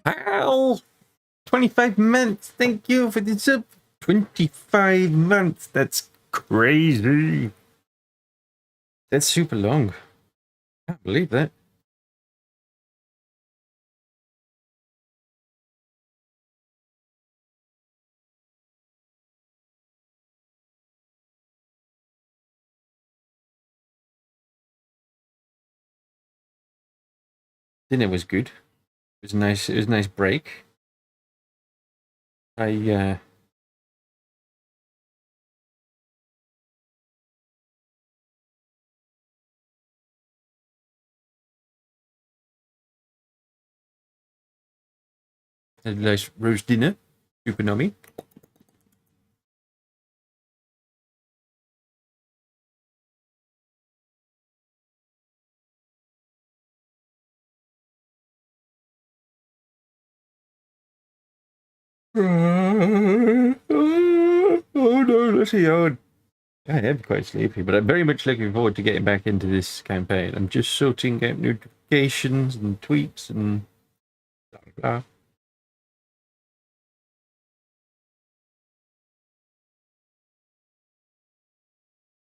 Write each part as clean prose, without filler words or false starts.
Ow! 25 months. Thank you for the sub. 25 months. That's crazy. That's super long. I can't believe that. Dinner was good. It was nice. It was a nice break. I had a nice roast dinner. Super nummy. Oh no, let's see. I am quite sleepy, but I'm very much looking forward to getting back into this campaign. I'm just sorting out notifications and tweets and blah blah.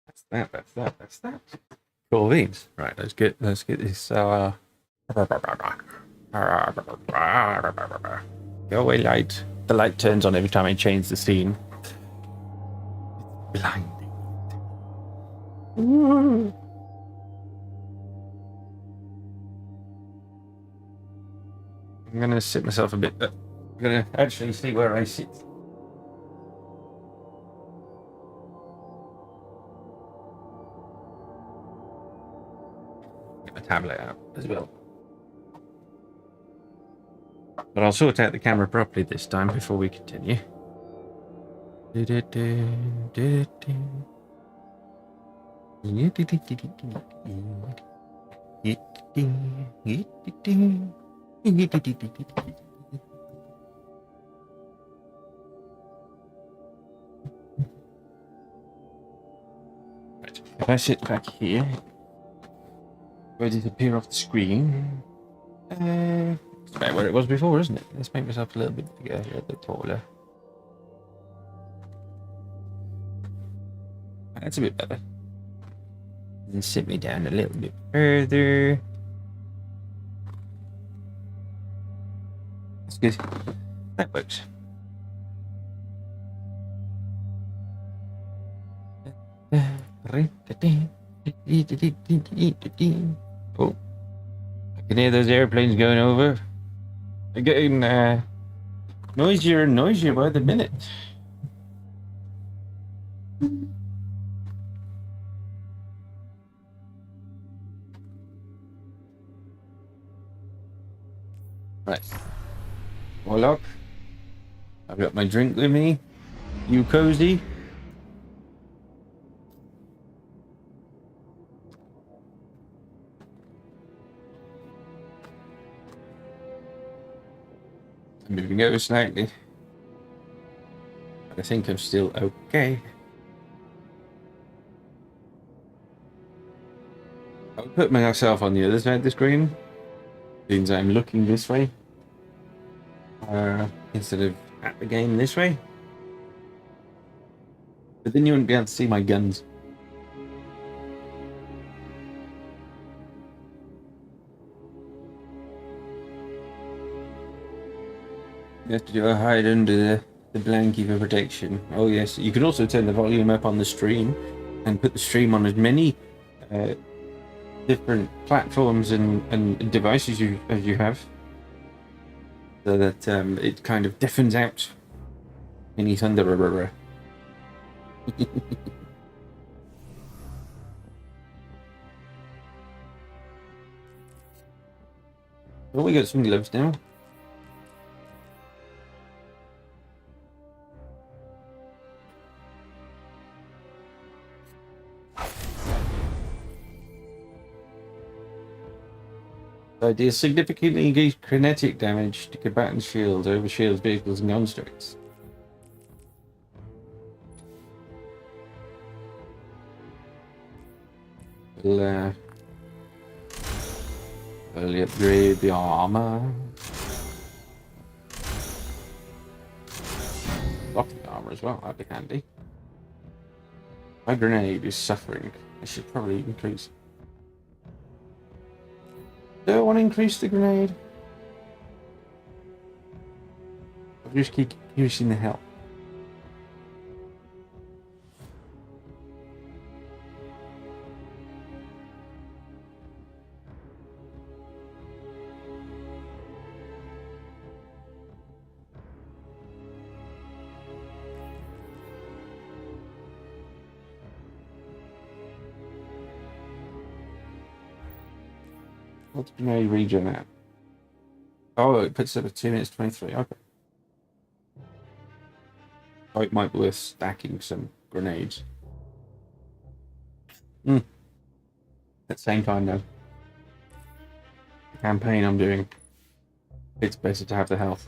That's that. That's that. That's that. Cool beans. Right, let's get this. Go away, light. The light turns on every time I change the scene. It's blinding. I'm gonna sit myself a bit. I'm gonna actually see where I sit. Get my tablet out as well. But I'll sort out the camera properly this time before we continue. Right. If I sit back here, where did it appear off the screen? It's about where it was before, isn't it? Let's make myself a little bit bigger, a little bit taller. That's a bit better. Then sit me down a little bit further. That's good. That works. Oh, I can hear those airplanes going over. They're getting noisier and noisier by the minute. Right. Warlock. I've got my drink with me. You cozy? I'm moving over slightly. But I think I'm still okay. I'll put myself on the other side of the screen. Means I'm looking this way. Instead of at the game this way. But then you wouldn't be able to see my guns. You have to do a hide under the blankie for protection. Oh yes, you can also turn the volume up on the stream and put the stream on as many different platforms and devices as you have, so that it kind of deafens out any thunder. Well, we got some gloves now. So deals significantly increased kinetic damage to combatant shields over shields, vehicles, and constructs. We'll early upgrade the armor. Lock the armor as well, that'd be handy. My grenade is suffering. I should probably increase. Do I want to increase the grenade? I'll just keep increasing the health. What's grenade regen at? Oh, it puts it at 2 minutes 23. Okay. Oh, it might be worth stacking some grenades. At the same time, though, the campaign I'm doing, it's better to have the health.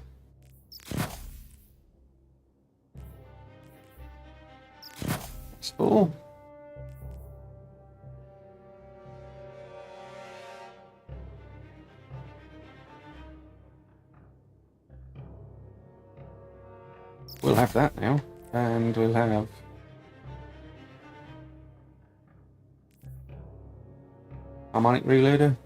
It's full. We'll have that now, and we'll have harmonic reloader.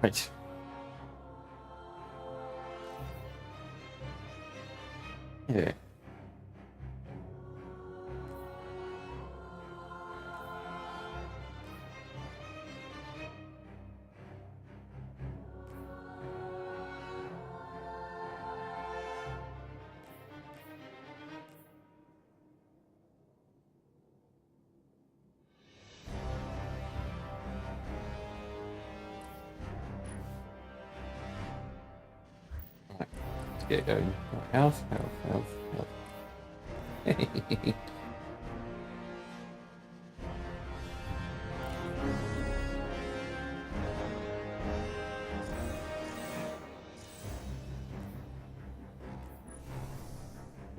Right. Yeah. Right. Let's get going. Health, health, health, health.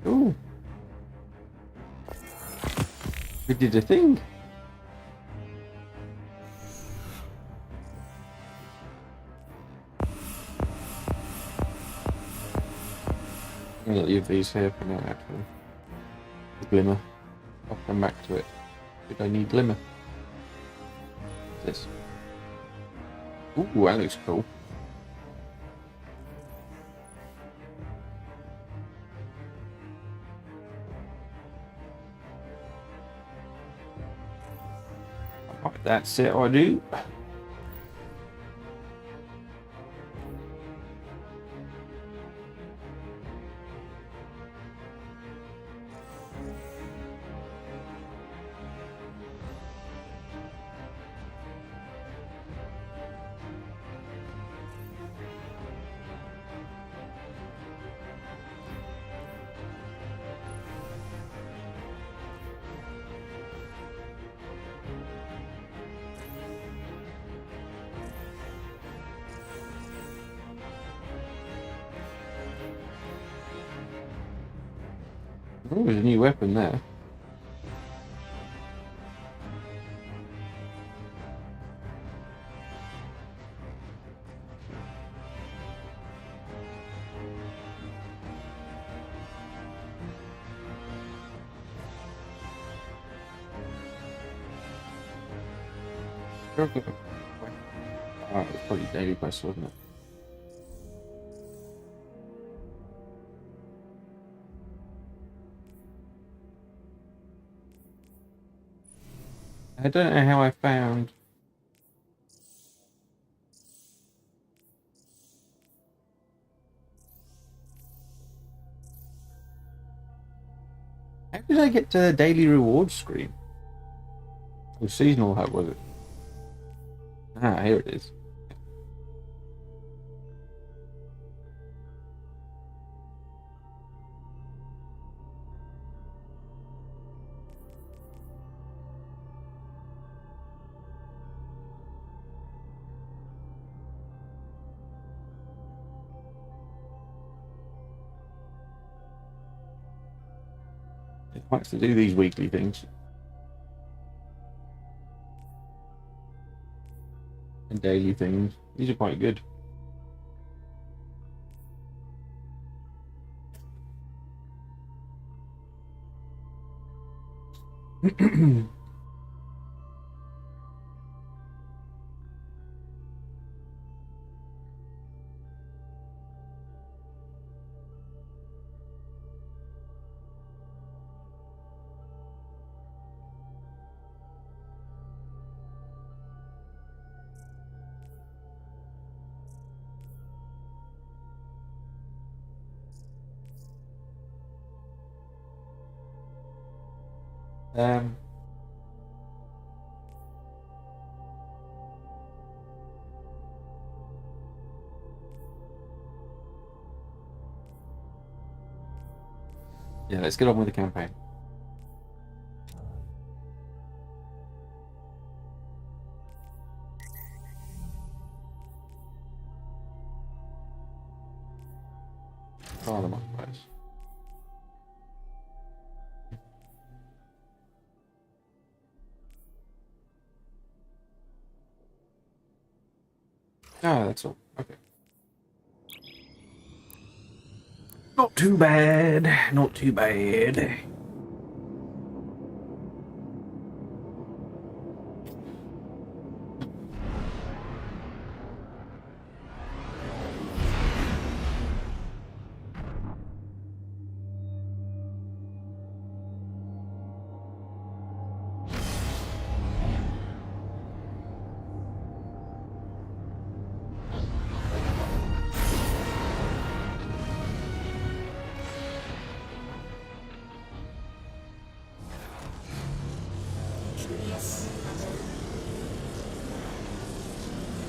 Ooh. We did a thing. I'm gonna leave these here for now, actually. The glimmer. I'll come back to it. Did I need glimmer? What's this? Ooh, that looks cool. Right, that's it, I do. Oh, there's a new weapon there. Oh, it's probably daily quest, wasn't it? I don't know how I found. How did I get to the daily reward screen? Oh, seasonal hub, was it? Ah, here it is. It likes to do these weekly things. And daily things. These are quite good. Um. Yeah, let's get on with the campaign. Oh, the marketplace. Ah, that's all. Okay. Not too bad. Not too bad.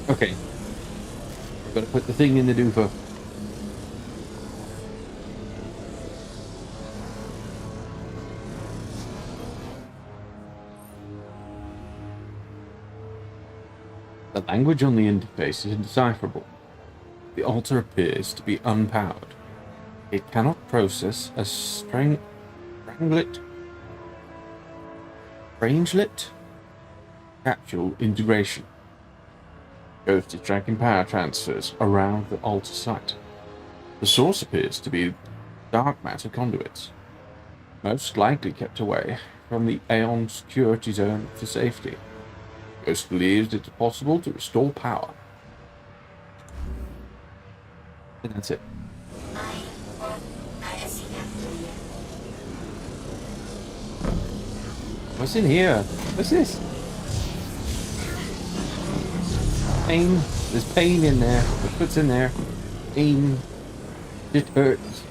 Okay. I've got to put the thing in the doofer. The language on the interface is indecipherable. The altar appears to be unpowered. It cannot process a rangelet capsule integration. Ghost is tracking power transfers around the altar site. The source appears to be dark matter conduits, most likely kept away from the Aeon security zone for safety. Ghost believes it is possible to restore power. And that's it. What's in here? What's this? Pain. There's pain in there. What's in there? Pain. It hurts.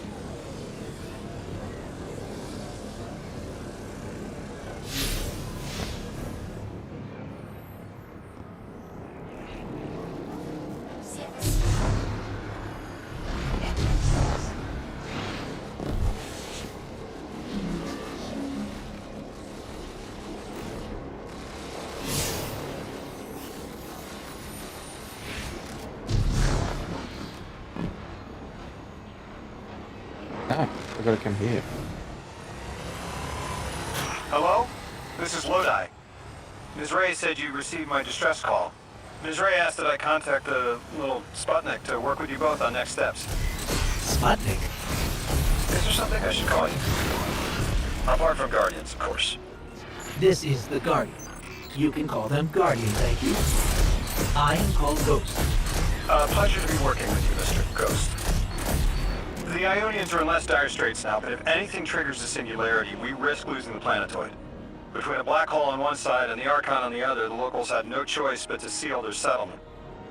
Ah, I gotta come here. Hello? This is Lodi. Ms. Ray said you received my distress call. Ms. Ray asked that I contact the little Sputnik to work with you both on next steps. Sputnik? Is there something I should call you? Apart from Guardians, of course. This is the Guardian. You can call them Guardian, thank you. I am called Ghost. Pleasure to be working with you, Mr. Ghost. The Ionians are in less dire straits now, but if anything triggers the singularity, we risk losing the planetoid. Between a black hole on one side and the Archon on the other, the locals had no choice but to seal their settlement.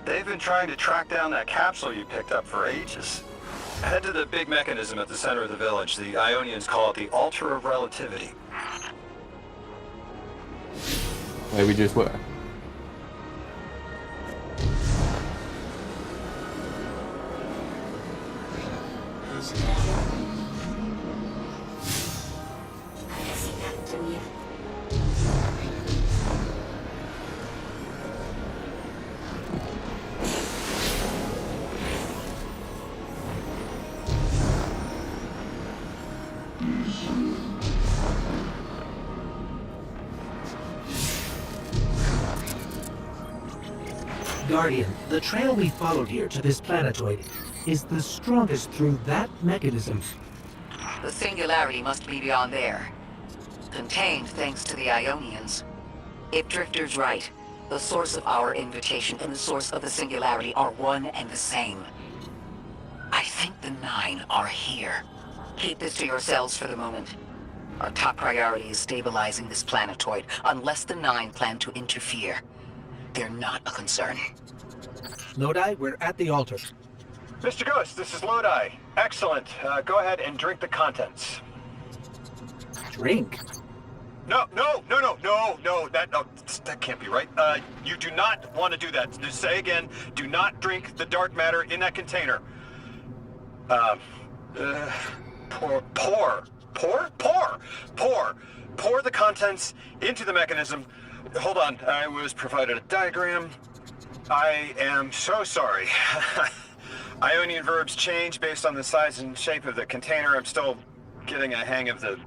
They've been trying to track down that capsule you picked up for ages. Head to the big mechanism at the center of the village. The Ionians call it the Altar of Relativity. Where we just were. Guardian, the trail we followed here to this planetoid is the strongest through that mechanism. The singularity must be beyond there. Contained thanks to the Ionians. If Drifter's right, the source of our invitation and the source of the singularity are one and the same. I think the 9 are here. Keep this to yourselves for the moment. Our top priority is stabilizing this planetoid, unless the 9 plan to interfere. They're not a concern. Lodi, we're at the altar. Mr. Ghost, this is Lodi. Excellent. Go ahead and drink the contents. Drink? That can't be right. You do not want to do that. Just say again, do not drink the dark matter in that container. Pour the contents into the mechanism. Hold on, I was provided a diagram. I am so sorry. Ionian verbs change based on the size and shape of the container. I'm still getting a hang of the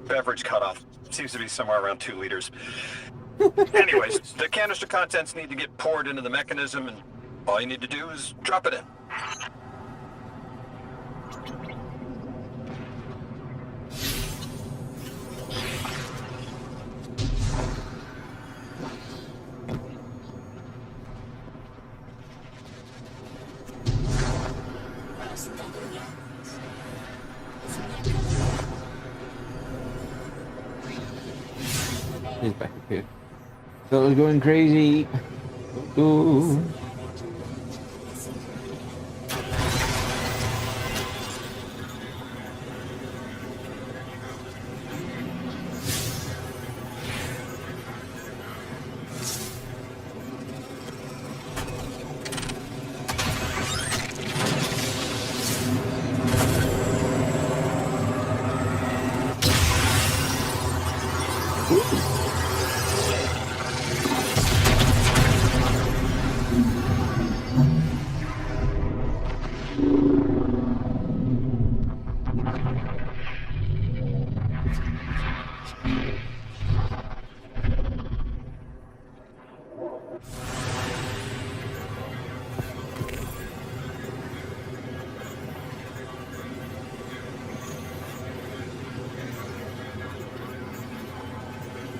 beverage cutoff. Seems to be somewhere around 2 liters. Anyways, the canister contents need to get poured into the mechanism, and all you need to do is drop it in. He's back up here. Thought I was going crazy. Ooh.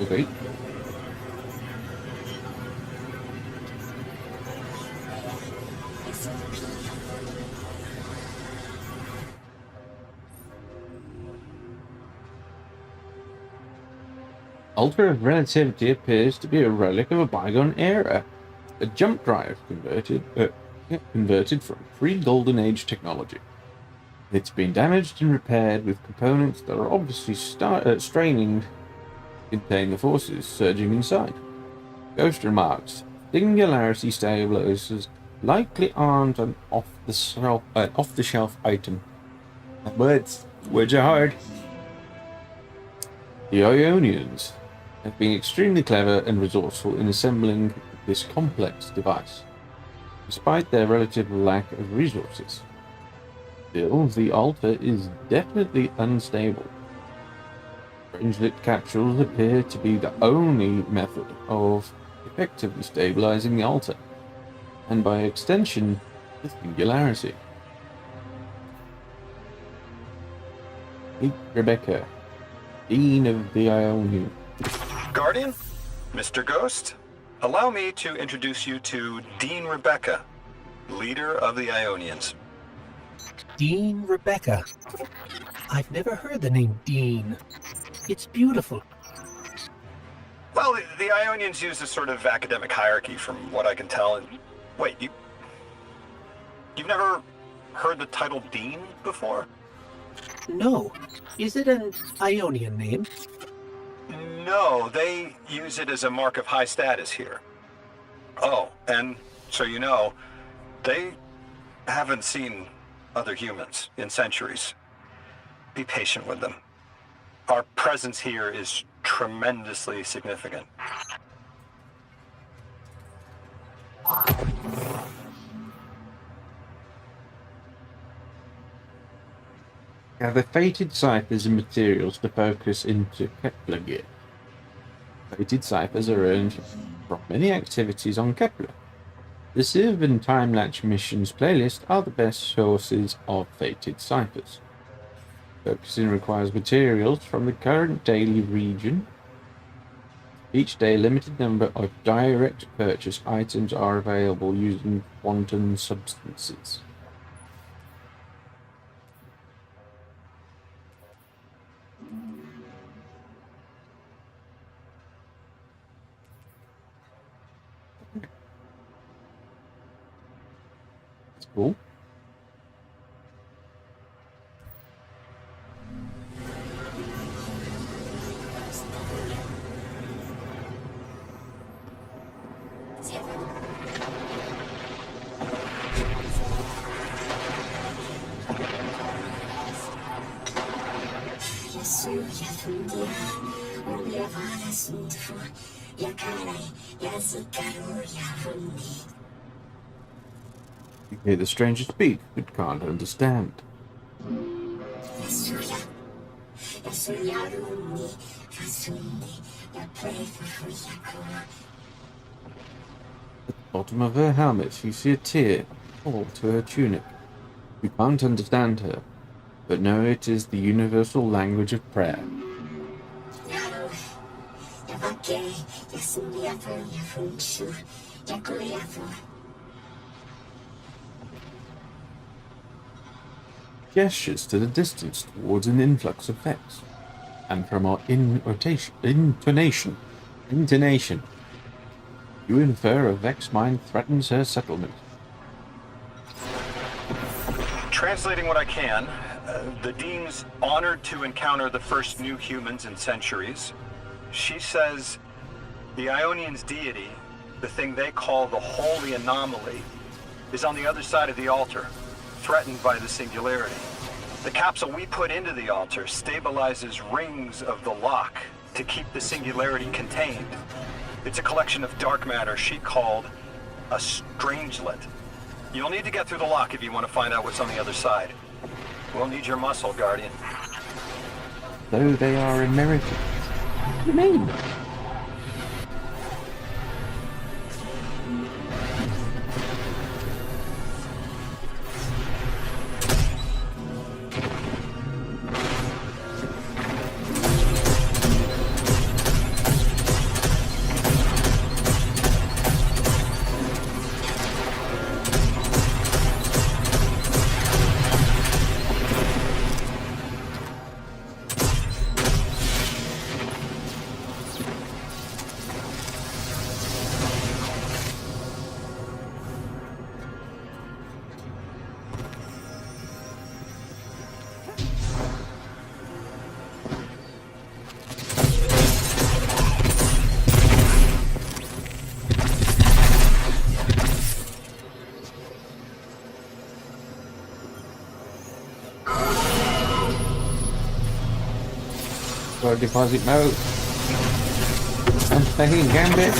Okay. Altar of Relativity appears to be a relic of a bygone era. A jump drive converted from pre-Golden Age technology. It's been damaged and repaired with components that are obviously straining to contain the forces surging inside. Ghost remarks, Singularity stabilizers likely aren't an off-the-shelf item. Words are hard. The Ionians have been extremely clever and resourceful in assembling this complex device, despite their relative lack of resources. Still, the altar is definitely unstable. Rangelit capsules appear to be the only method of effectively stabilizing the altar, and by extension, the Singularity. Meet Rebecca, Dean of the Ionian. Guardian, Mr. Ghost, allow me to introduce you to Dean Rebecca, leader of the Ionians. Dean Rebecca. I've never heard the name Dean. It's beautiful. Well, the Ionians use a sort of academic hierarchy from what I can tell. And wait, you've never heard the title Dean before? No. Is it an Ionian name? No, they use it as a mark of high status here. Oh, and so you know, they haven't seen other humans in centuries. Be patient with them. Our presence here is tremendously significant. Gather fated ciphers and materials to focus into Kepler gear. Fated ciphers are earned from many activities on Kepler. The Civ and Time-Latch missions playlist are the best sources of fated ciphers. Focusing requires materials from the current daily region. Each day, a limited number of direct purchase items are available using quantum substances. That's cool. You hear the stranger speak, but can't understand. At the bottom of her helmet, you see a tear fall to her tunic. You can't understand her, but know it is the universal language of prayer. Gestures to the distance towards an influx of Vex, and from our intonation, you infer a Vex mind threatens her settlement. Translating what I can, the Dean's honored to encounter the first new humans in centuries. She says the Ionians' deity, the thing they call the holy anomaly, is on the other side of the altar, threatened by the singularity. The capsule we put into the altar stabilizes rings of the lock to keep the singularity contained. It's a collection of dark matter she called a strangelet. You'll need to get through the lock if you want to find out what's on the other side. We'll need your muscle, Guardian. Though they are Americans. What do you mean? Deposit mode. I'm thinking Gambit.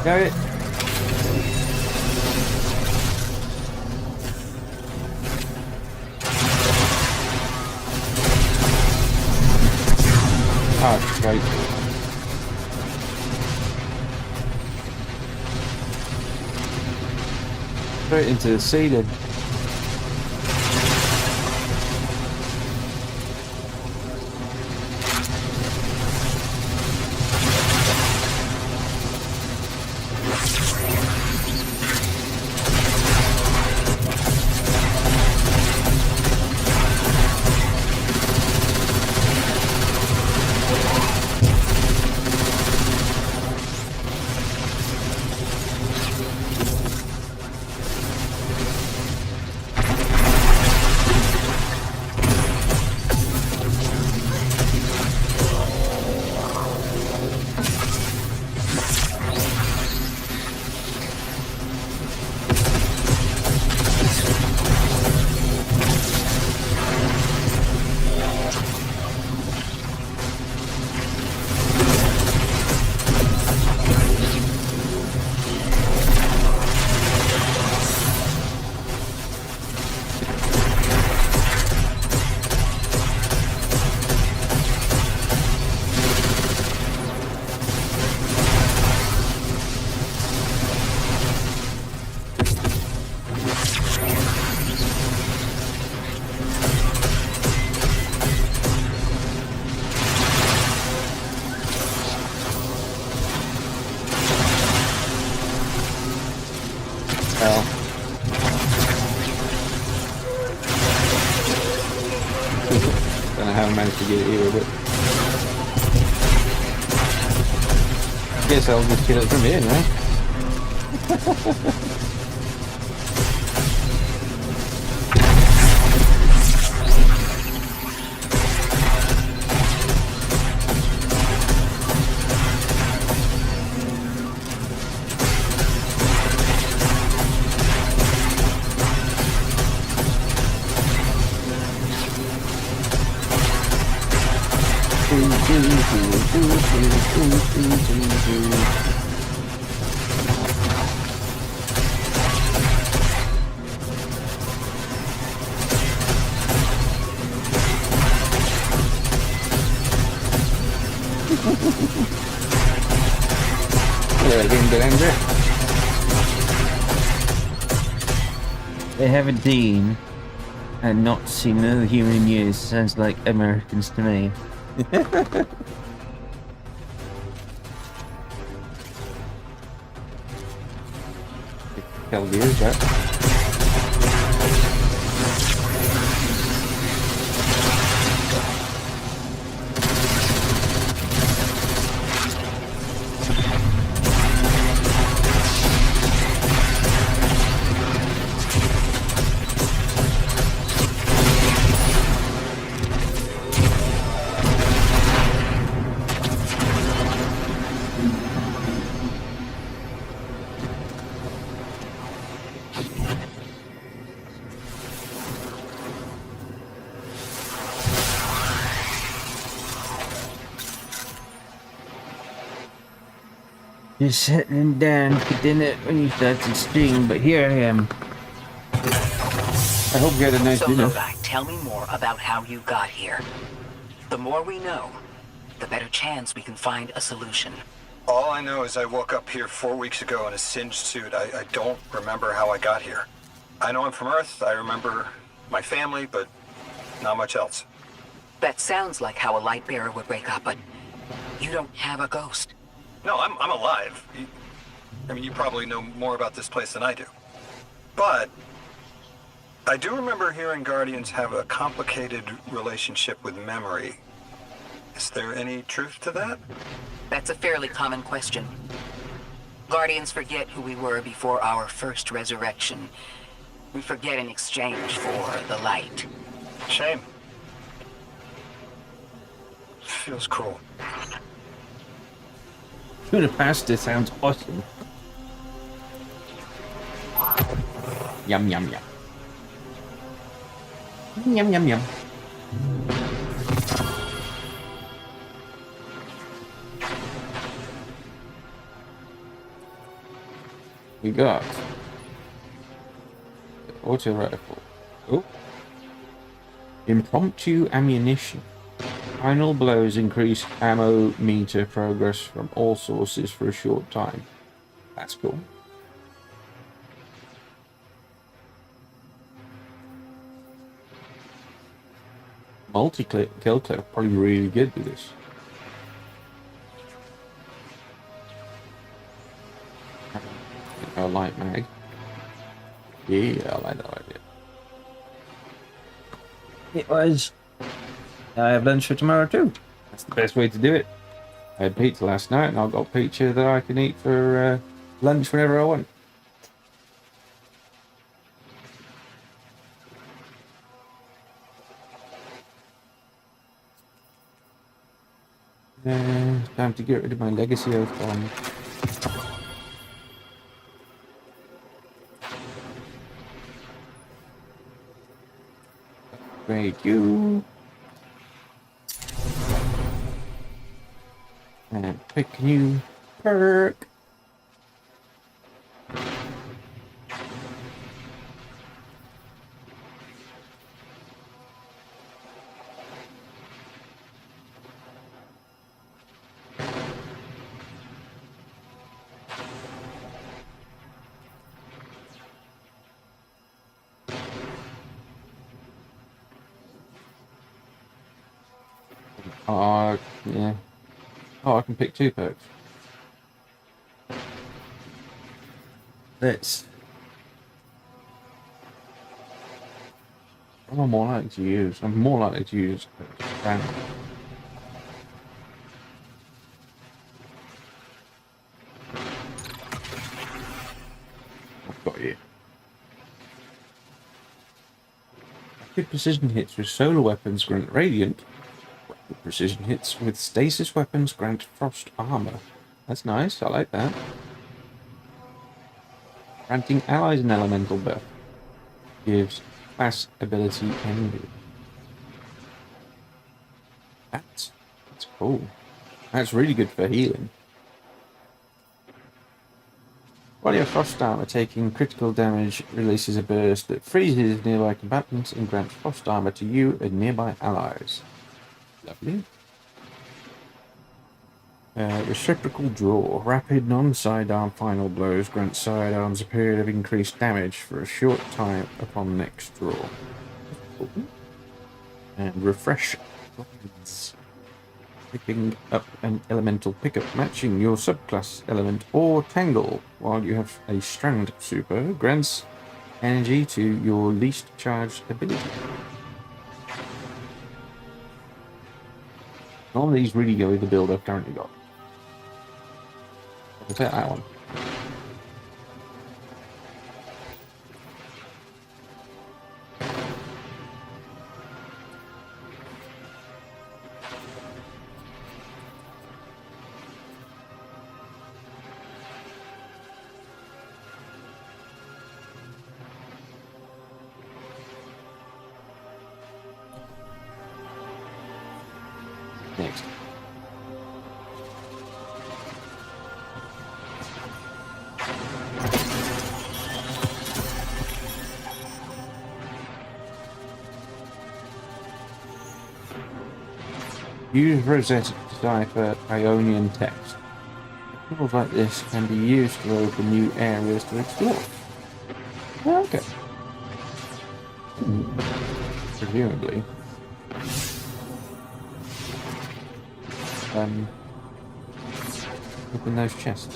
Got it. Oh, great. Straight into the sea then. Well, don't know how I managed to get it either, but guess I'll just kill it from here now. They have a dean and not seen another human in years. Sounds like Americans to me. Hell is that? Just settling down for dinner when you started streaming, but here I am. I hope you had a nice So, dinner. Lodi, tell me more about how you got here. The more we know, the better chance we can find a solution. All I know is I woke up here 4 weeks ago in a singed suit. I don't remember how I got here. I know I'm from Earth. I remember my family, but not much else. That sounds like how a light bearer would wake up, but you don't have a ghost. No, I'm alive. I mean, you probably know more about this place than I do. But I do remember hearing Guardians have a complicated relationship with memory. Is there any truth to that? That's a fairly common question. Guardians forget who we were before our first resurrection. We forget in exchange for the light. Shame. Feels cruel. Tuna pasta sounds awesome. Yum yum yum. Yum yum yum. We got the auto rifle. Oh, impromptu ammunition. Final blows increase ammo meter progress from all sources for a short time. That's cool. Multi-kill clip, probably really good with this. A light mag. Yeah, I like that idea. It was. I have lunch for tomorrow too. That's the best way to do it. I had pizza last night and I've got pizza that I can eat for lunch whenever I want. Time to get rid of my legacy oath bomb. Upgrade you. And pick a new perk. Yeah. Oh, I can pick two perks. Let's I'm more likely to use. I'm more likely to use than I've got you. Rapid precision hits with solar weapons grant radiant. Rapid precision hits with stasis weapons grant frost armor. That's nice. I like that. Granting allies an elemental buff gives class ability envy. That's cool. That's really good for healing. While your frost armor taking critical damage releases a burst that freezes nearby combatants and grants frost armor to you and nearby allies. Lovely. Reciprocal draw. Rapid non-sidearm final blows grant sidearms a period of increased damage for a short time upon next draw. Cool. And refresh. Picking up an elemental pickup matching your subclass element or tangle while you have a strand super grants energy to your least charged ability. All of these really go with the build I've currently got. I'll take that one. Next. Use Rosetta to decipher Ionian text. Tools like this can be used to open new areas to explore. Okay. Presumably. Open those chests.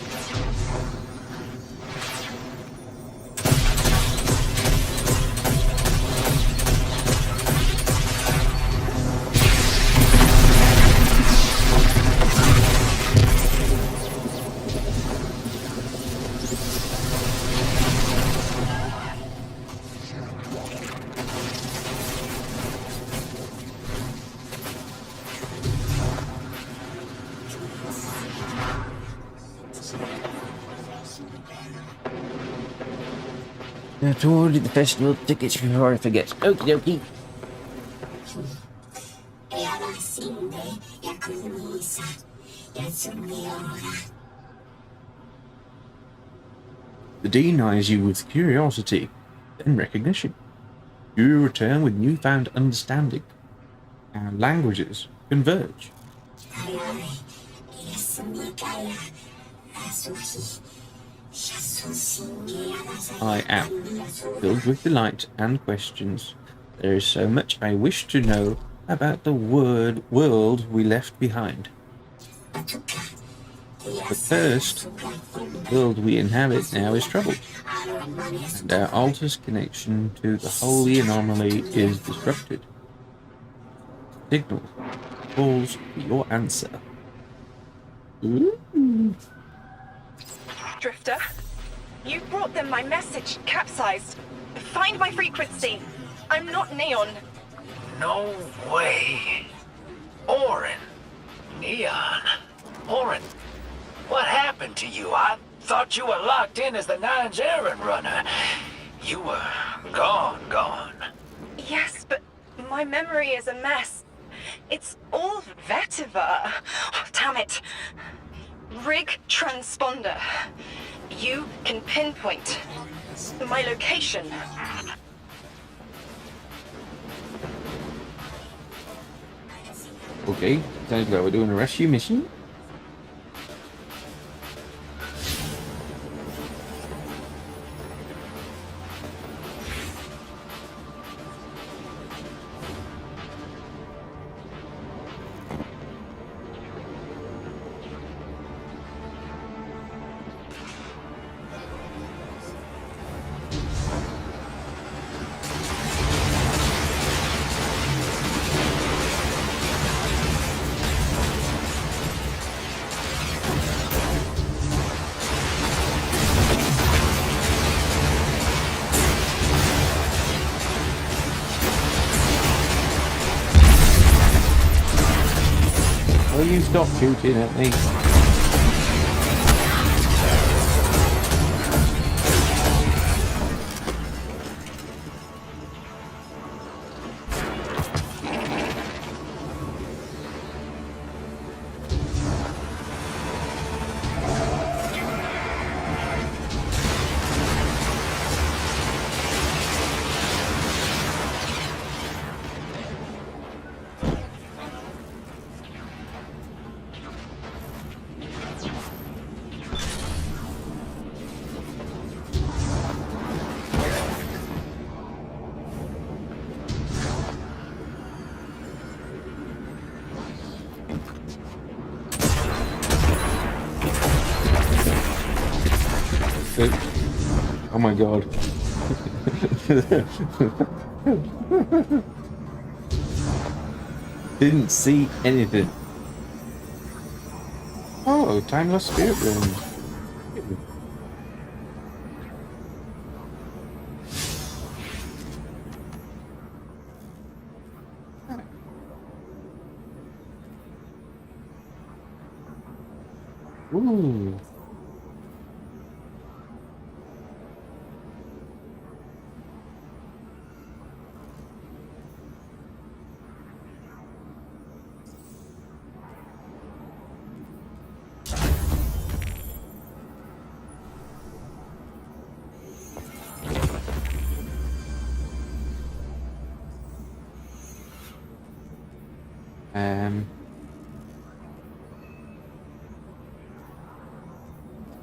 Now to order the festival tickets before I forget. Okie dokie. The Dean eyes you with curiosity, then recognition. You return with newfound understanding. Our languages converge. I am filled with delight and questions. There is so much I wish to know about the world we left behind. But first, the world we inhabit now is troubled, and our altar's connection to the holy anomaly is disrupted. Signal calls for your answer. Ooh. Drifter, you brought them my message, capsized. Find my frequency. I'm not Neon. No way. Orin. Neon. Orin, what happened to you? I thought you were locked in as the Nine's errand runner. You were gone. Yes, but my memory is a mess. It's all vetiver. Oh, damn it. Rig transponder. You can pinpoint my location. Okay, sounds like we're doing a rescue mission. you stop shooting at me? Oh my god. Didn't see anything. Oh, timeless spirit room. Ooh.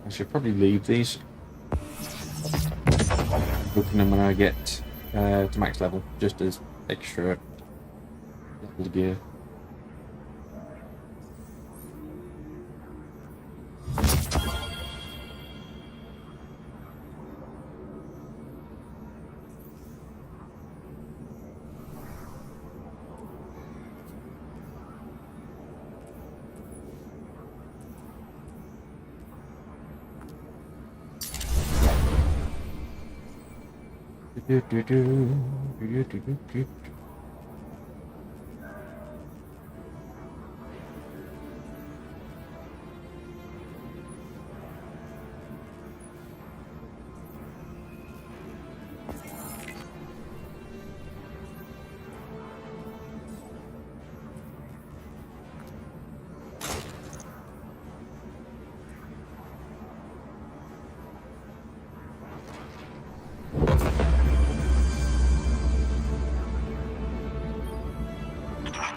I should probably leave these. Open them when I get to max level, just as extra level gear.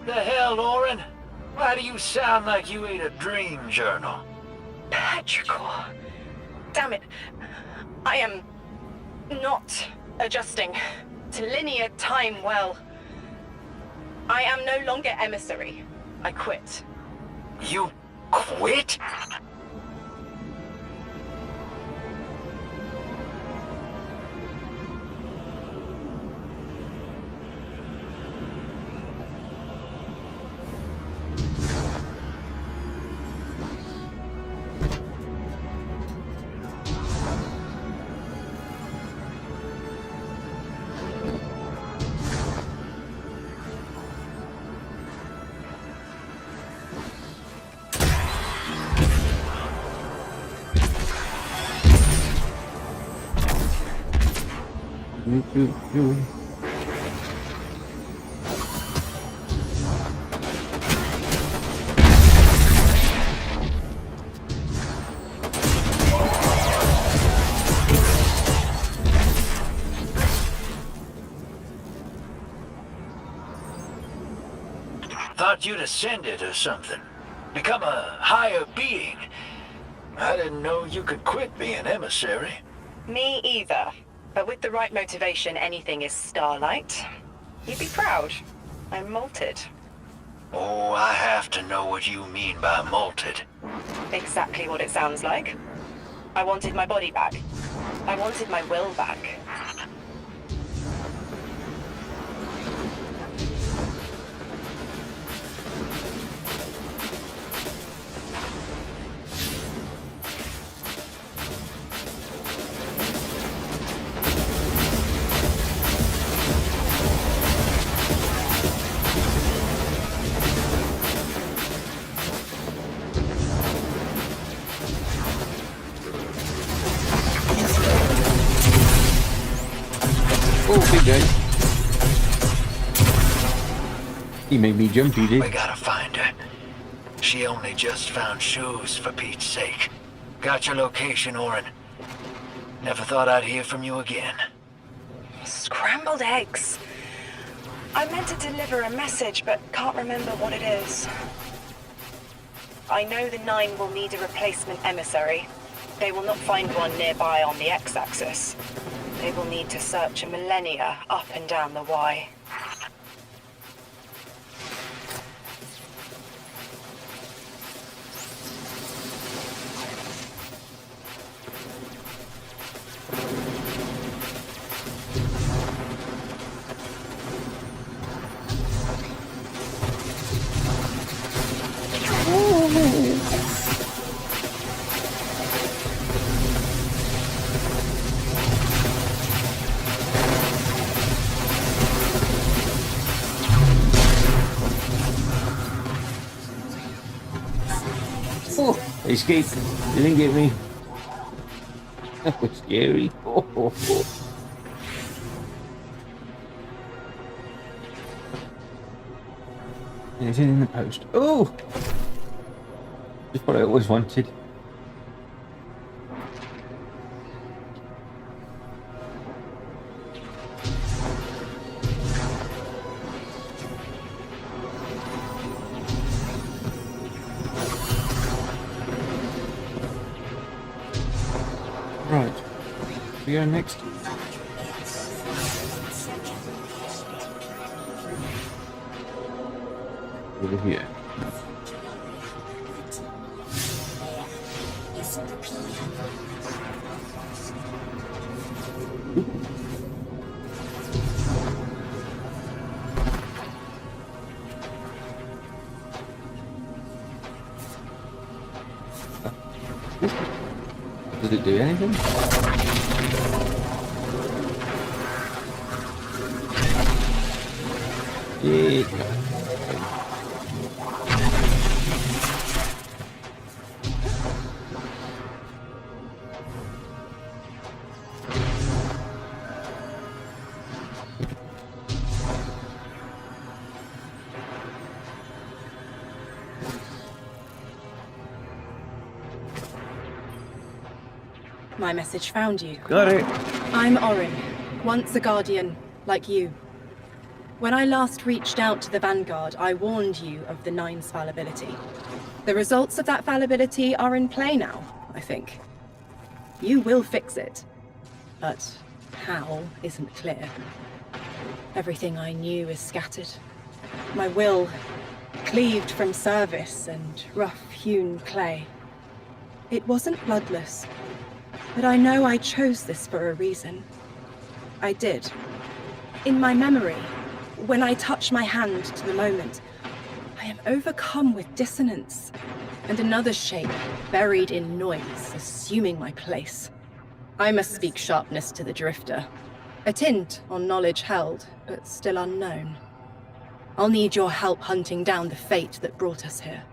The hell, Oren? Why do you sound like you ate a dream journal? Petrichor. Damn it. I am not adjusting to linear time well. I am no longer emissary. I quit. You quit? Thought you'd ascended or something. Become a higher being. I didn't know you could quit being emissary. Me either. But with the right motivation, anything is starlight. You'd be proud. I'm molted. Oh, I have to know what you mean by molted. Exactly what it sounds like. I wanted my body back. I wanted my will back. Oh, big guy. He made me jump, he did. We gotta find her. She only just found shoes, for Pete's sake. Got your location, Orin. Never thought I'd hear from you again. Scrambled eggs. I meant to deliver a message, but can't remember what it is. I know the 9 will need a replacement emissary. They will not find one nearby on the X-axis. They will need to search a millennia up and down the Y. Oh, I escaped. They didn't get me. That was scary. Oh, oh, oh. Anything in the post? Oh! Just what I always wanted. Right. We go next. Over here. Does it do anything? Yeah. My message found you. Got it. I'm Orin, once a Guardian, like you. When I last reached out to the Vanguard, I warned you of the 9's fallibility. The results of that fallibility are in play now, I think. You will fix it, but how isn't clear. Everything I knew is scattered. My will, cleaved from service and rough-hewn clay. It wasn't bloodless. But I know I chose this for a reason. I did. In my memory, when I touch my hand to the moment, I am overcome with dissonance, and another shape, buried in noise, assuming my place. I must speak sharpness to the drifter. A tint on knowledge held, but still unknown. I'll need your help hunting down the fate that brought us here.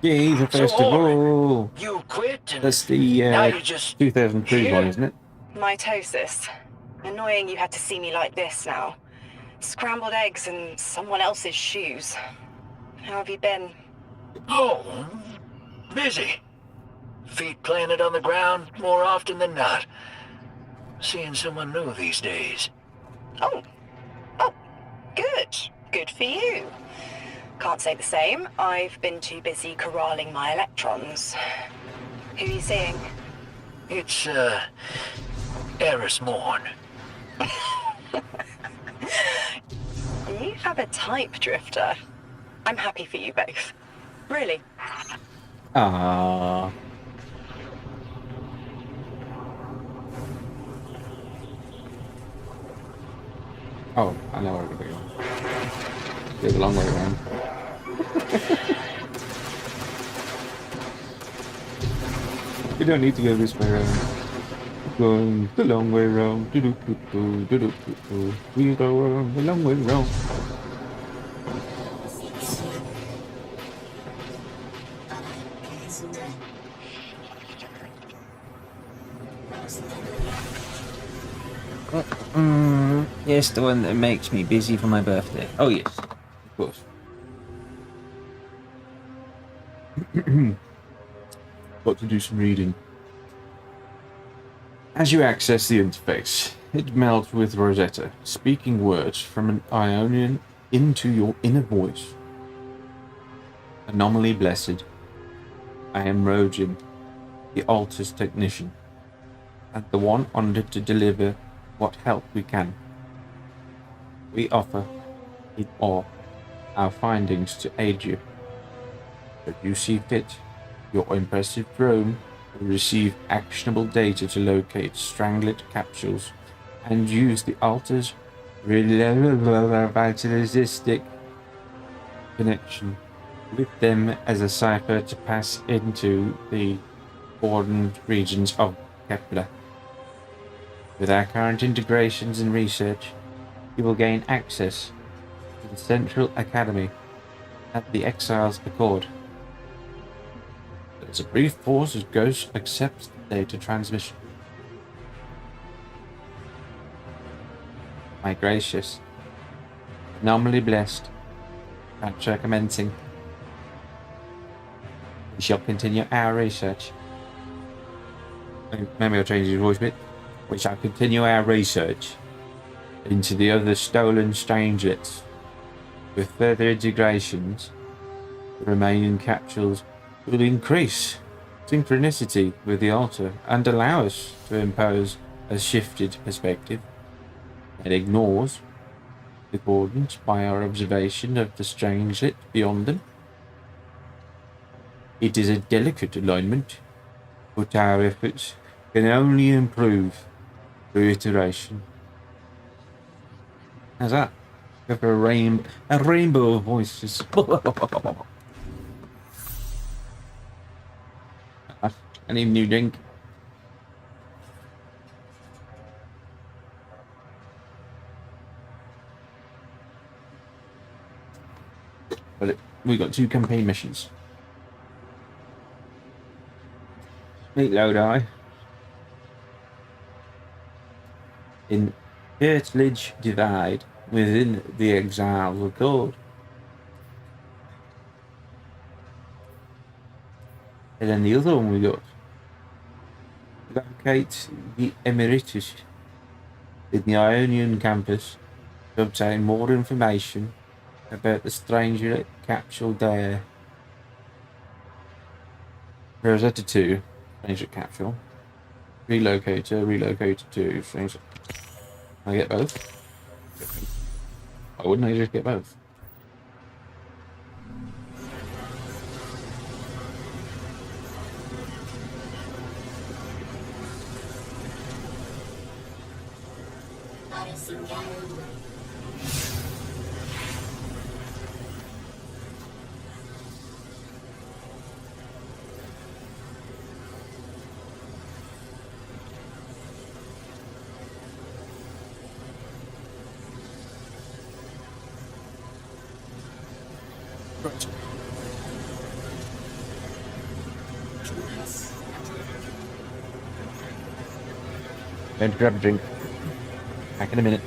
Yeah, the festival. You quit and That's the now you just 2003 here? one, isn't it? Mitosis. Annoying you had to see me like this now. Scrambled eggs and someone else's shoes. How have you been? Oh, busy. Feet planted on the ground more often than not. Seeing someone new these days. Oh, good. Good for you. Can't say the same. I've been too busy corralling my electrons. Who are you seeing? It's, Eris Morn. You have a type, Drifter. I'm happy for you both. Really. Ah. Oh, I know where we're going. Go the long way around. You don't need to go this way around. Going the long way around. We go around the long way around. Yes, the one that makes me busy for my birthday. Oh yes, of course. Got to do some reading. As you access the interface, it melds with Rosetta, speaking words from an Ionian into your inner voice. Anomaly blessed, I am Rogin, the altar's technician, and the one honored to deliver what help we can. We offer, in awe, our findings to aid you. If you see fit, your impressive drone will receive actionable data to locate stranglet capsules and use the altar's vitalistic connection with them as a cipher to pass into the bordered regions of Kepler. With our current integrations and research, you will gain access to the Central Academy at the Exiles Accord. There's a brief pause as Ghost accepts the data transmission. My gracious, anomaly blessed, capture commencing. We shall continue our research. Maybe I'll change his voice a bit. We shall continue our research into the other stolen strangelets. With further integrations, the remaining capsules will increase synchronicity with the altar and allow us to impose a shifted perspective that ignores the accordance by our observation of the strangelet beyond them. It is a delicate alignment, but our efforts can only improve through iteration. How's that? Go for a rainbow of voices. I need a new drink. But we got 2 campaign missions. Meet Lodi in Curtilage Divide within the Exiles Accord. And then the other one we got, locate the Emeritus in the Ionian campus to obtain more information about the Strangelet capsule there. Rosetta 2, Strangelet capsule. Relocator 2, Strangelet. Can I get both? Why wouldn't I just get both? Right. Going to grab a drink. Back in a minute.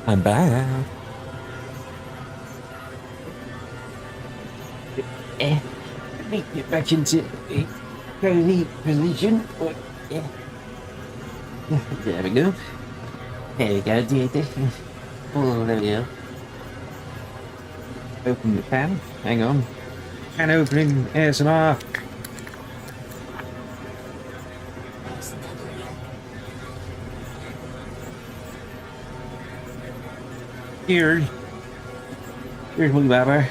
I'm back. Let me get back into a cozy position. Yeah. There we go. There we go, dear. Oh, there we go. Open the fan. Hang on. Can opening ASMR. Here. Here's my Baba.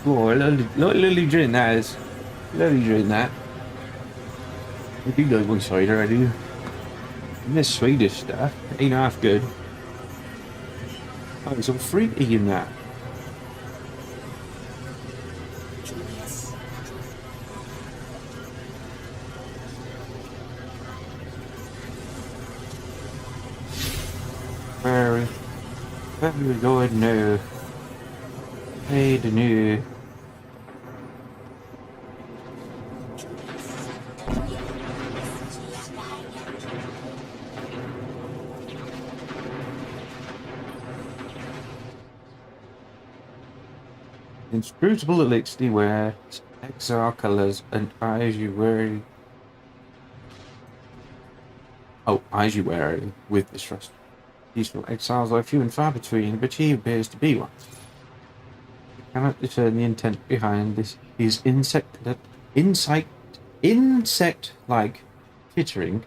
Oh, lovely drink that is. Lovely drink that. I do like one cider, I do. And this Swedish stuff ain't half good. Oh, it's all fruity in that. Where are we going now? Hey, the new. Inscrutable elixir wears XR colors and eyes you wear. Oh, eyes you wear with distrust. Peaceful exiles are few and far between, but he appears to be one. You cannot discern the intent behind this. His insect-like tittering.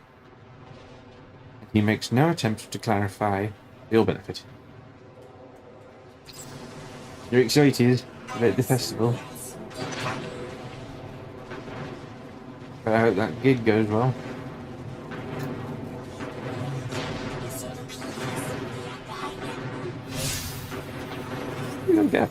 He makes no attempt to clarify your benefit. You're excited about the festival. But I hope that gig goes well. You don't get.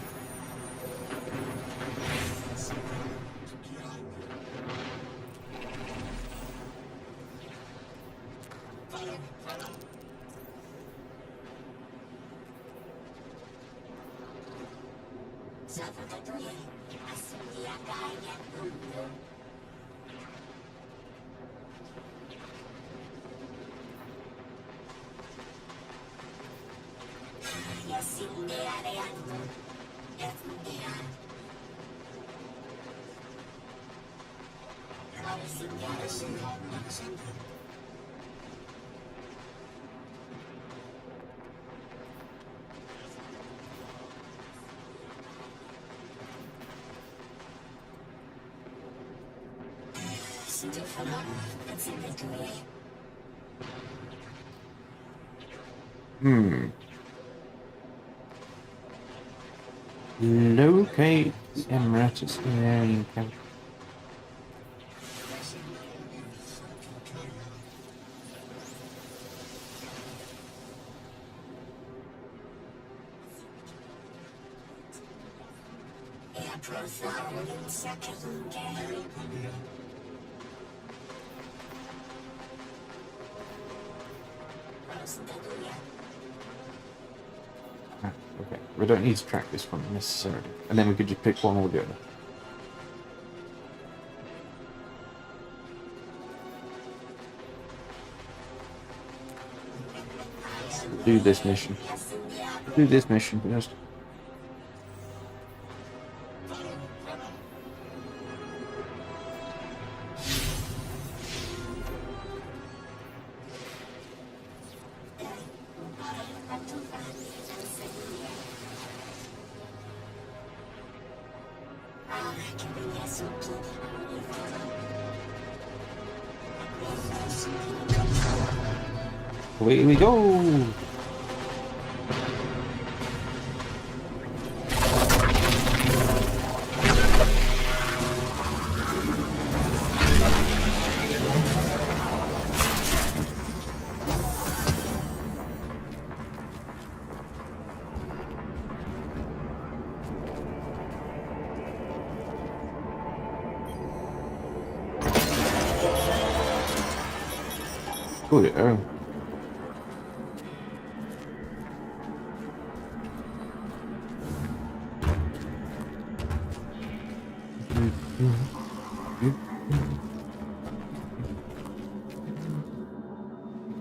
Locate the Emeritus in camp. Okay, we don't need to track this one necessarily, and then we could just pick one or the other. Do this mission. Do this mission first. Away we go! Oh yeah.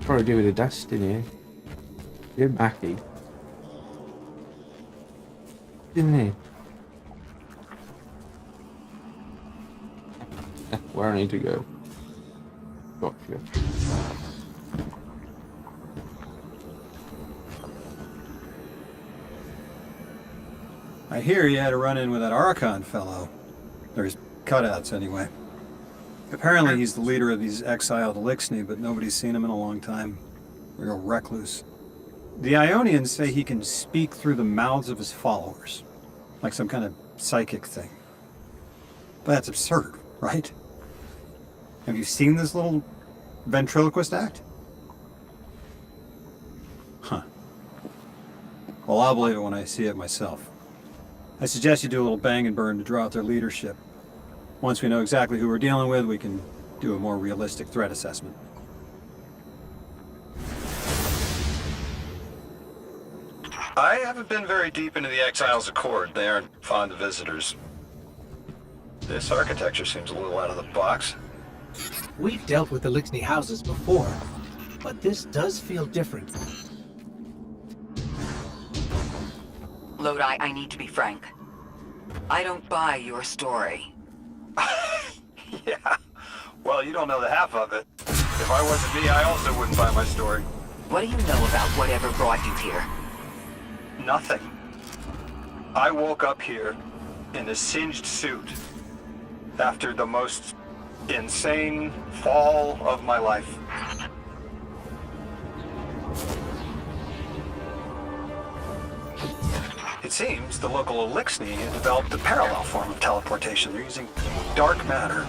Probably do with the dust in here. You're Mackie. Didn't he? Where I need to go. Gotcha. I hear you had a run-in with that Archon fellow. Or his cutouts, anyway. Apparently he's the leader of these exiled Elixni, but nobody's seen him in a long time. Real recluse. The Ionians say he can speak through the mouths of his followers. Like some kind of psychic thing. But that's absurd, right? Have you seen this little ventriloquist act? Huh. Well, I'll believe it when I see it myself. I suggest you do a little bang and burn to draw out their leadership. Once we know exactly who we're dealing with, we can do a more realistic threat assessment. I haven't been very deep into the Exiles' Accord. They aren't fond of visitors. This architecture seems a little out of the box. We've dealt with Elixni houses before, but this does feel different. Lodi, I need to be frank. I don't buy your story. Yeah. Well, you don't know the half of it. If I wasn't me, I also wouldn't buy my story. What do you know about whatever brought you here? Nothing. I woke up here in a singed suit after the most insane fall of my life. It seems the local Elixni have developed a parallel form of teleportation. They're using dark matter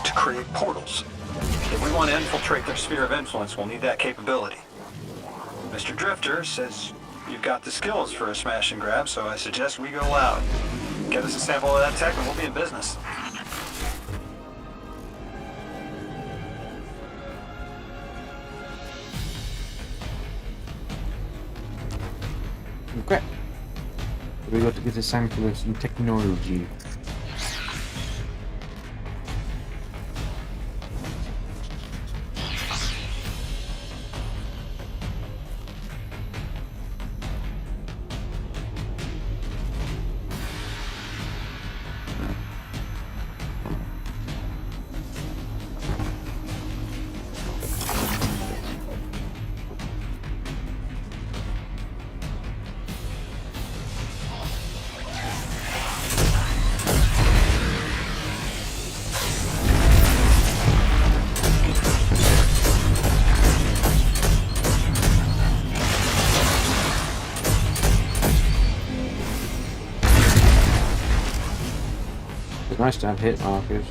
to create portals. If we want to infiltrate their sphere of influence, we'll need that capability. Mr. Drifter says you've got the skills for a smash and grab, so I suggest we go loud. Get us a sample of that tech and we'll be in business. Okay. We got to get a sample of some technology. It's nice to have hit markers.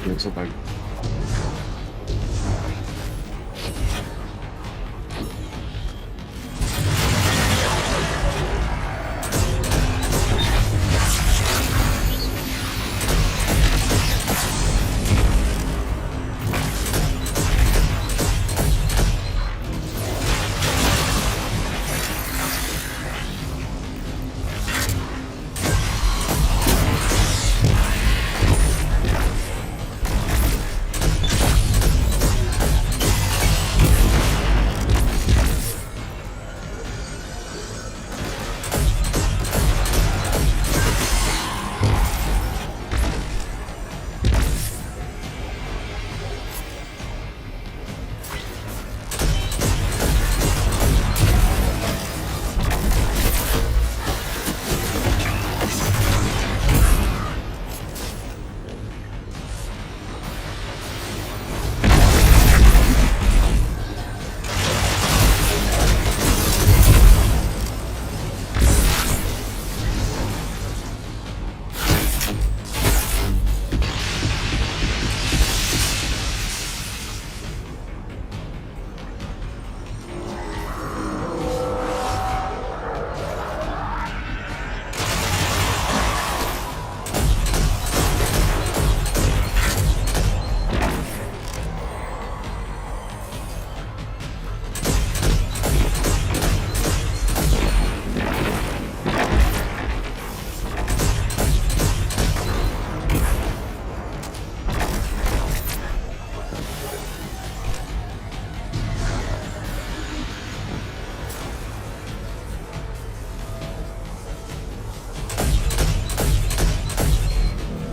It's a bug.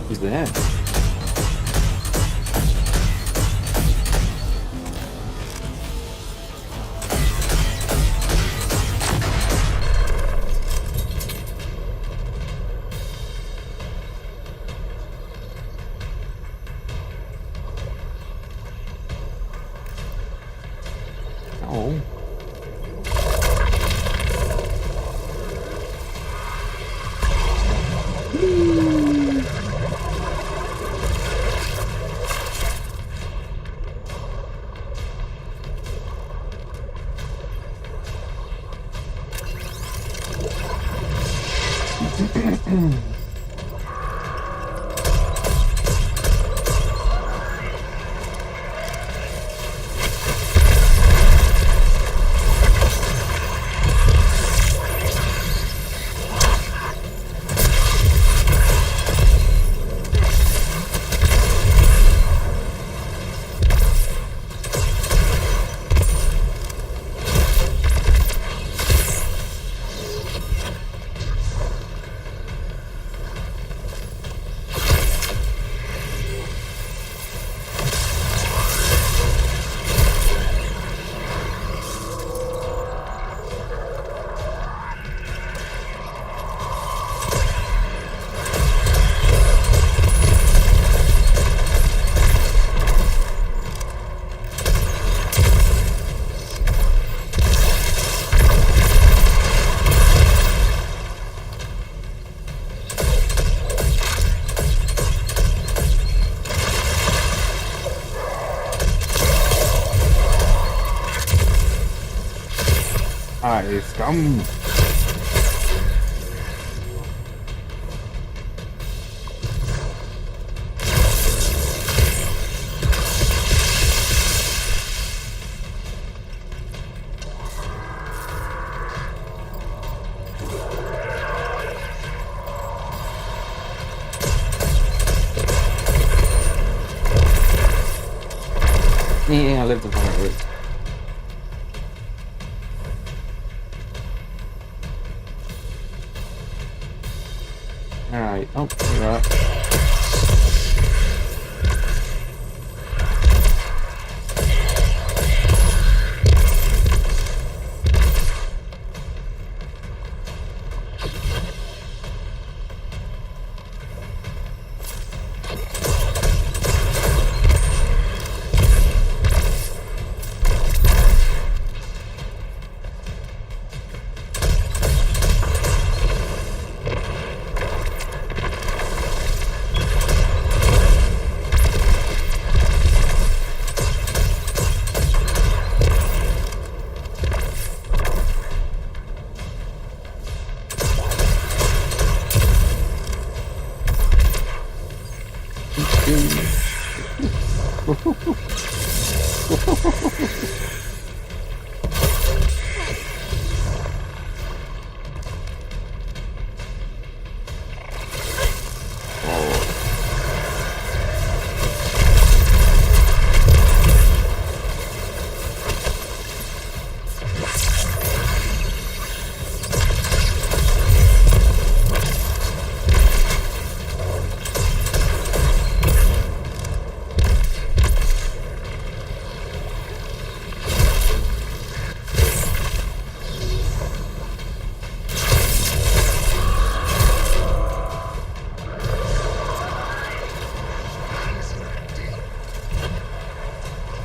He's there. I scum. Yeah, I lived the fire route. Alright, oh, you're right.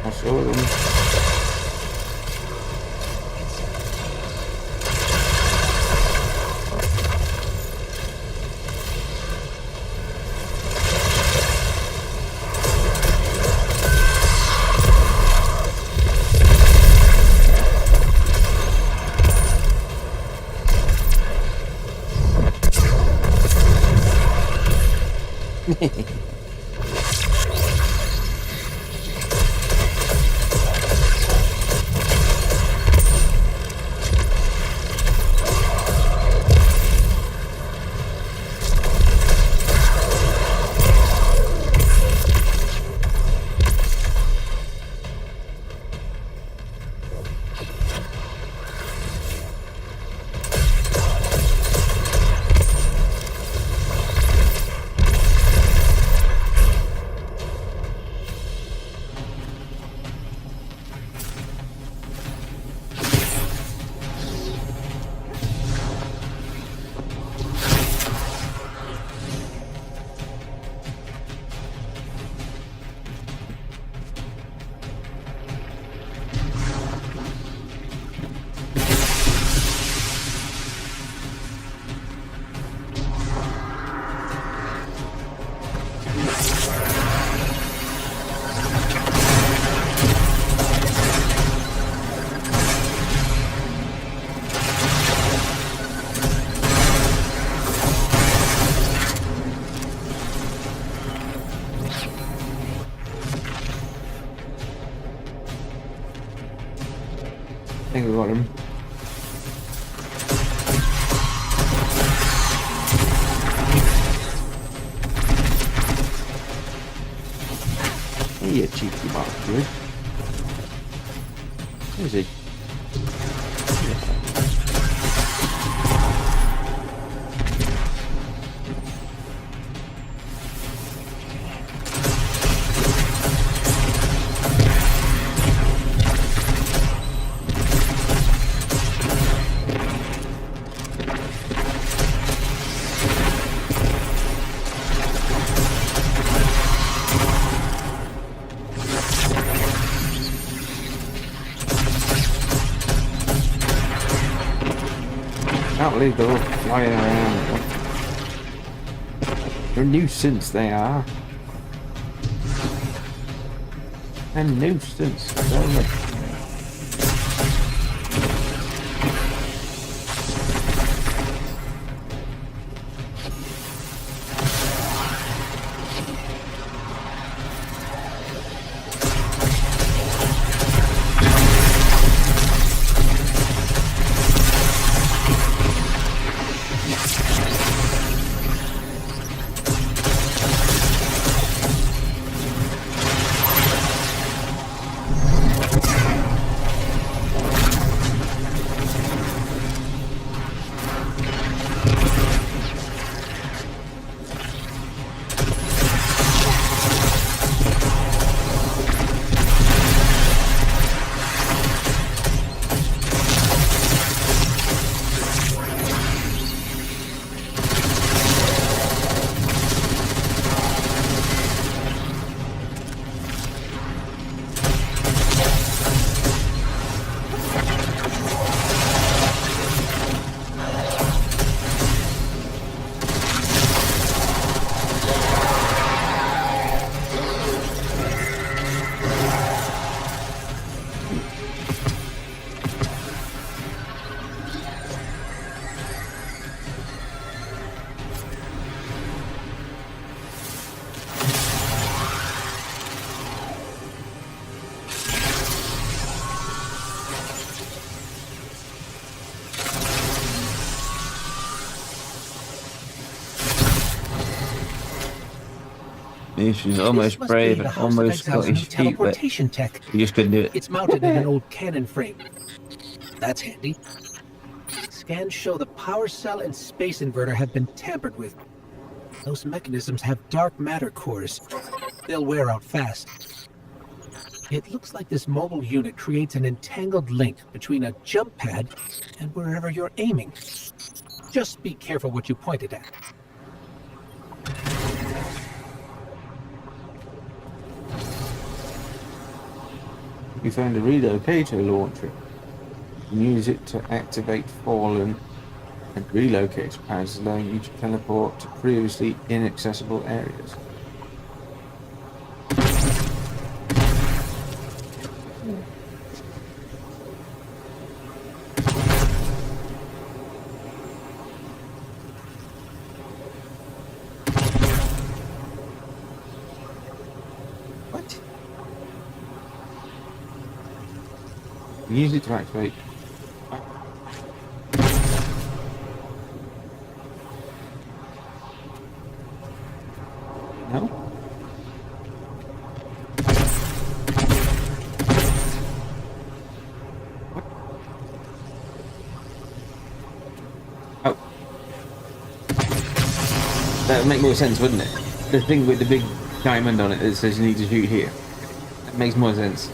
I saw them. got him. Hey, you cheeky bastard. Where is he? Can't believe they're all flying around. They're a nuisance, they are. A nuisance. She's almost This must brave be and the House of almost got Exile's his new feet wet. teleportation tech. He just couldn't do it. It's mounted in an old cannon frame. That's handy. Scans show the power cell and space inverter have been tampered with. Those mechanisms have dark matter cores. They'll wear out fast. It looks like this mobile unit creates an entangled link between a jump pad and wherever you're aiming. Just be careful what you pointed at. You found a relocator launcher. You can use it to activate fallen and relocate pads, allowing you to teleport to previously inaccessible areas. What? Use it to activate. No? What? Oh. That would make more sense, wouldn't it? The thing with the big diamond on it that says you need to shoot here. That makes more sense.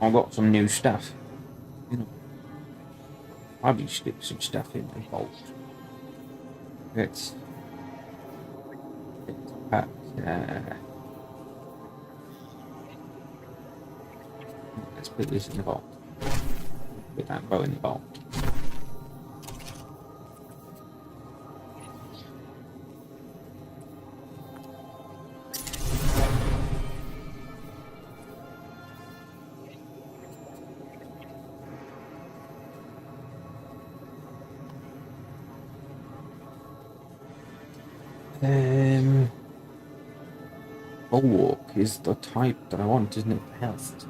I got some new stuff. You know, probably stick some stuff in the vault. Let's pack. Let's put this in the vault. Put that bow in the vault. Bulwark is the type that I want, isn't it? For health.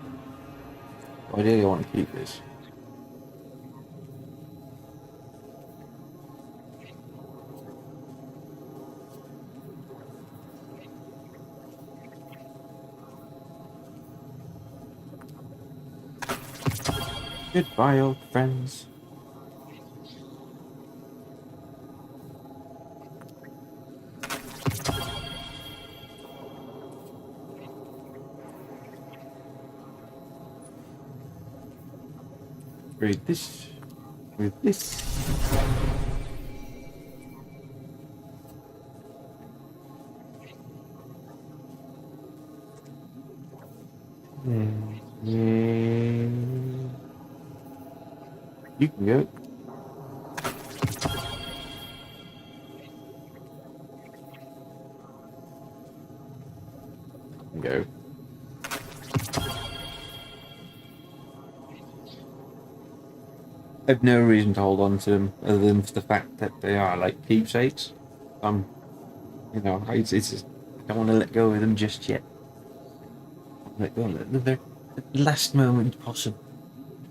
Ideally, I want to keep this. Goodbye, old friends. Read this. With this. You can go. Go. I have no reason to hold on to them other than for the fact that they are like keepsakes. You know, it's just, I don't want to let go of them just yet. Let go at the last moment possible,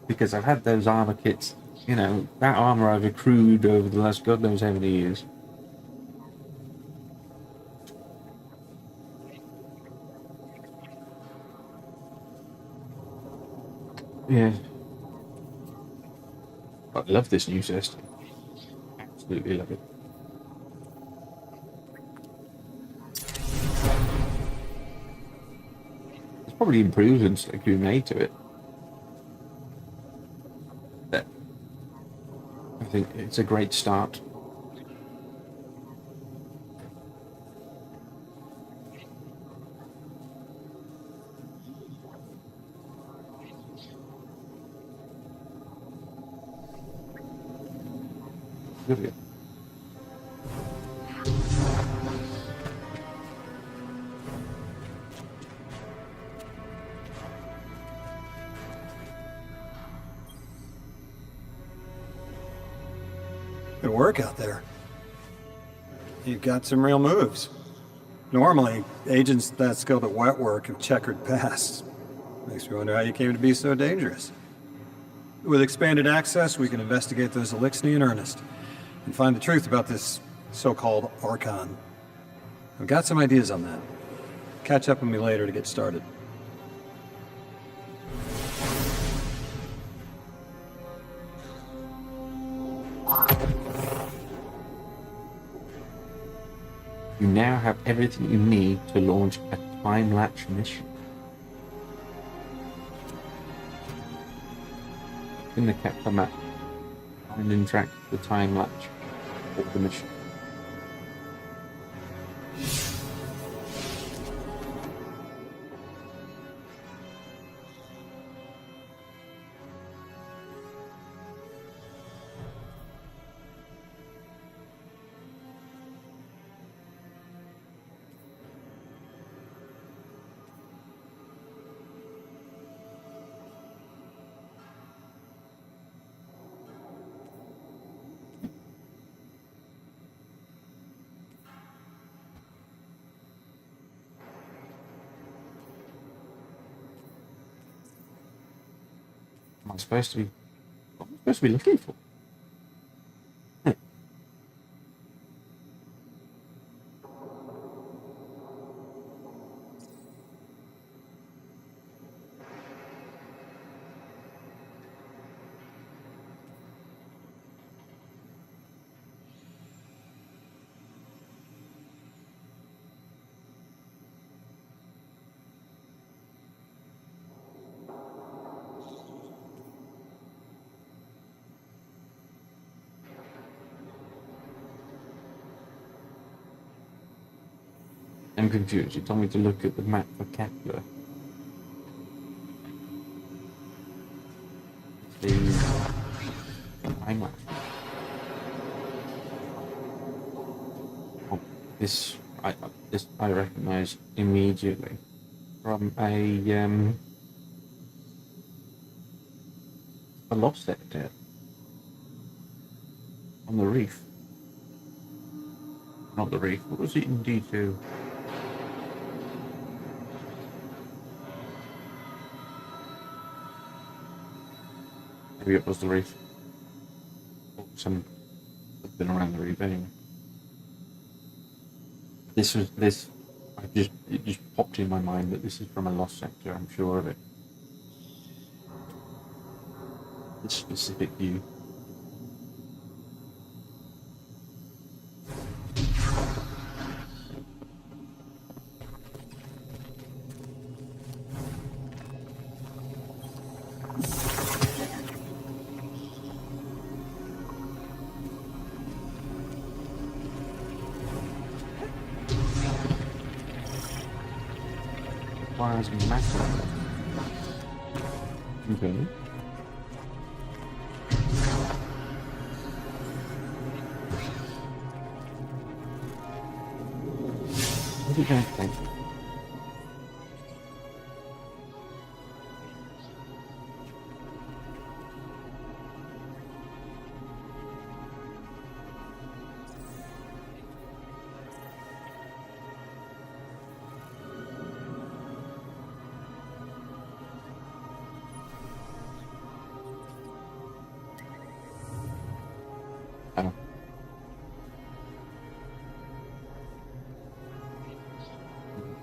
because I've had those armor kits. You know, that armor I've accrued over the last God knows how many years. Yeah. I love this new system. Absolutely love it. There's probably improvements that could be made to it. But I think it's a great start. Brilliant. Good work out there. You've got some real moves. Normally, agents that skilled at wet work have checkered pasts. Makes me wonder how you came to be so dangerous. With expanded access, we can investigate those Elixni in earnest and find the truth about this so-called Archon. I've got some ideas on that. Catch up with me later to get started. You now have everything you need to launch a time-lapse mission. In the Kepler map, find and track the time-lapse for the mission. Am I supposed to be? What am I supposed to be looking for? I'm confused. You told me to look at the map for Kepler. the time lapse. Oh, this I recognise immediately from a lost sector on the reef. Not the reef. What was it in D2? Maybe it was the reef. Or something around the reef anyway. It just popped in my mind that this is from a lost sector, I'm sure of it. This specific view. Requires massive. Okay. What's it going to take? Oh.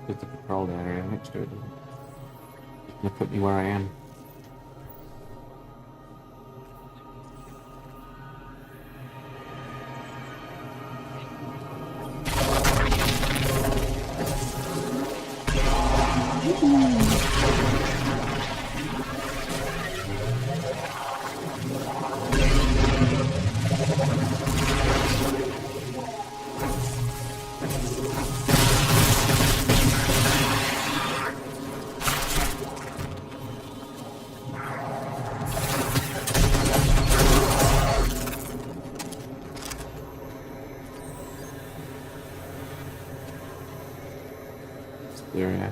There's the patrol area next to it. It's going to put me where I am. There, yeah.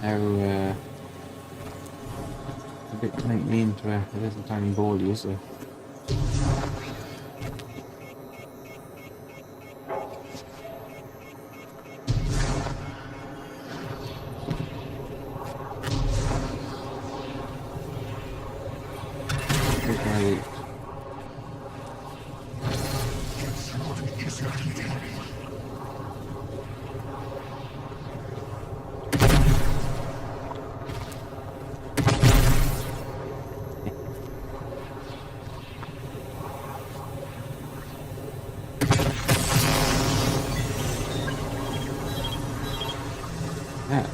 Now, a bit to make me into a little tiny bally, is there? Okay. Yeah.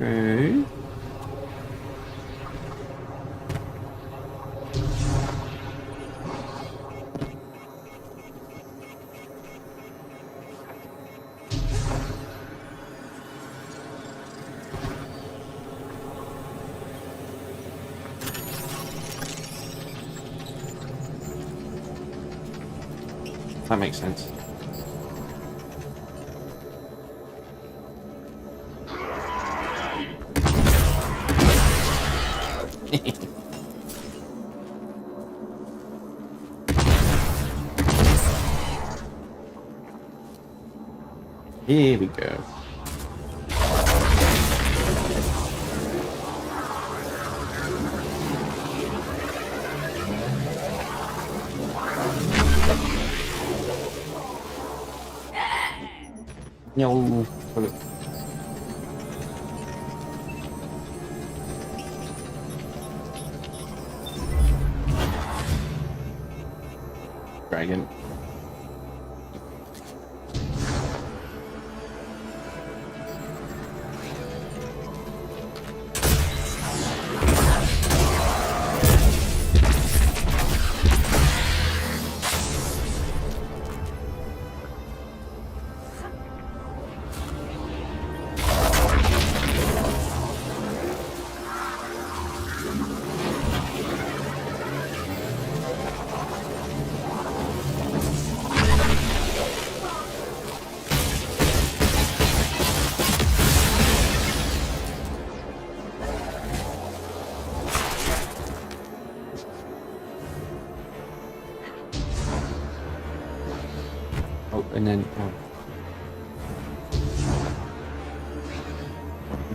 Okay. That makes sense. Here we go. No. Dragon. Oh, and then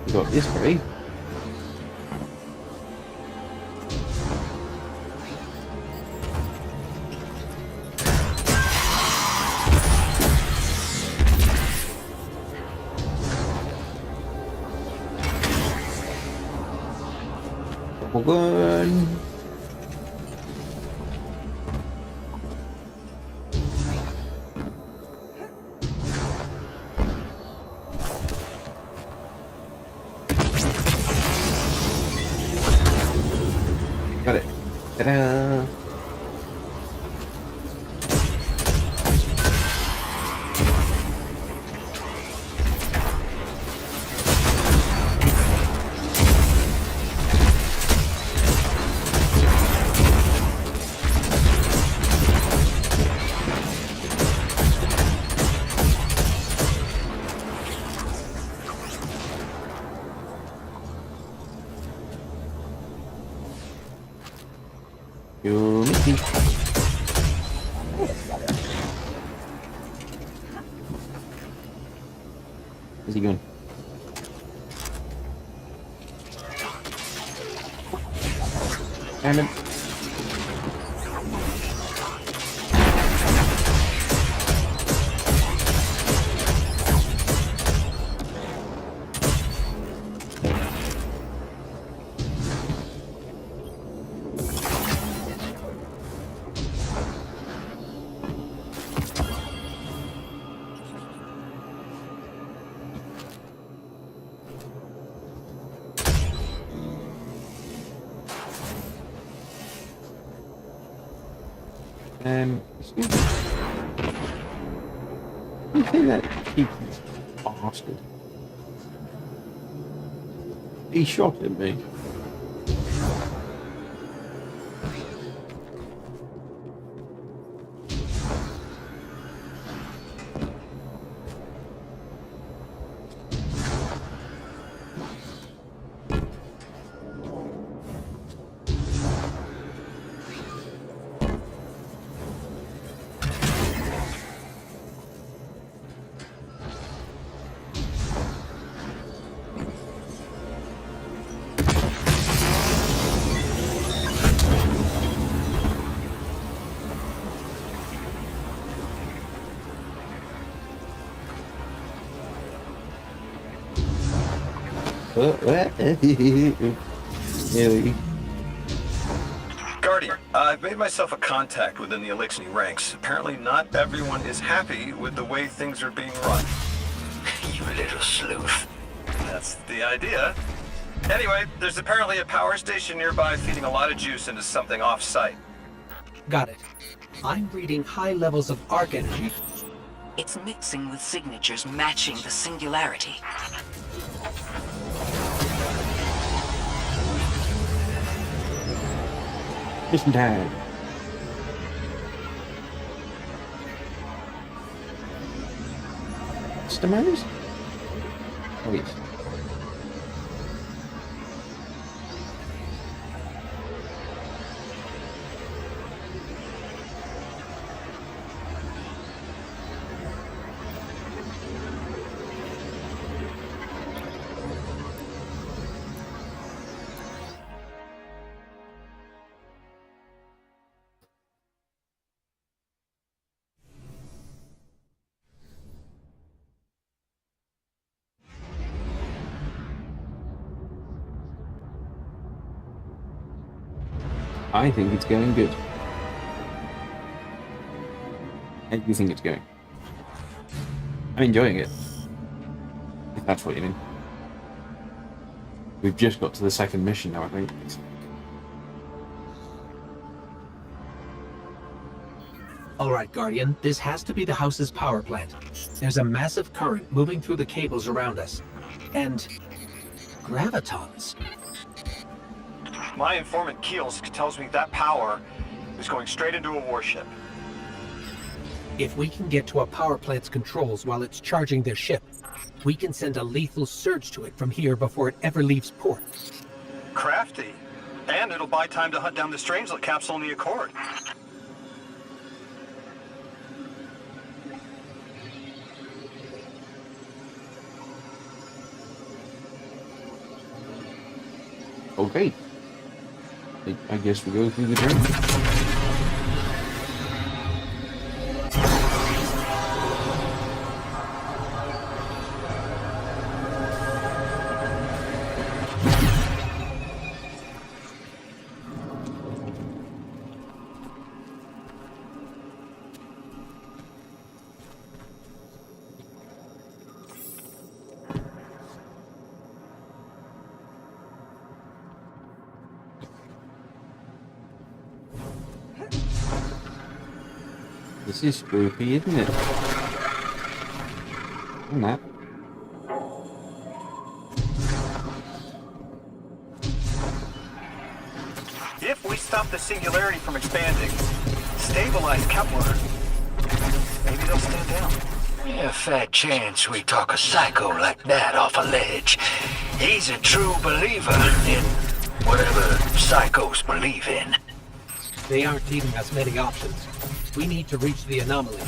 we got this way. Poggers. Got it. Ta-da! You Mickey. Where's he going? Damn it. Excuse me. You think that cheeky bastard? He shot at me. Nearly. Guardian, I've made myself a contact within the Elixni ranks. Apparently not everyone is happy with the way things are being run. You little sleuth. That's the idea. Anyway, there's apparently a power station nearby feeding a lot of juice into something off-site. Got it. I'm reading high levels of arc energy. It's mixing with signatures matching the singularity. Mission time. Customers? Oh yes. I think it's going good. How do you think it's going? I'm enjoying it. If that's what you mean. We've just got to the second mission now, I think. All right, Guardian, this has to be the house's power plant. There's a massive current moving through the cables around us. And gravitons. My informant Keels tells me that power is going straight into a warship. If we can get to a power plant's controls while it's charging their ship, we can send a lethal surge to it from here before it ever leaves port. Crafty. And it'll buy time to hunt down the Strangelet capsule in the Accord. Okay. I guess we go through the journey. This is spooky, isn't it? And that. If we stop the singularity from expanding, stabilize Kepler, maybe they'll stand down. A fat chance we talk a psycho like that off a ledge. He's a true believer in whatever psychos believe in. They aren't giving us many options. We need to reach the anomaly.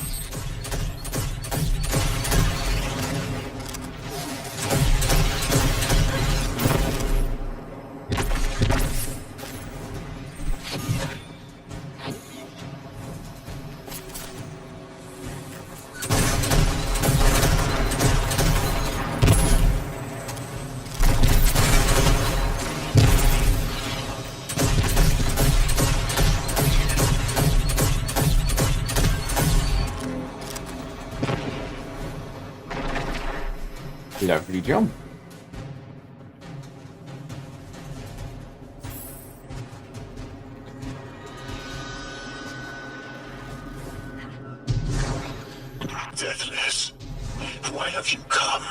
Lovely jump. Deathless, why have you come?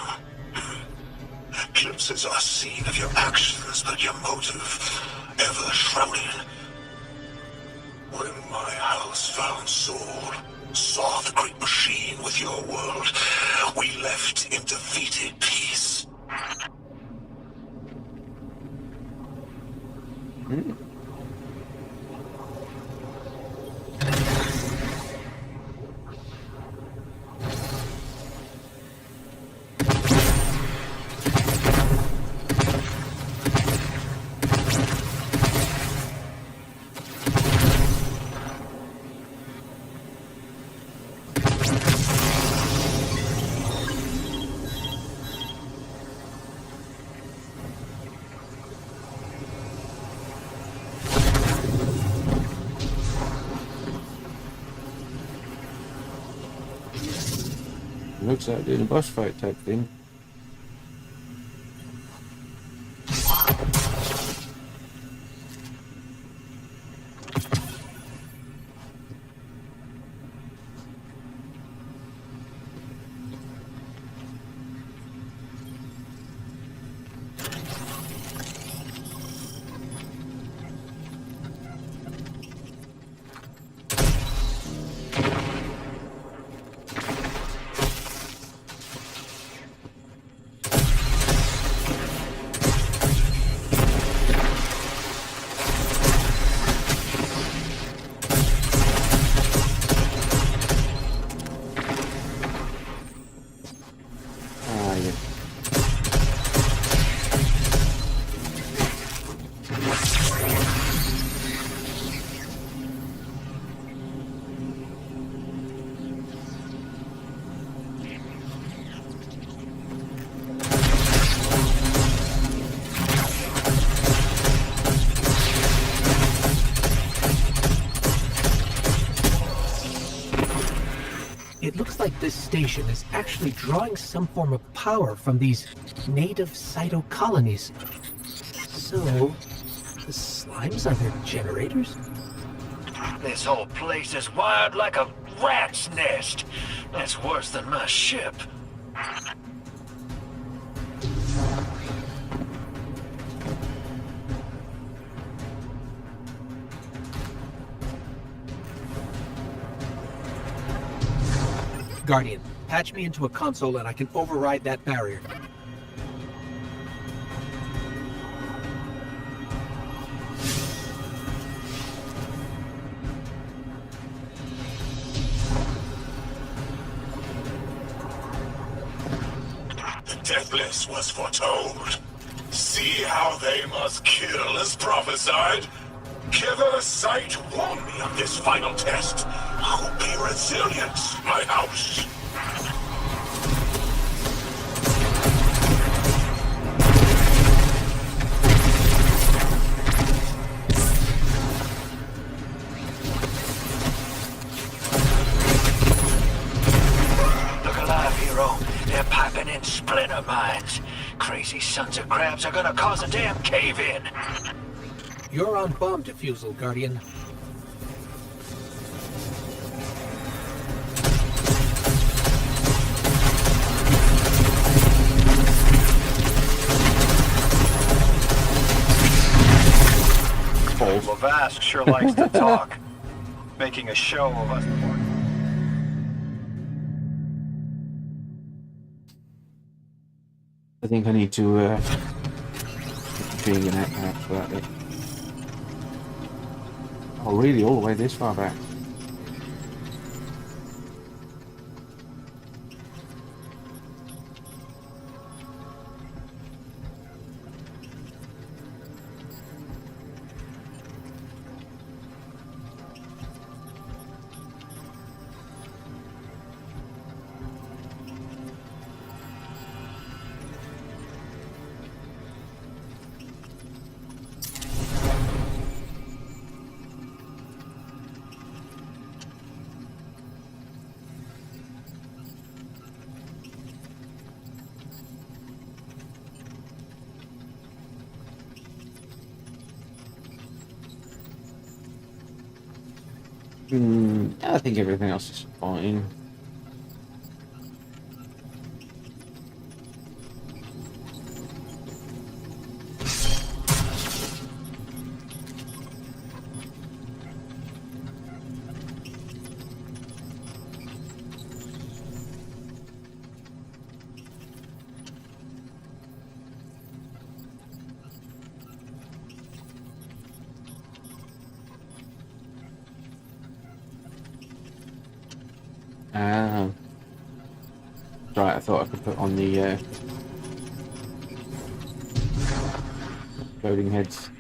Glimpses are seen of your actions, but your motive ever shrouded. When my house found Saul, saw the great machine with your world, we left in defeated peace. Looks like doing a boss fight type thing. this station is actually drawing some form of power from these native cytocolonies. So, the slimes are their generators? This whole place is wired like a rat's nest. That's worse than my ship. Guardian, patch me into a console and I can override that barrier. The deathless was foretold. See how they must kill as prophesied. Giver sight warned me of this final test. I'll be resilient, my house. Look alive, hero. They're piping in splinter mines. Crazy sons of crabs are gonna cause a damn cave-in. You're on bomb defusal, Guardian. Lavask sure likes to talk, making a show of us. I think I need to being an app perhaps for that bit. Oh, really? All the way this far back? I think everything else is fine. Right, I thought I could put on the floating heads.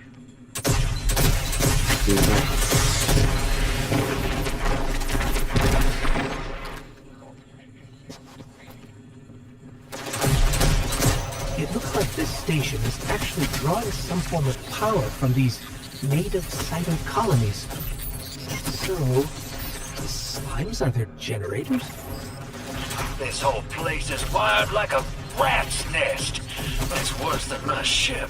It looks like this station is actually drawing some form of power from these native cytocolonies. So, the slimes are their generators? This whole place is wired like a rat's nest. That's worse than my ship.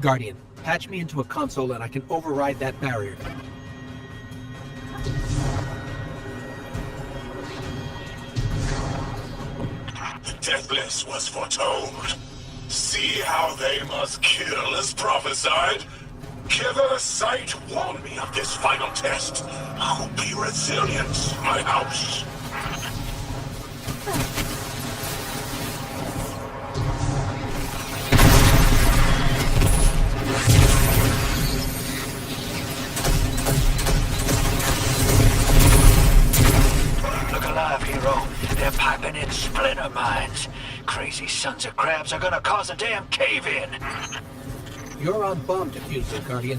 Guardian, patch me into a console and I can override that barrier. The deathless was foretold. See how they must kill as prophesied. Giver sight warned me of this final test. I'll be resilient, my house. Look alive, hero. They're piping in splinter mines. Crazy sons of crabs are gonna cause a damn cave-in. You're on bomb defusal, Guardian.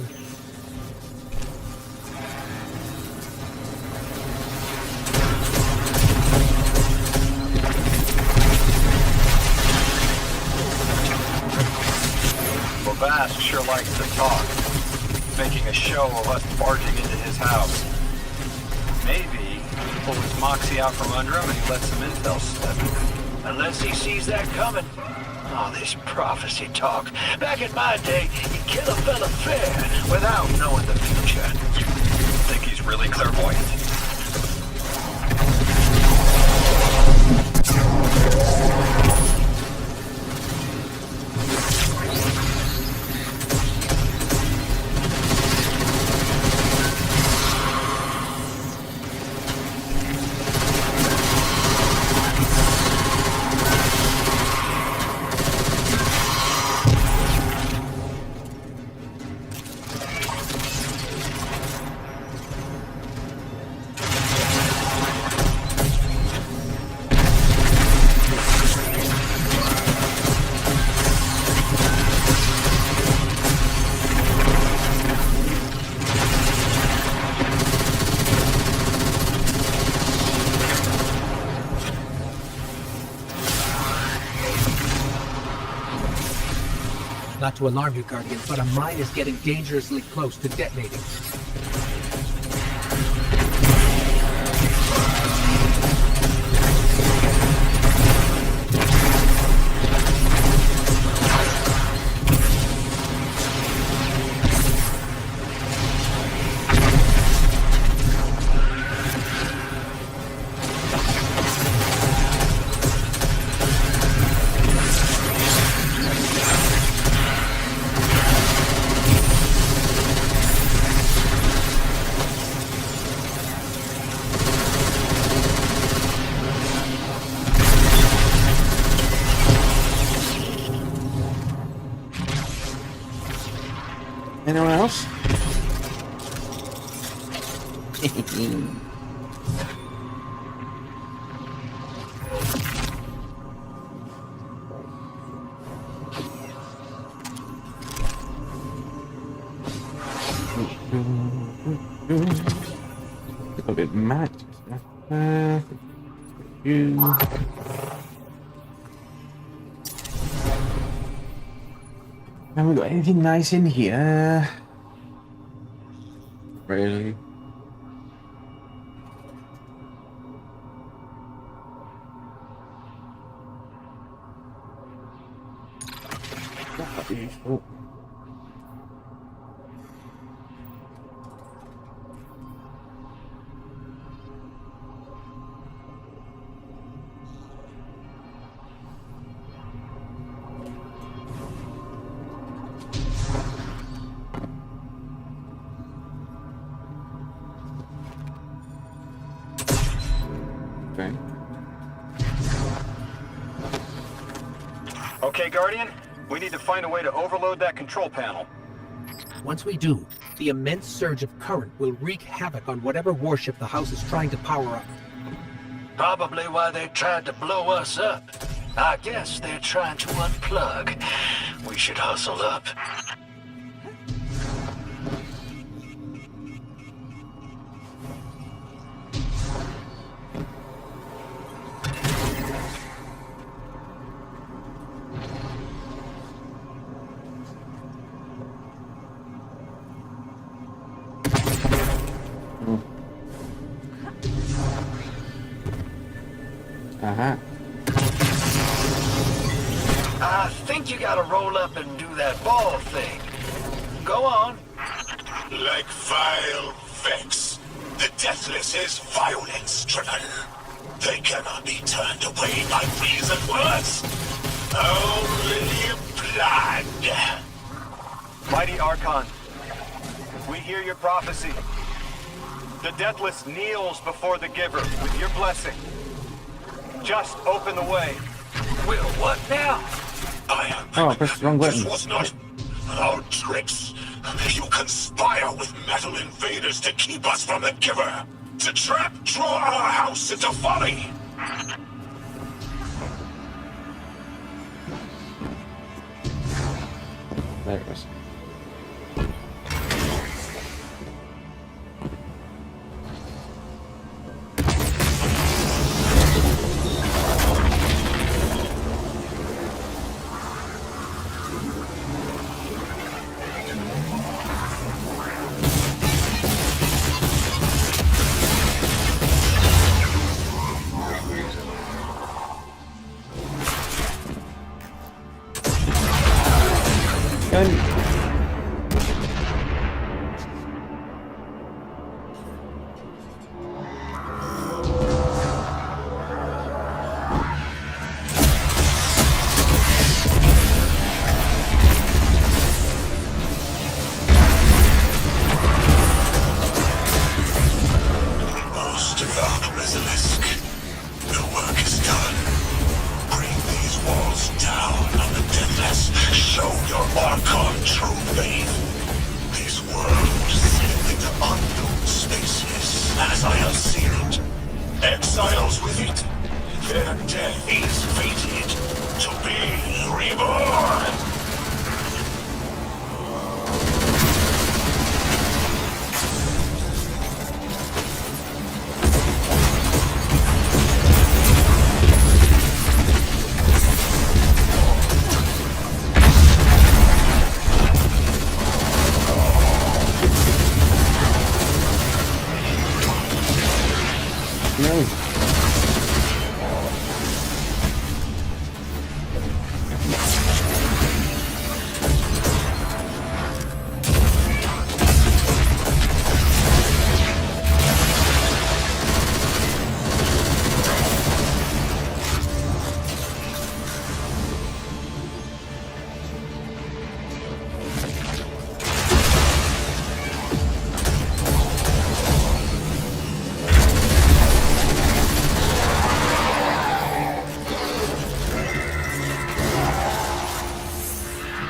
Bast sure likes to talk, making a show of us barging into his house. Maybe he pulled his moxie out from under him and he let some intel slip. Unless he sees that coming. All this prophecy talk. Back in my day, you'd kill a fella fair without knowing the future. Think he's really clairvoyant? Not to alarm you, Guardian, but a mine is getting dangerously close to detonating. Anyone else? A bit mad. You. Haven't got anything nice in here. Really? That'd be useful. Okay. Okay, Guardian, we need to find a way to overload that control panel. Once we do, the immense surge of current will wreak havoc on whatever warship the house is trying to power up. Probably why they tried to blow us up. I guess they're trying to unplug. We should hustle up. Uh-huh. I think you gotta roll up and do that ball thing. Go on. Like vile Vex, the Deathless is violence-driven. They cannot be turned away by reason words. Only blood. Mighty Archon, we hear your prophecy. The Deathless kneels before the Giver with your blessing. Just open the way. Will, what now? I am. Oh, I pressed the wrong button. This was not our tricks. You conspire with metal invaders to keep us from the Giver. To draw our house into folly. There it is. Run! Most of Basilisk. The work is done. Bring these walls down on the deathless. Show your Archon true faith. This world sent into unknown spaces, as I have sealed. Exiles with it. Their death is fated to be reborn. No.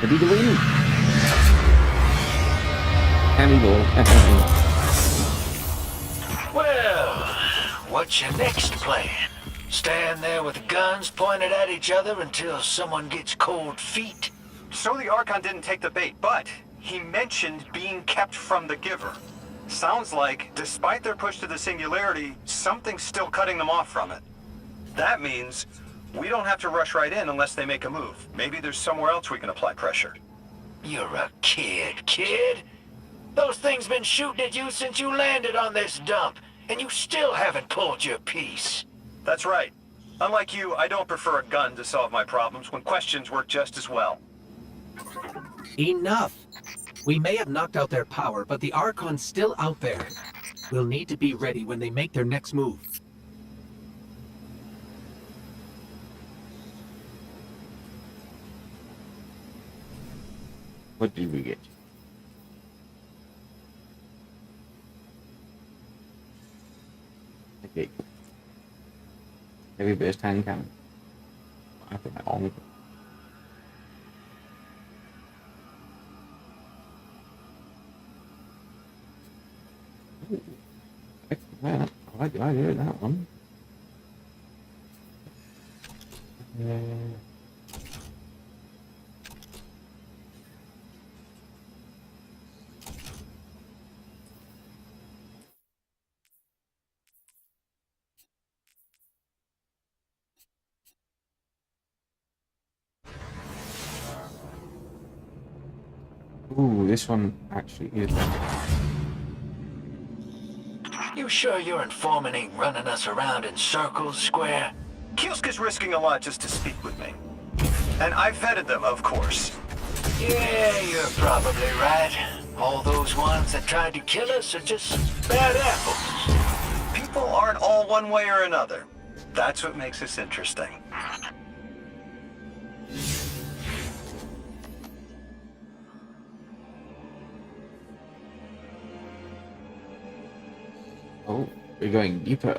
Ready to win? Cannibal. Well, what's your next plan? Stand there with guns pointed at each other until someone gets cold feet? So the Archon didn't take the bait, but he mentioned being kept from the Giver. Sounds like, despite their push to the Singularity, something's still cutting them off from it. That means we don't have to rush right in unless they make a move. Maybe there's somewhere else we can apply pressure. You're a kid. Those things been shooting at you since you landed on this dump, and you still haven't pulled your piece. That's right. Unlike you, I don't prefer a gun to solve my problems when questions work just as well. Enough! We may have knocked out their power, but the Archon's still out there. We'll need to be ready when they make their next move. What did we get? Okay. Heavy burst hand cannon. I think that on. Well, I like the idea of that one. Ooh, this one actually is better. You sure your informant ain't running us around in circles, Square? Kiosk is risking a lot just to speak with me. And I vetted them, of course. Yeah, you're probably right. All those ones that tried to kill us are just bad apples. People aren't all one way or another. That's what makes this interesting. Oh, we're going deeper.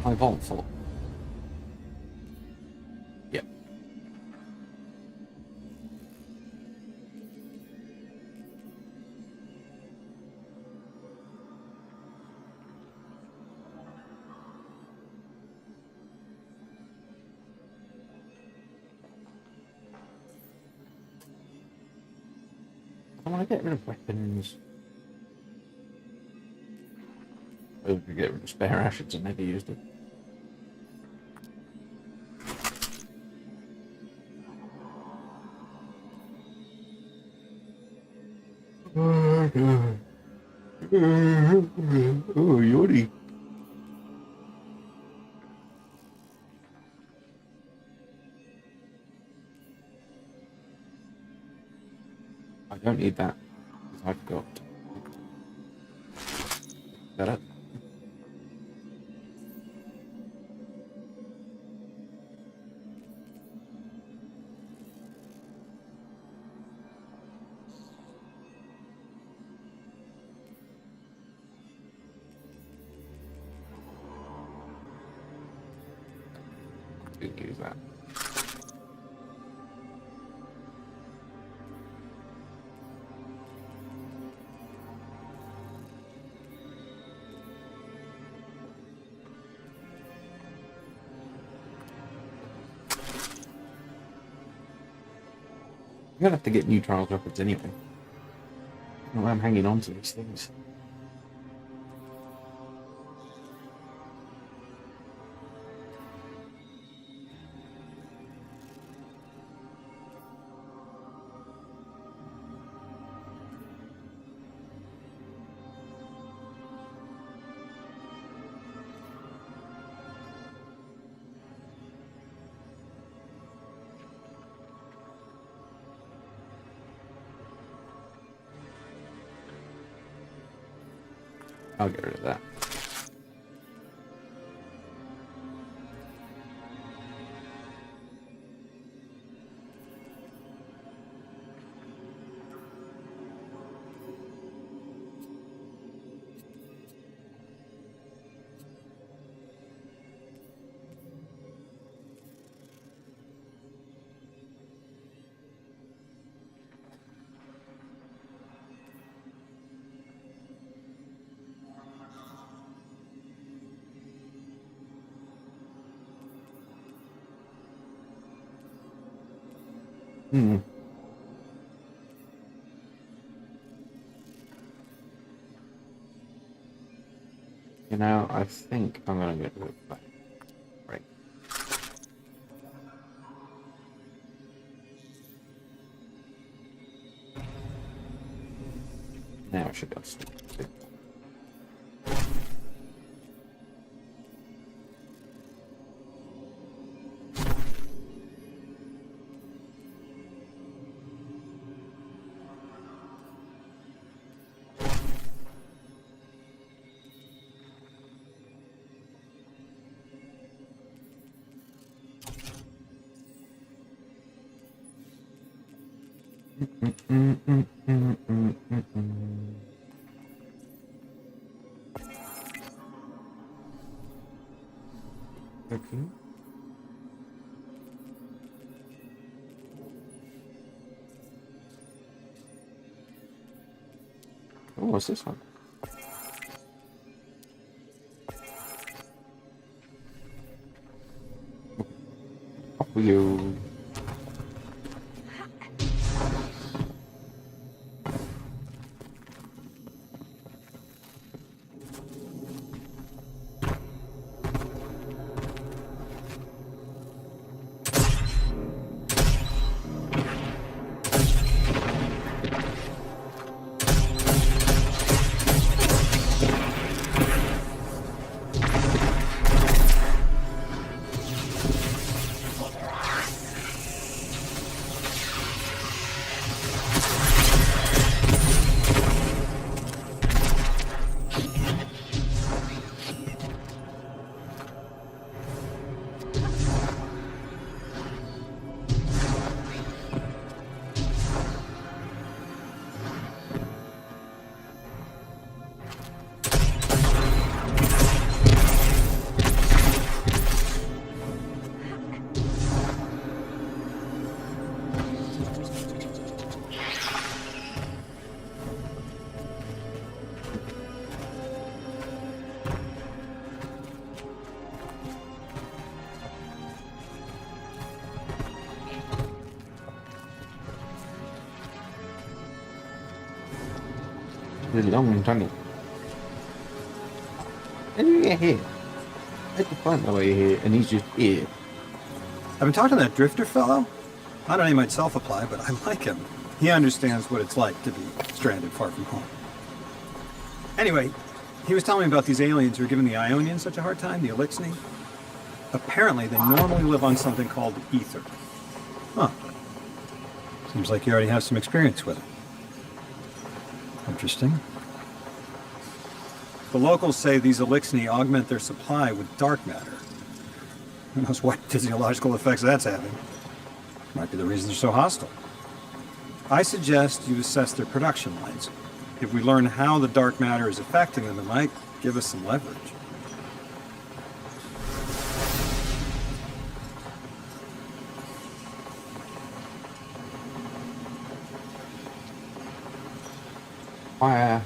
My vault full. Yep. I want to get rid of weapons. I could get rid of spare rations and never used it. Oh, yawny. I don't need that. I've got that up. Didn't use that. I'm gonna have to get new trials weapons anyway. I don't know why I'm hanging on to these things. I'll get rid of that. Hmm. You know, I think I'm gonna get rid of that. Right. Now I should go sleep. Okay. Oh, what's this one? Off we go. The long tunnel. How do you get here? I had to find my way here, and he's just here. I've been talking to that drifter fellow. I don't name myself apply, but I like him. He understands what it's like to be stranded far from home. Anyway, he was telling me about these aliens who are giving the Ionians such a hard time, the Elixni. Apparently, they normally live on something called ether. Huh. Seems like you already have some experience with it. Interesting. The locals say these Elixni augment their supply with dark matter. Who knows what physiological effects that's having. Might be the reason they're so hostile. I suggest you assess their production lines. If we learn how the dark matter is affecting them, it might give us some leverage. Fire.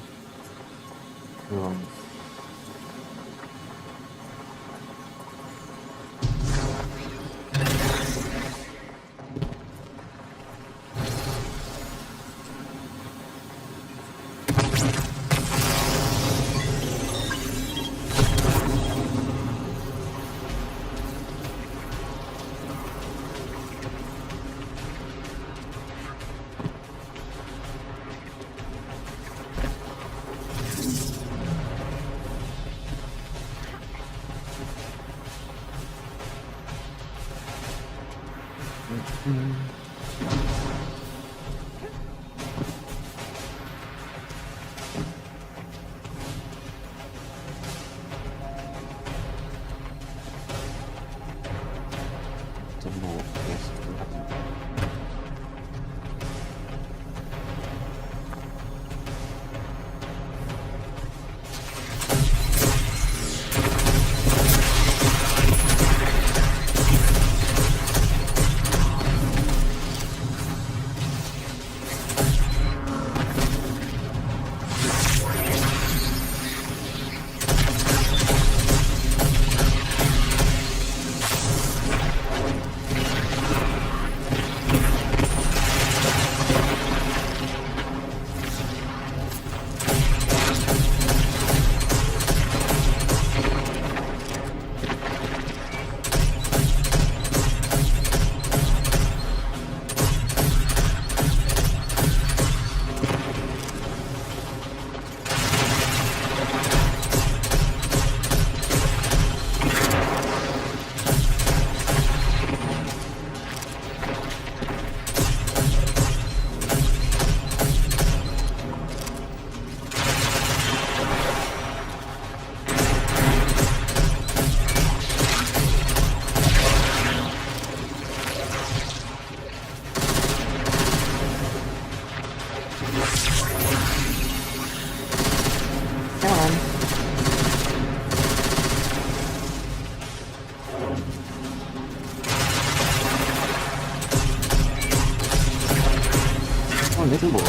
Little boy.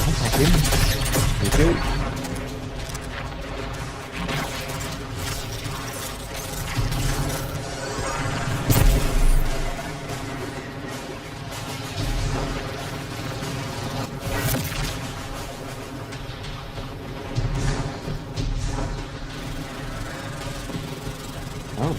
Attack him. Okay. Oh.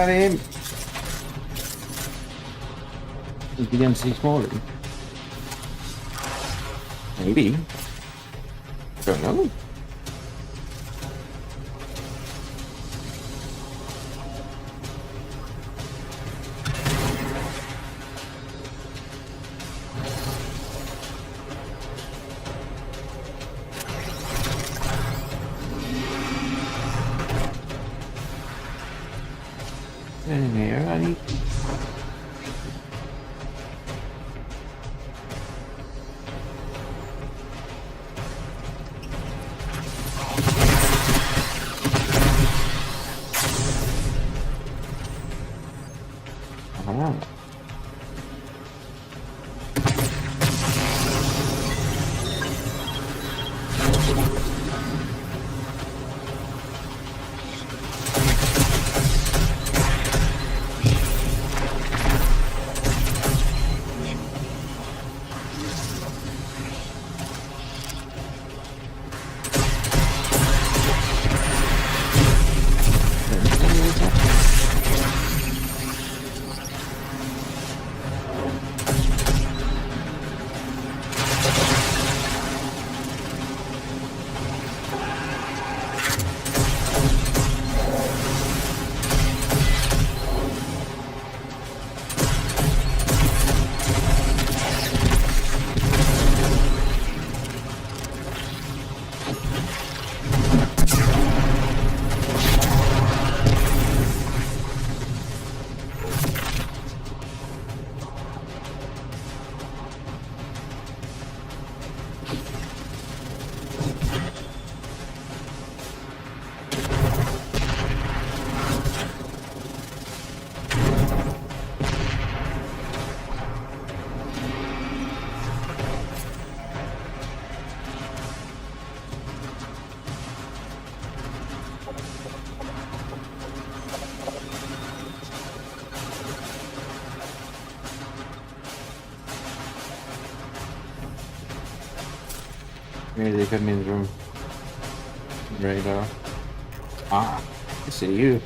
at him. He begins to see smaller. Maybe. Don't know. In here, honey. Maybe they come in the room. Radar. Ah, I see you.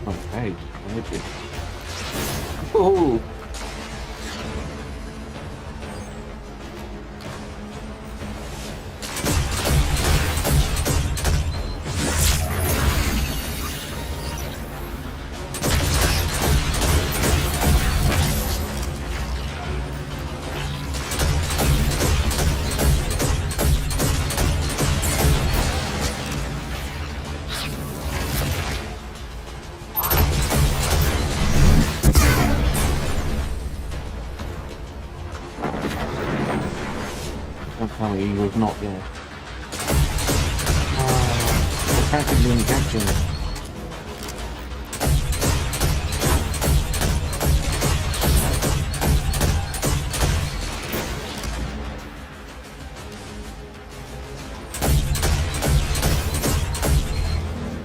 Okay, legit. Oh! Don't tell me he was not there. The package didn't catch him.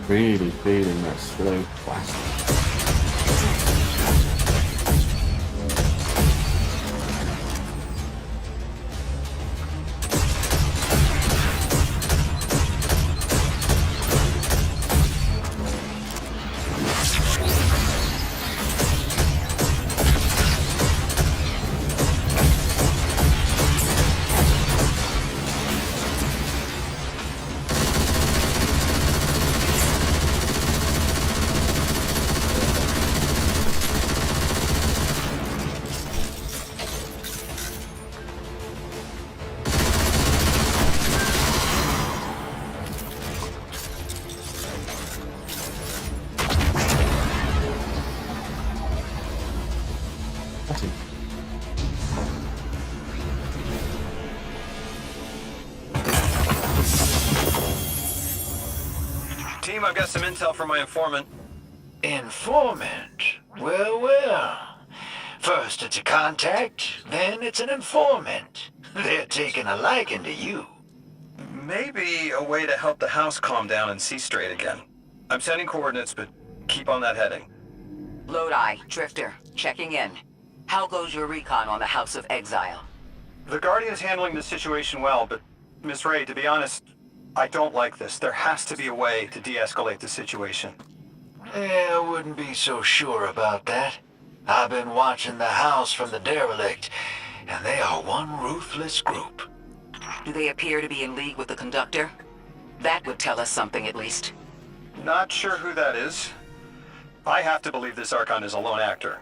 Really feeling that slow plastic. Team, I've got some intel from my informant. Informant? Well, well. First it's a contact, then it's an informant. They're taking a liking to you. Maybe a way to help the house calm down and see straight again. I'm sending coordinates, but keep on that heading. Lodi, Drifter, checking in. How goes your recon on the House of Exile? The Guardian's handling the situation well, but Miss Ray, to be honest, I don't like this. There has to be a way to de-escalate the situation. I wouldn't be so sure about that. I've been watching the house from the derelict, and they are one ruthless group. Do they appear to be in league with the Conductor? That would tell us something at least. Not sure who that is. I have to believe this Archon is a lone actor.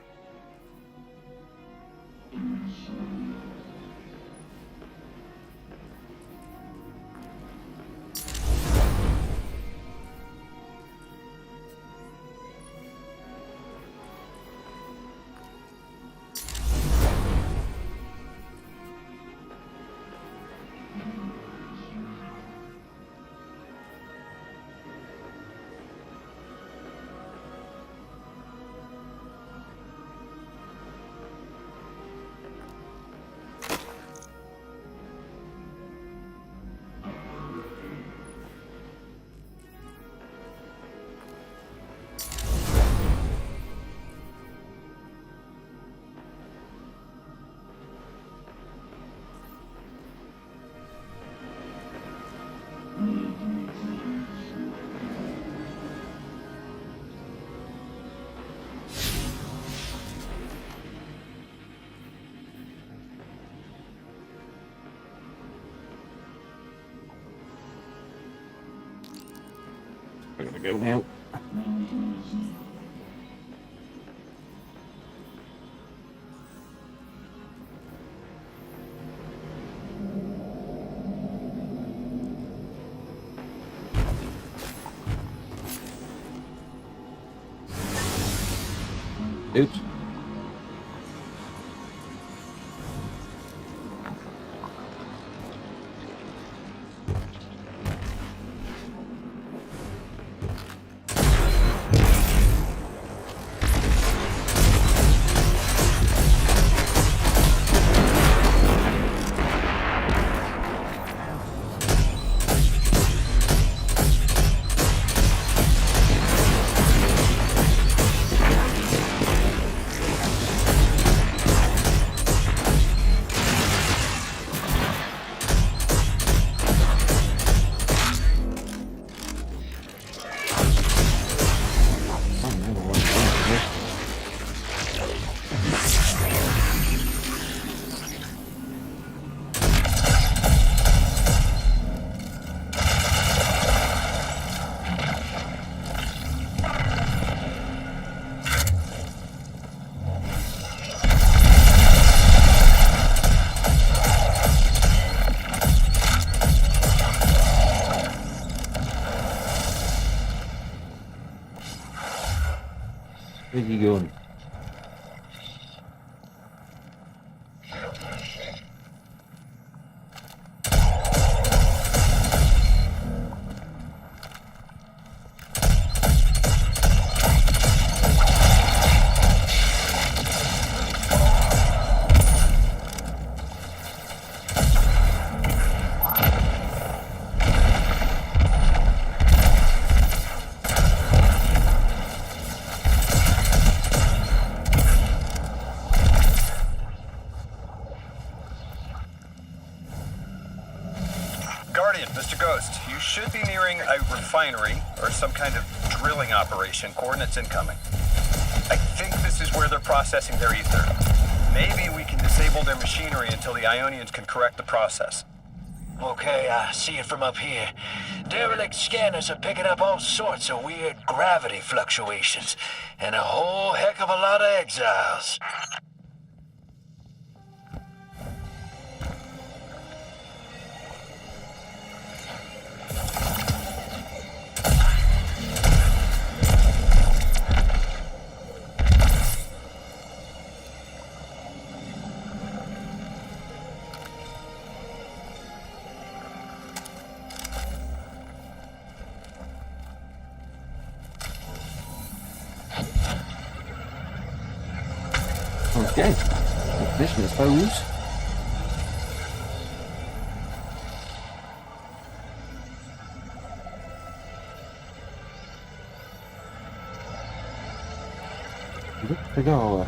We're gonna go now. Oops. Where's he going? Guardian, Mr. Ghost, you should be nearing a refinery or some kind of drilling operation. Coordinates incoming. I think this is where they're processing their ether. Maybe we can disable their machinery until the Ionians can correct the process. Okay, I see it from up here. Derelict scanners are picking up all sorts of weird gravity fluctuations, and a whole heck of a lot of exiles. Okay. Mission, I suppose. Good to go.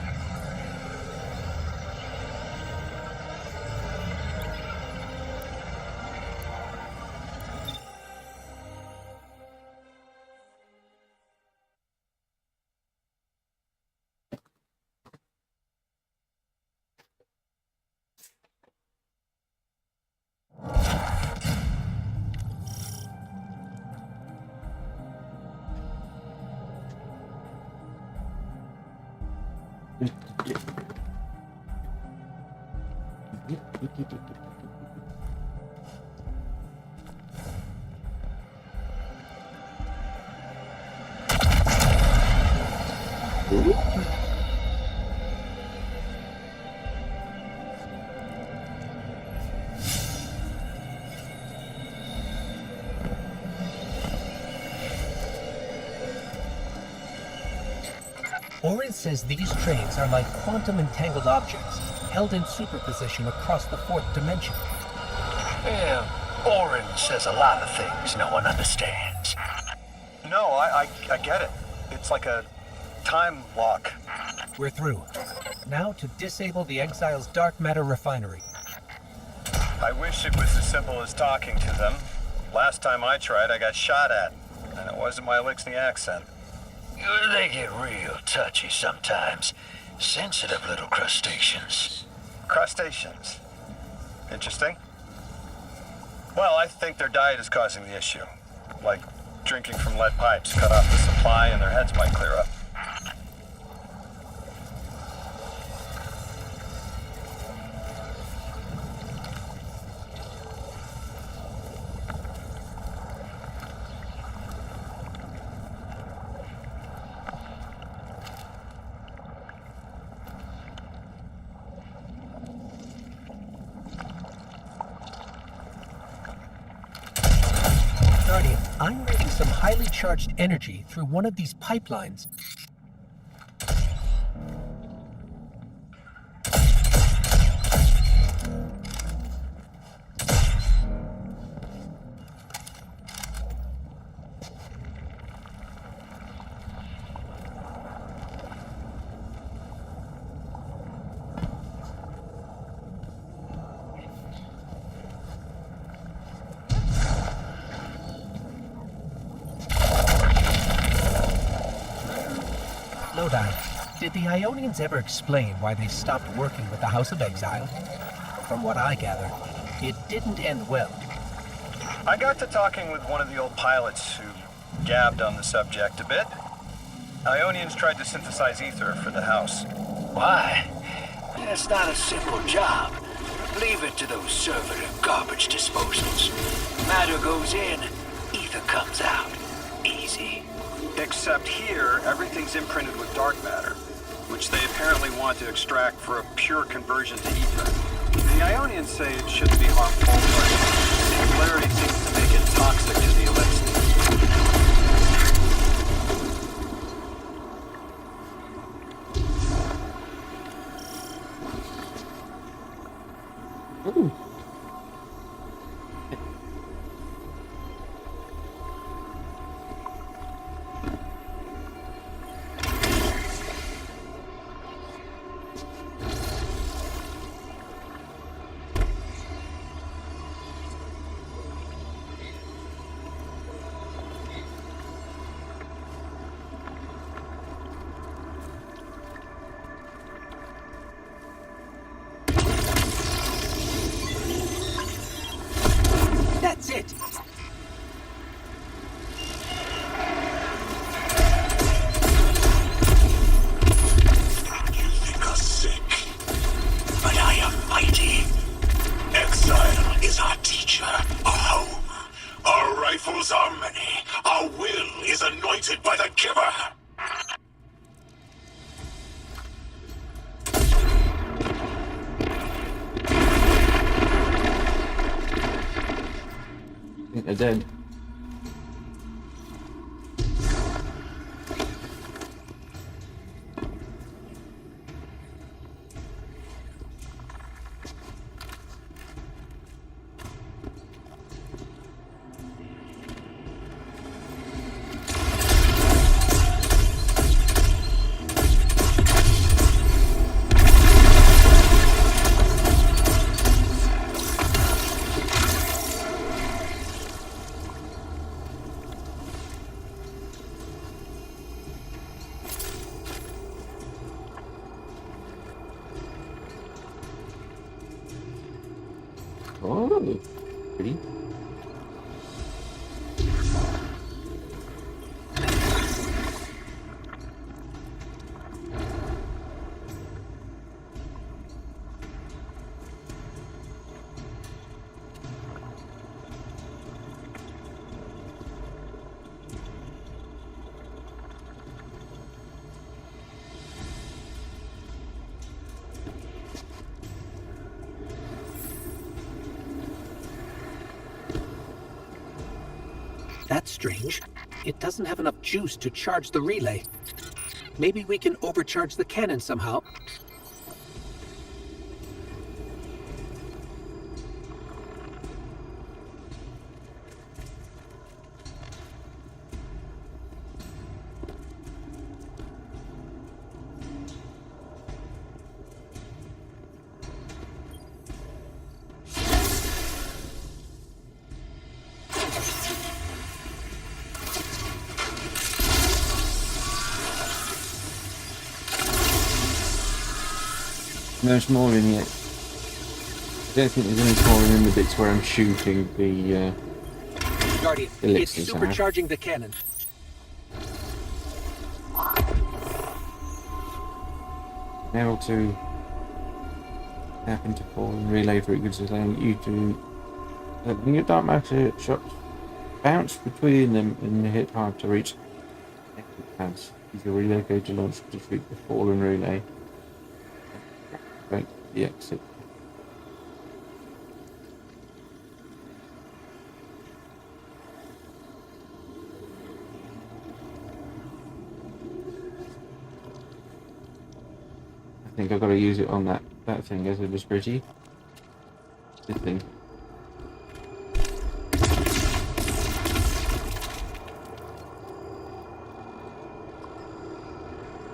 Orin says these trains are like quantum entangled objects, held in superposition across the fourth dimension. Yeah, Orin says a lot of things no one understands. No, I get it. It's like a time lock. We're through. Now to disable the Exile's dark matter refinery. I wish it was as simple as talking to them. Last time I tried, I got shot at. And it wasn't my Elixir accent. They get real touchy sometimes. Sensitive little crustaceans. Crustaceans. Interesting. Well, I think their diet is causing the issue. Like drinking from lead pipes, cut off the supply and their heads might clear up. Guardian, I'm reading some highly charged energy through one of these pipelines. Lodi, did the Ionians ever explain why they stopped working with the House of Exile? From what I gather, it didn't end well. I got to talking with one of the old pilots who gabbed on the subject a bit. Ionians tried to synthesize ether for the house. Why? It's not a simple job. Leave it to those servitor garbage disposals. Matter goes in, ether comes out. Easy. Except here, everything's imprinted with dark matter, which they apparently want to extract for a pure conversion to ether. The Ionians say it shouldn't be harmful, but singularity seems to make it toxic to the elixir. Ooh. mighty. Exile is our teacher, our home. Our rifles are many. Our will is anointed by the giver. I think they're dead. Oh, pretty. That's strange. It doesn't have enough juice to charge the relay. Maybe we can overcharge the cannon somehow. There's more in it. I don't think there's any more in the bits where I'm shooting the Guardian, it's elixirs. supercharging the cannon. I'm able to tap into fall and relay frequencies, allowing you to letting your dark matter shots bounce between them and hit hard to reach exit pads. Use your relay code to launch to shoot the fall and relay. Right, the exit. I think I've got to use it on that thing as it was pretty. This thing.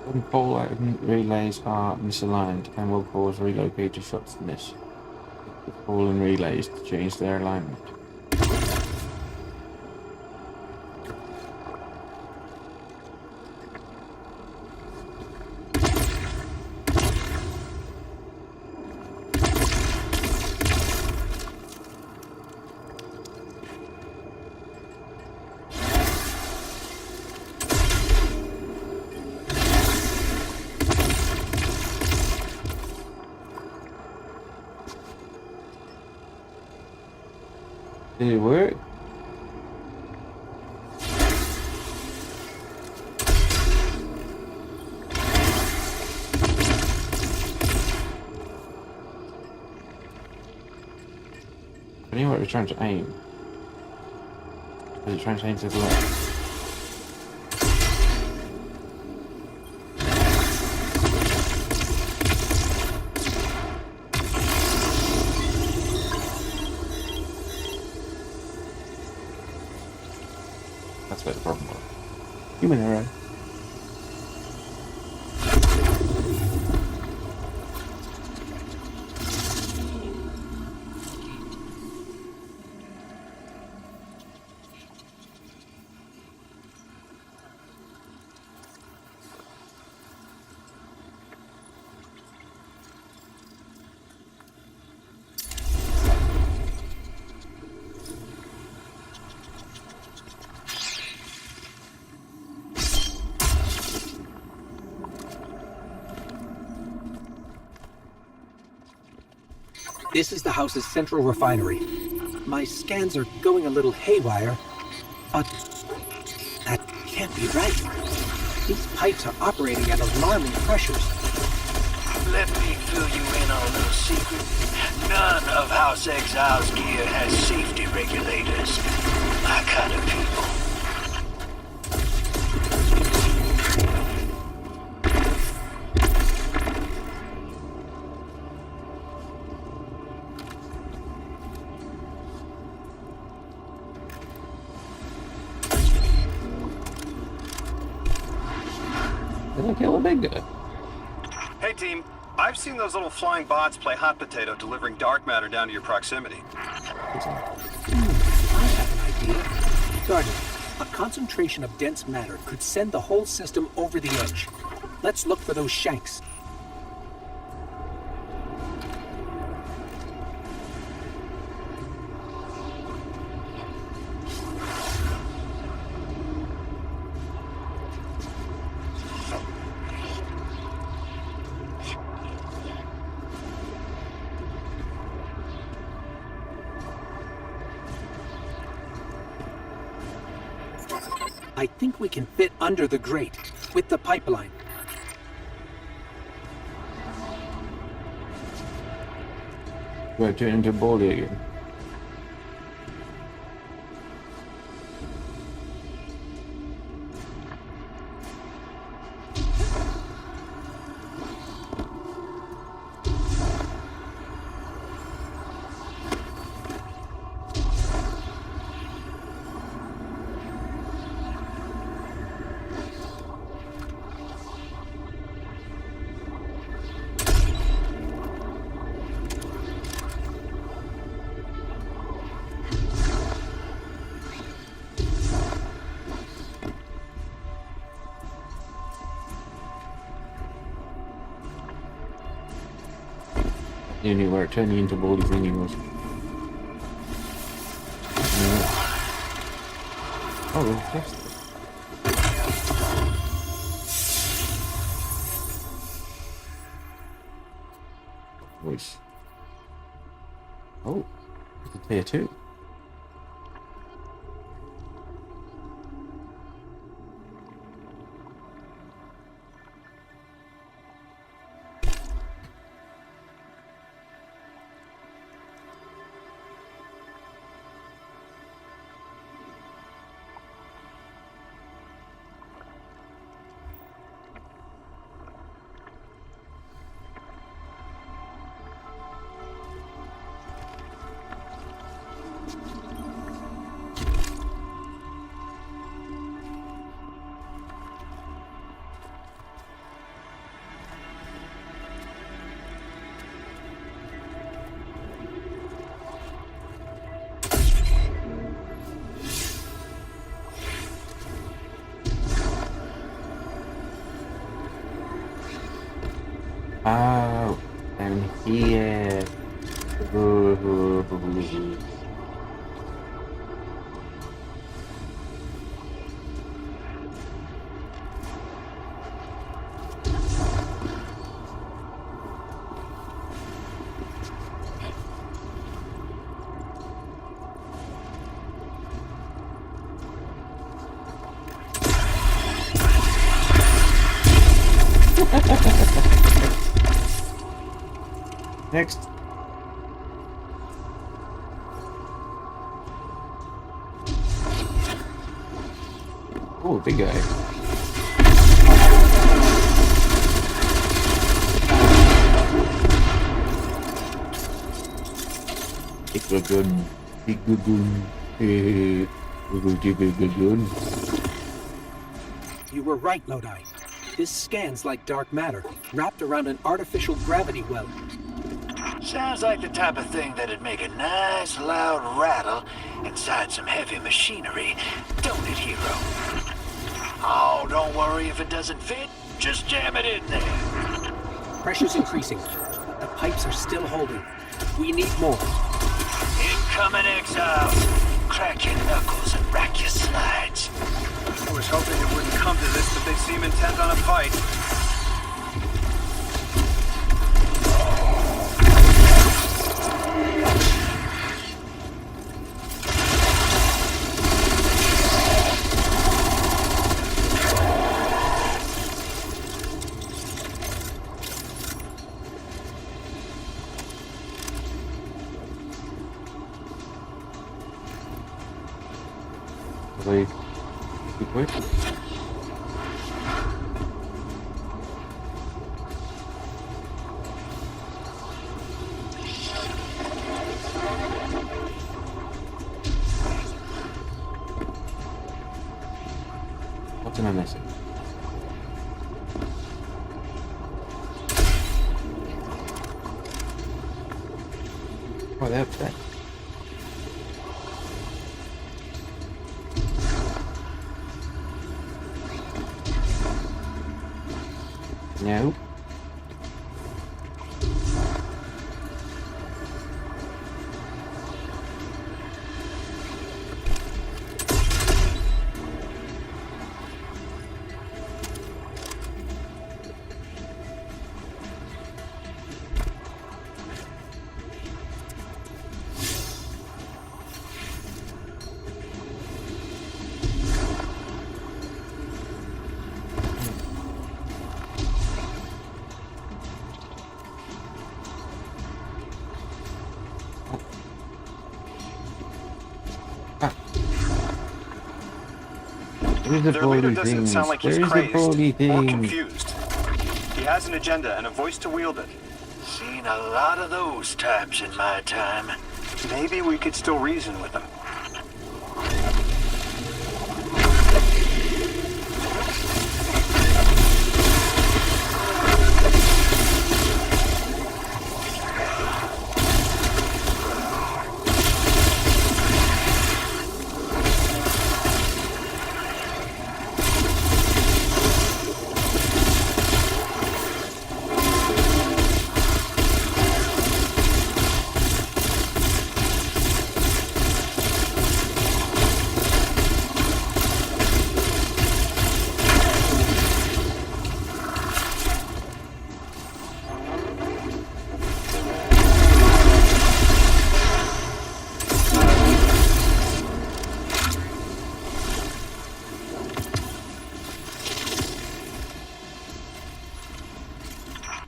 When pole relays are misaligned and will cause relocator shots to miss. The pole and relays to change their alignment. Did it work? I knew what it was trying to aim. Was it trying to aim to the left? That's where the problem was. Human error. This is the house's central refinery. My scans are going a little haywire, but that can't be right. These pipes are operating at alarming pressures. Let me fill you in on a little secret. None of House Exile's gear has safety regulators. My kind of people. Did I kill a big guy? Hey team, I've seen those little flying bots play hot potato delivering dark matter down to your proximity. I have an idea. Guardian, a concentration of dense matter could send the whole system over the edge. Let's look for those shanks. I think we can fit under the grate, with the pipeline. Do I turn into a ballie again? Anywhere turning into ballie thingy was. Oh, yes. Voice. Oh, it's there too. Oh, down here. Next. Oh, big guy. Big gun. Big gun. Big gun. You were right, Lodi. This scans like dark matter, wrapped around an artificial gravity well. Sounds like the type of thing that'd make a nice loud rattle inside some heavy machinery, don't it, hero? Oh, don't worry if it doesn't fit. Just jam it in there. Pressure's increasing, but the pipes are still holding. We need more. Incoming exiles. Crack your knuckles and rack your slides. I was hoping it wouldn't come to this, but they seem intent on a fight. probably keep waiting. What am I missing? Oh, they're upset. No. There's a Their leader brawly doesn't thing. sound like he's There's a crazed brawly or thing. confused. He has an agenda and a voice to wield it. Seen a lot of those types in my time. Maybe we could still reason with him.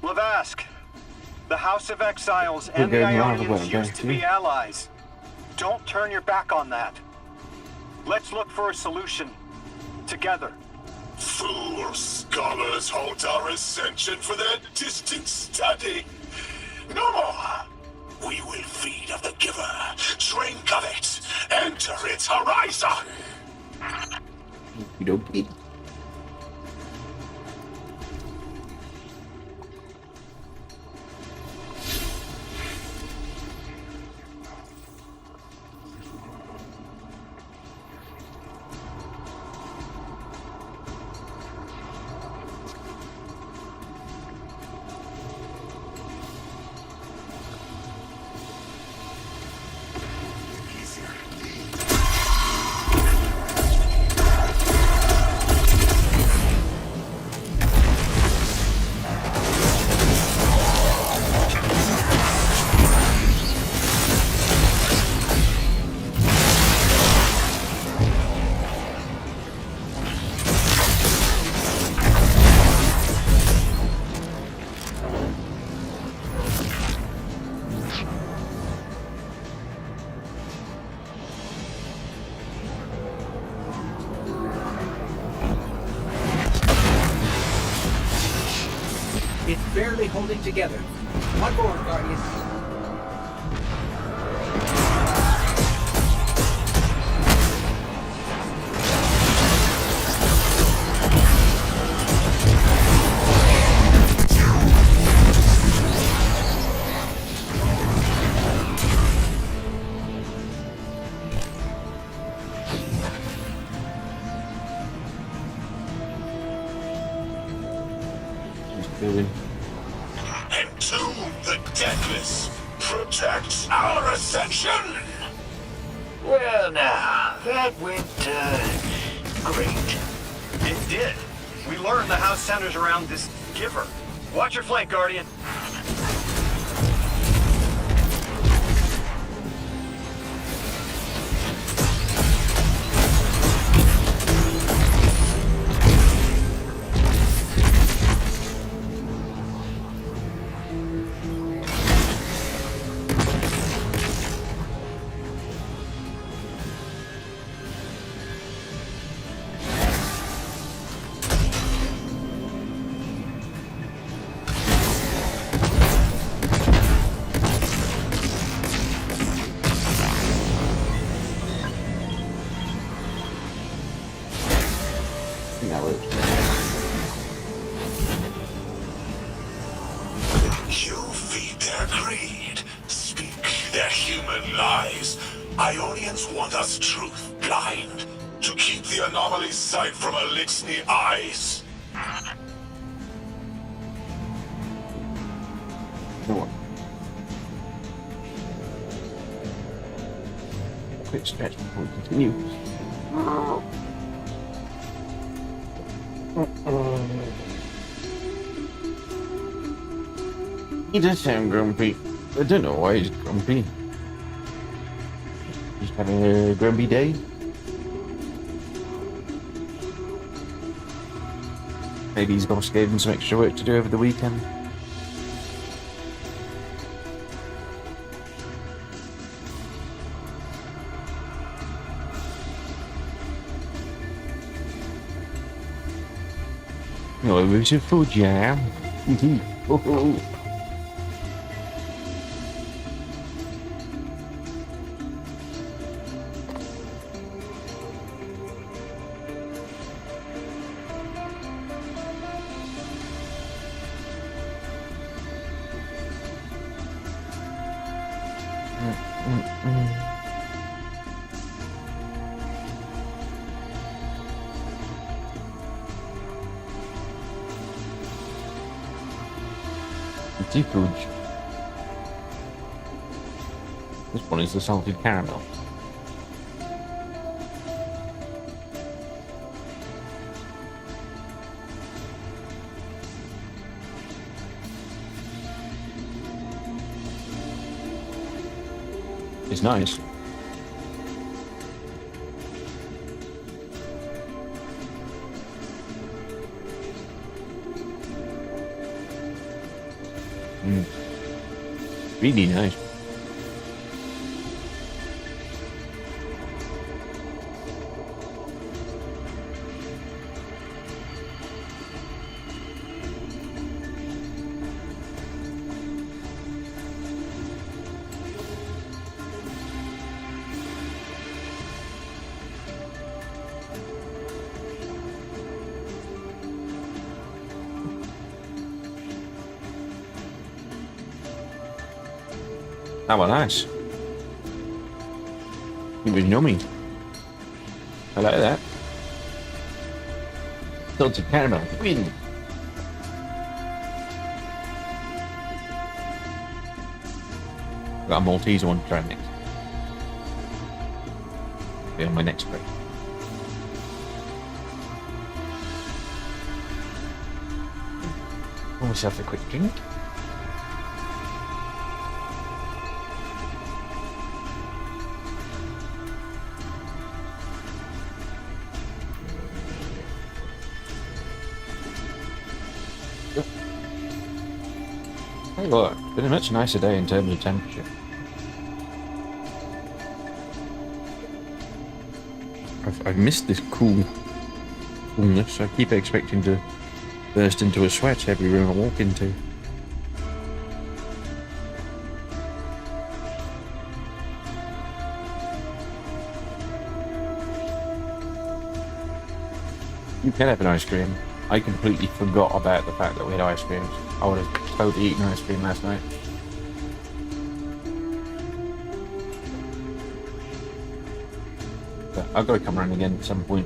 Lavask, the House of Exiles and the going the wrong Ionians way, used to be allies. Don't turn your back on that. Let's look for a solution. Together. Fool scholars hold our ascension for their distant study. No more. We will feed of the giver, drink of it, enter its horizon. You don't eat. It's barely holding together. One more, Guardian. Building. Entomb the deathless. Protect our ascension. Well now, that went, great. It did. We learned the house centers around this giver. Watch your flank, Guardian. human lies. Ionians want us truth blind, to keep the anomaly's sight from Elixni eyes. No one. Quick stretch before we continue. He does sound grumpy. I don't know why he's grumpy. Just having a grumpy day. Maybe his boss gave him some extra work to do over the weekend. Oh, beautiful jam. Oh. Seafood. This one is the salted caramel. It's nice. Really nice. That was nice. It was yummy. I like that. Salted caramel. Win. Got a Maltese one to try next. Be on my next break. Pour myself a quick drink. Well, it's been a much nicer day in terms of temperature. I've missed this coolness. I keep expecting to burst into a sweat every room I walk into. You can have an ice cream. I completely forgot about the fact that we had ice creams. I would have totally eaten ice cream last night. But I've got to come around again at some point.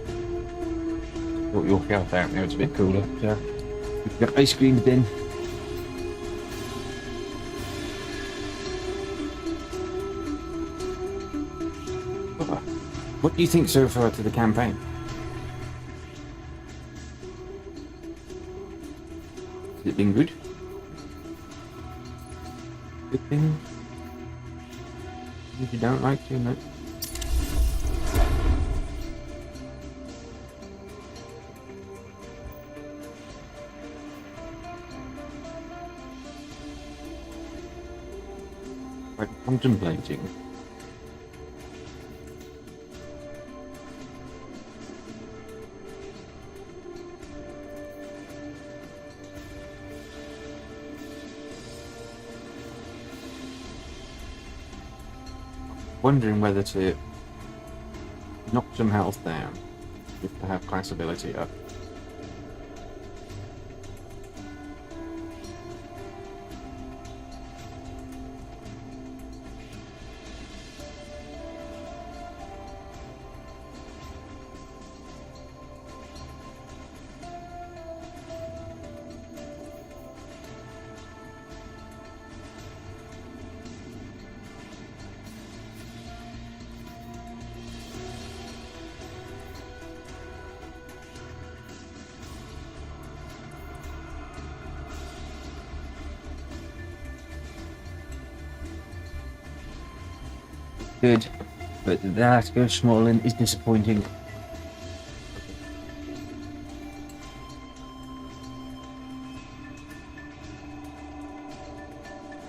Sort your health out now, it's a bit cooler. So we've got ice cream then. What do you think so far to the campaign? Has it been good? Good thing? If you don't like too much. I'm contemplating. Wondering whether to knock some health down if to have class ability up. good, but that Ghost Smalling is disappointing.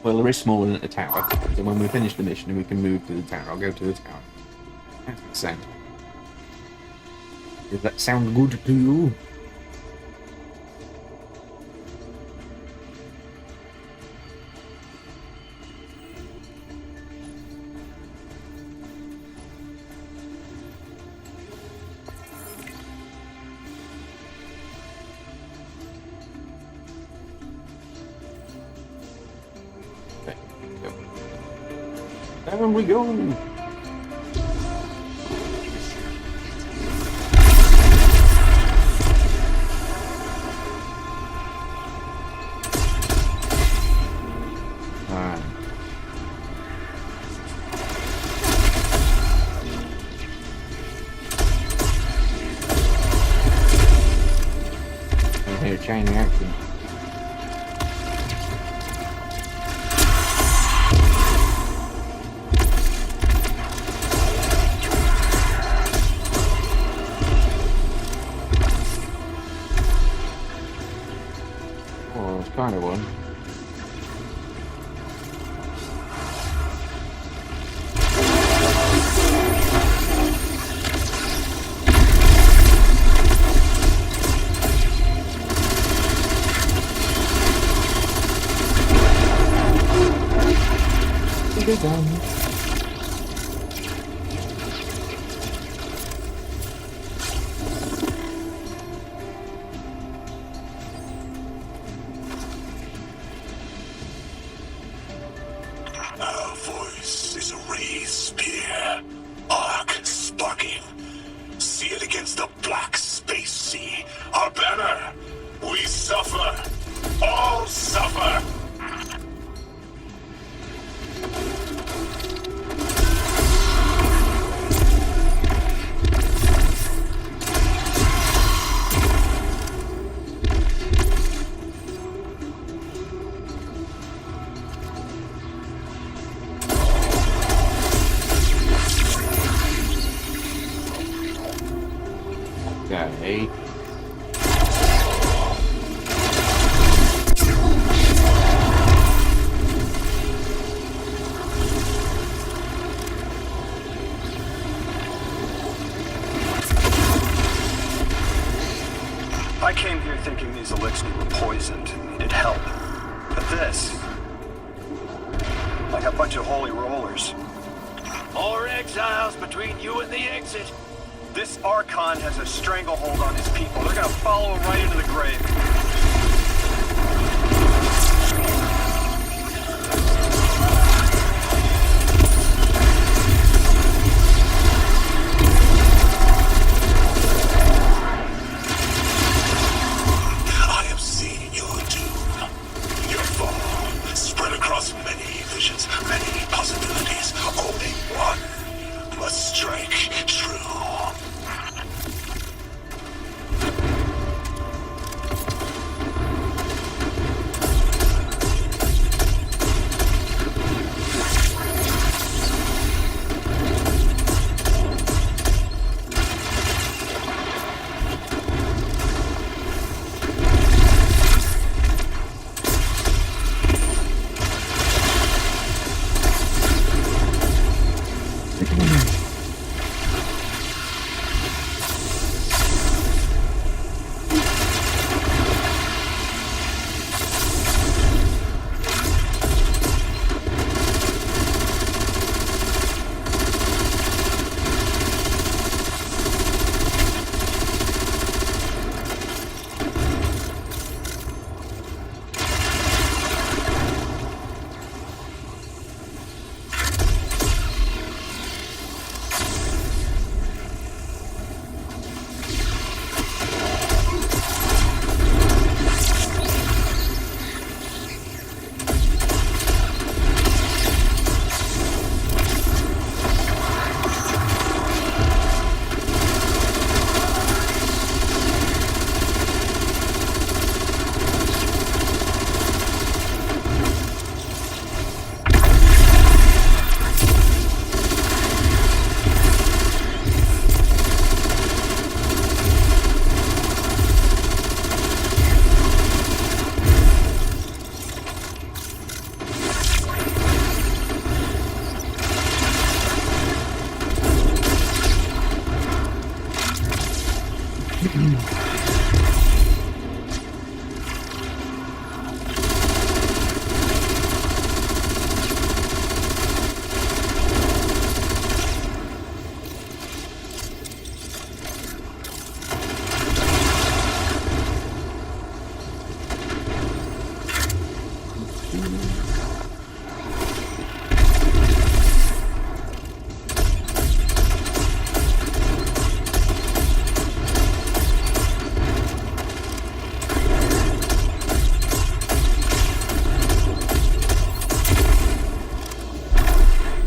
Well, there is Smalling at the tower, so when we finish the mission we can move to the tower. I'll go to the tower. How's that sound? Does that sound good to you? Okay, go. Down we go! Chain reaction. Oh, it's kind of one. Go down. Our voice is a raised spear, arc sparking. See it against the black space sea. Our banner. We suffer. All suffer. Okay. I came here thinking these elixirs were poisoned and needed help. But this... like a bunch of holy rollers. More exiles between you and the exit. This Archon has a stranglehold on his people. They're gonna follow him right into the grave. I have seen your doom. Your fall spread across many visions, many possibilities. Only one must strike true.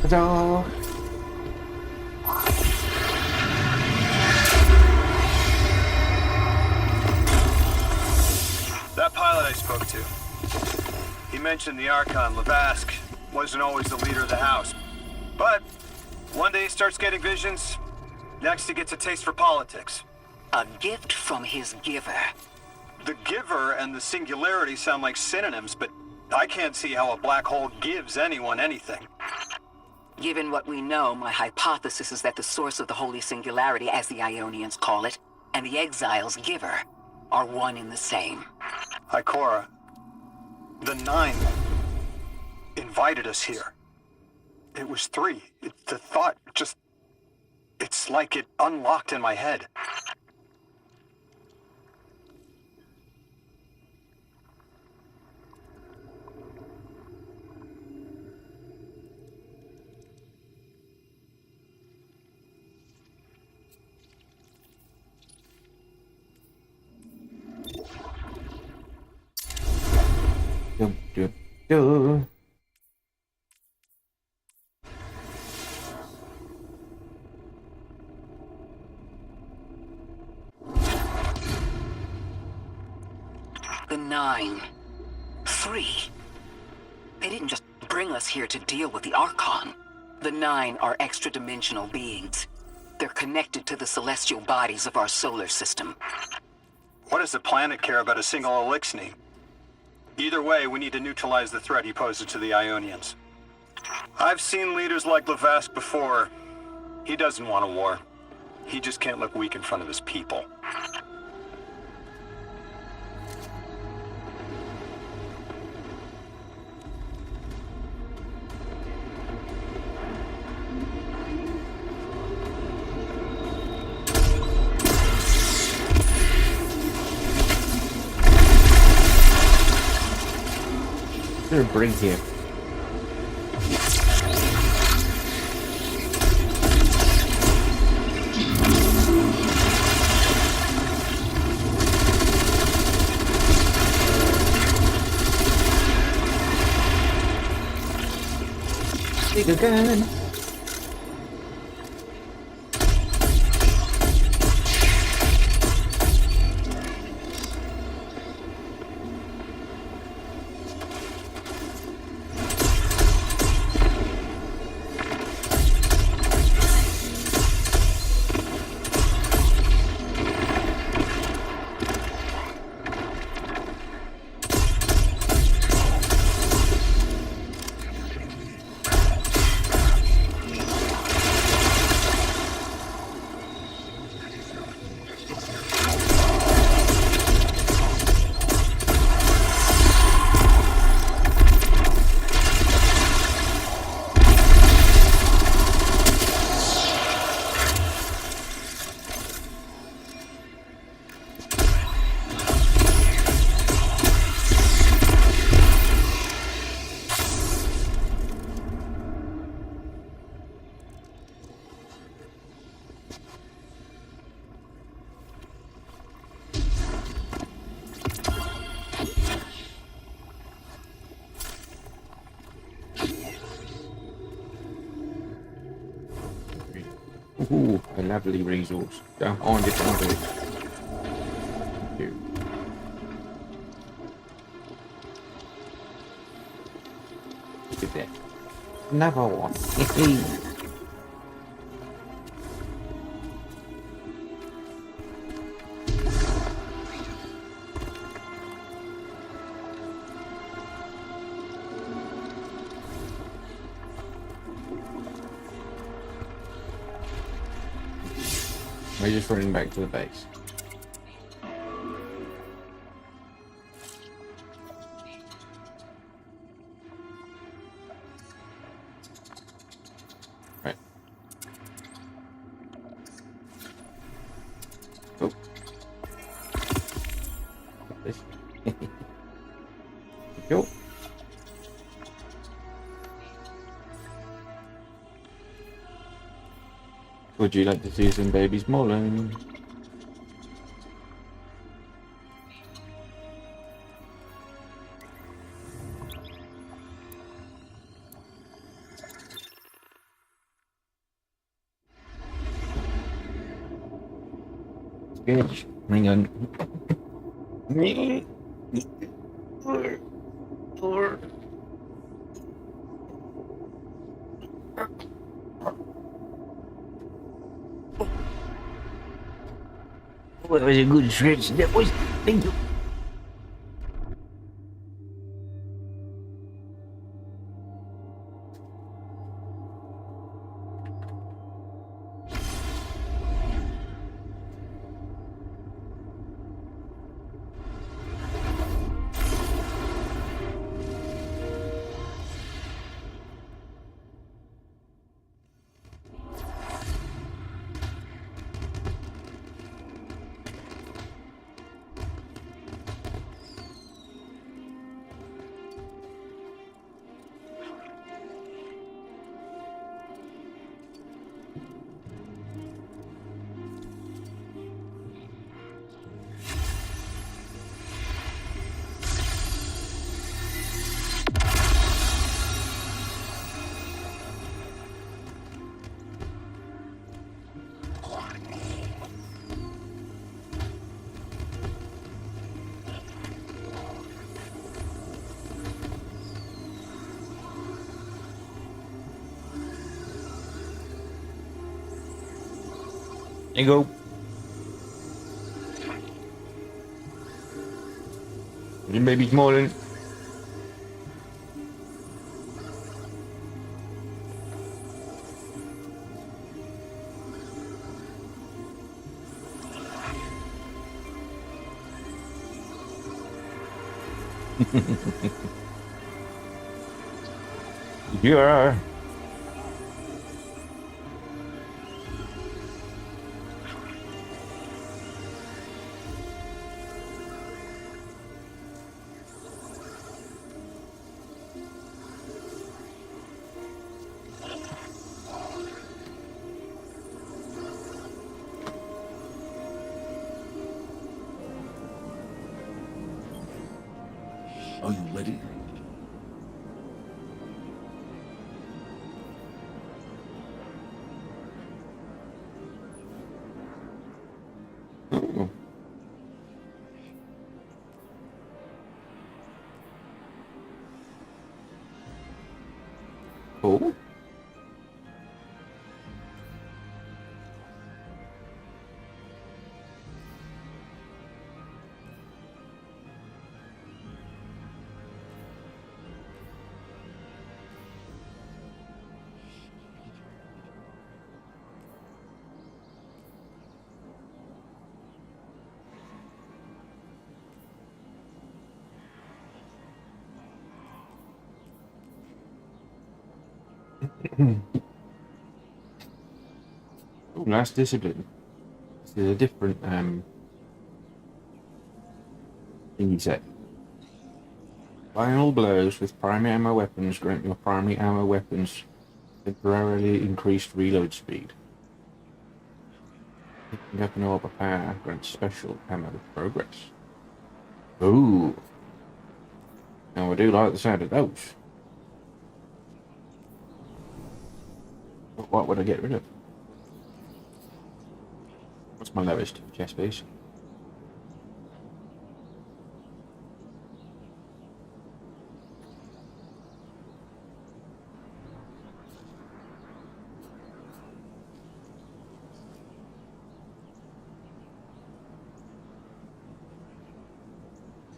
Ta-da! That pilot I spoke to, he mentioned the Archon, Lavask, wasn't always the leader of the house. But one day he starts getting visions, next he gets a taste for politics. A gift from his giver. The giver and the singularity sound like synonyms, but I can't see how a black hole gives anyone anything. Given what we know, my hypothesis is that the source of the Holy Singularity, as the Ionians call it, and the Exile's giver are one and the same. Ikora, the Nine invited us here. It was 3. The thought just... It's like it unlocked in my head. Dum, dum, dum. The Nine. 3. They didn't just bring us here to deal with the Archon. The Nine are extra-dimensional beings. They're connected to the celestial bodies of our solar system. What does the planet care about a single Elixni? Either way, we need to neutralize the threat he poses to the Ionians. I've seen leaders like Lavask before. He doesn't want a war. He just can't look weak in front of his people. Gonna bring here. Big again. Ooh, a lovely resource. Don't mind if I do. Thank you. Look at that. Another one. We're just running back to the base. Would you like to see some babies mauling? Bitch, hang on. That was a good stretch. That was. Thank you. There you go. Your baby's mauling. You are. Are you ready? Oh. Cool. Oh, nice discipline. This is a different thingy set. Final blows with primary ammo weapons grant your primary ammo weapons temporarily increased reload speed. Picking up an orb of power grants special ammo progress. Ooh. Now I do like the sound of those. But what would I get rid of? What's my lowest chest piece?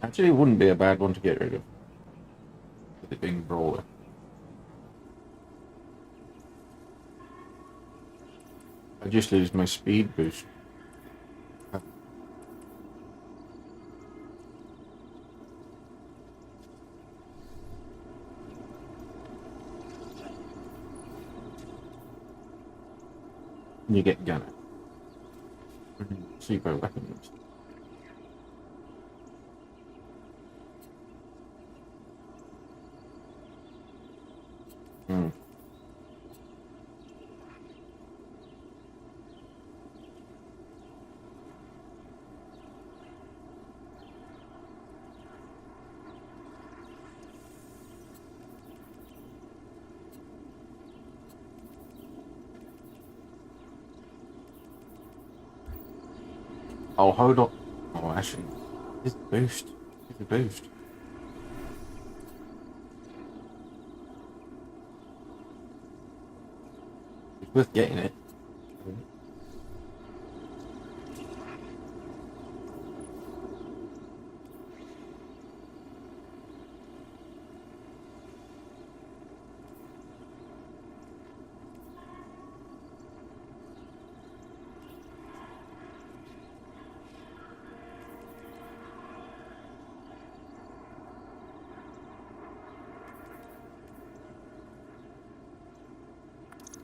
Actually, it wouldn't be a bad one to get rid of. With it being brawler. I just lose my speed boost. You get gunner. Super weapons. Oh, hold on. Oh, actually, it's a boost. It's a boost. It's worth getting it.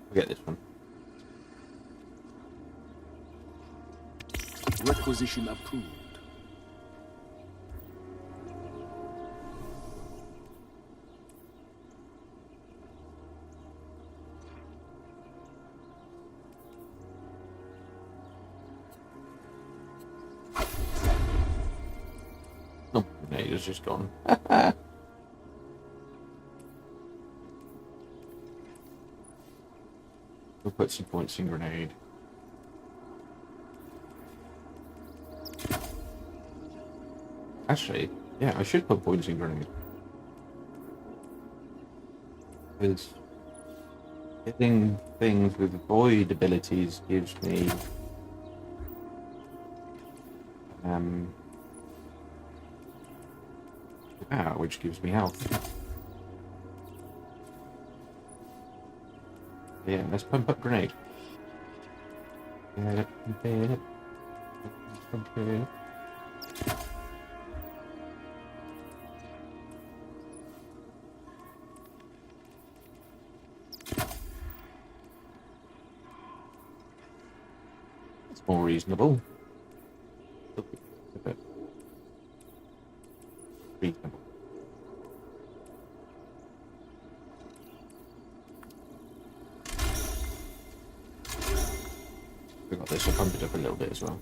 I'll get this one. Requisition approved. Oh, grenade is just gone. We'll put some points in grenade. Actually, yeah, I should put points in grenade. Because getting things with void abilities gives me which gives me health. Yeah, let's pump up grenade. Yeah, pump it. It's more reasonable. A bit reasonable. We got this. I'll pump it up a little bit as well.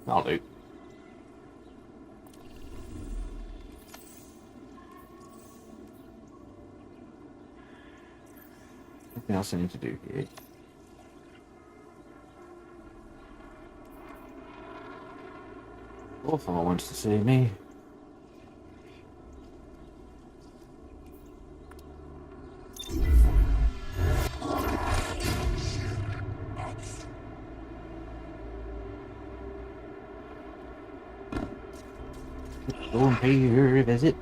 I'll do. Anything else I need to do here? Hawthorne wants to see me. Go and pay your visit.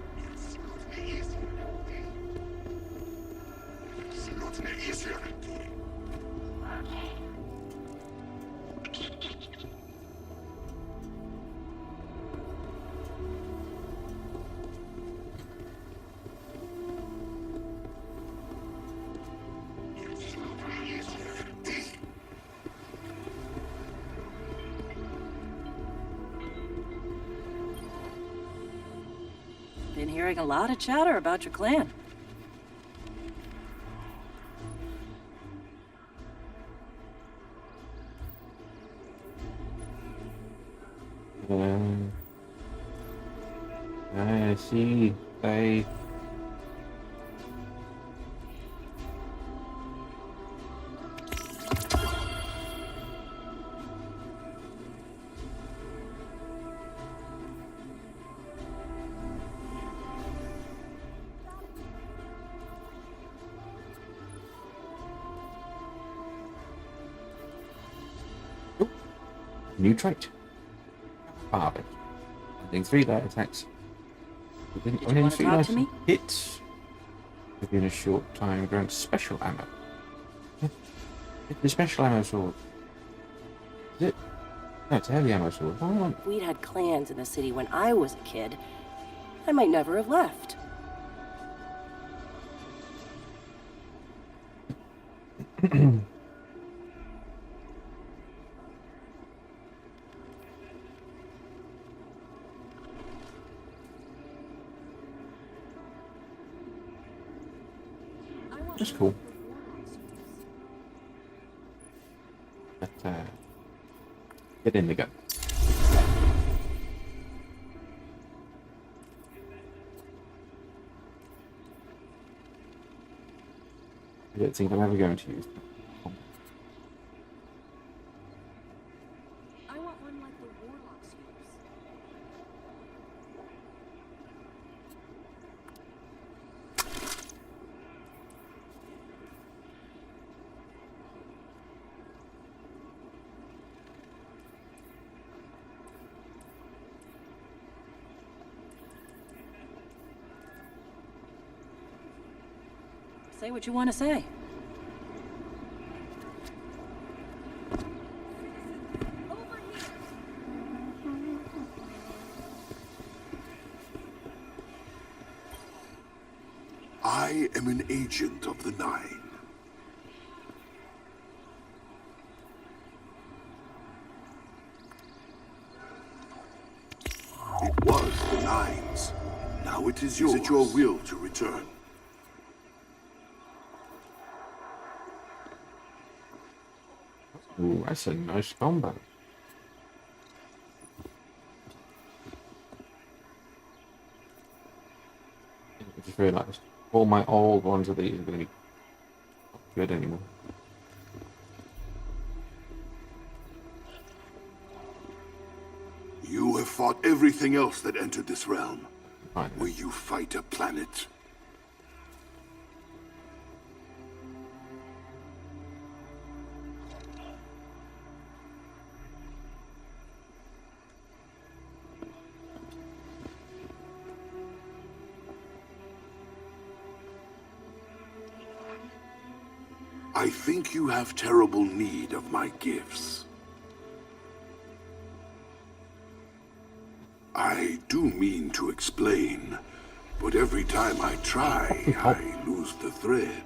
Been hearing a lot of chatter about your clan. I see. New trait. Barber. Adding 3 light attacks. Did you want to talk to me? Hits within a short time grants special ammo. The special ammo sword. Is it? No, it's a heavy ammo sword. We'd had clans in the city when I was a kid, I might never have left. That's cool. But, get in the gun. I don't think I'm ever going to use them. I want one like the warlocks use. Say what you want to say. I am an agent of the Nine. It was the Nine's. Now it is yours. Is it your will to return? Ooh, that's a nice combo. I just realised all my old ones of these are going to be not good anymore. You have fought everything else that entered this realm. Right. Will you fight a planet? I think you have terrible need of my gifts. I do mean to explain, but every time I try, I lose the thread.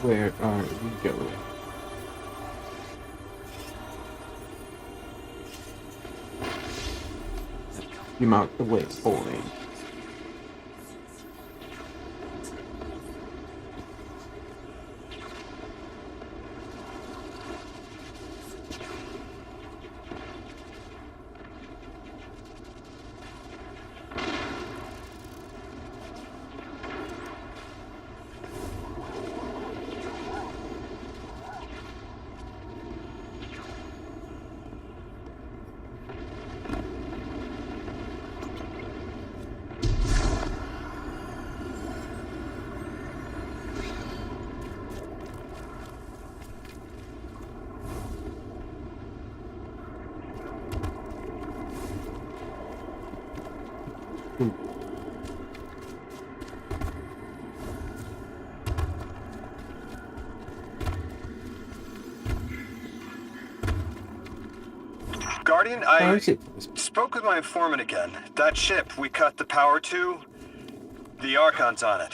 Where are we going? You mark the way for me. Guardian, How I is it? spoke with my informant again. That ship we cut the power to, the Archon's on it.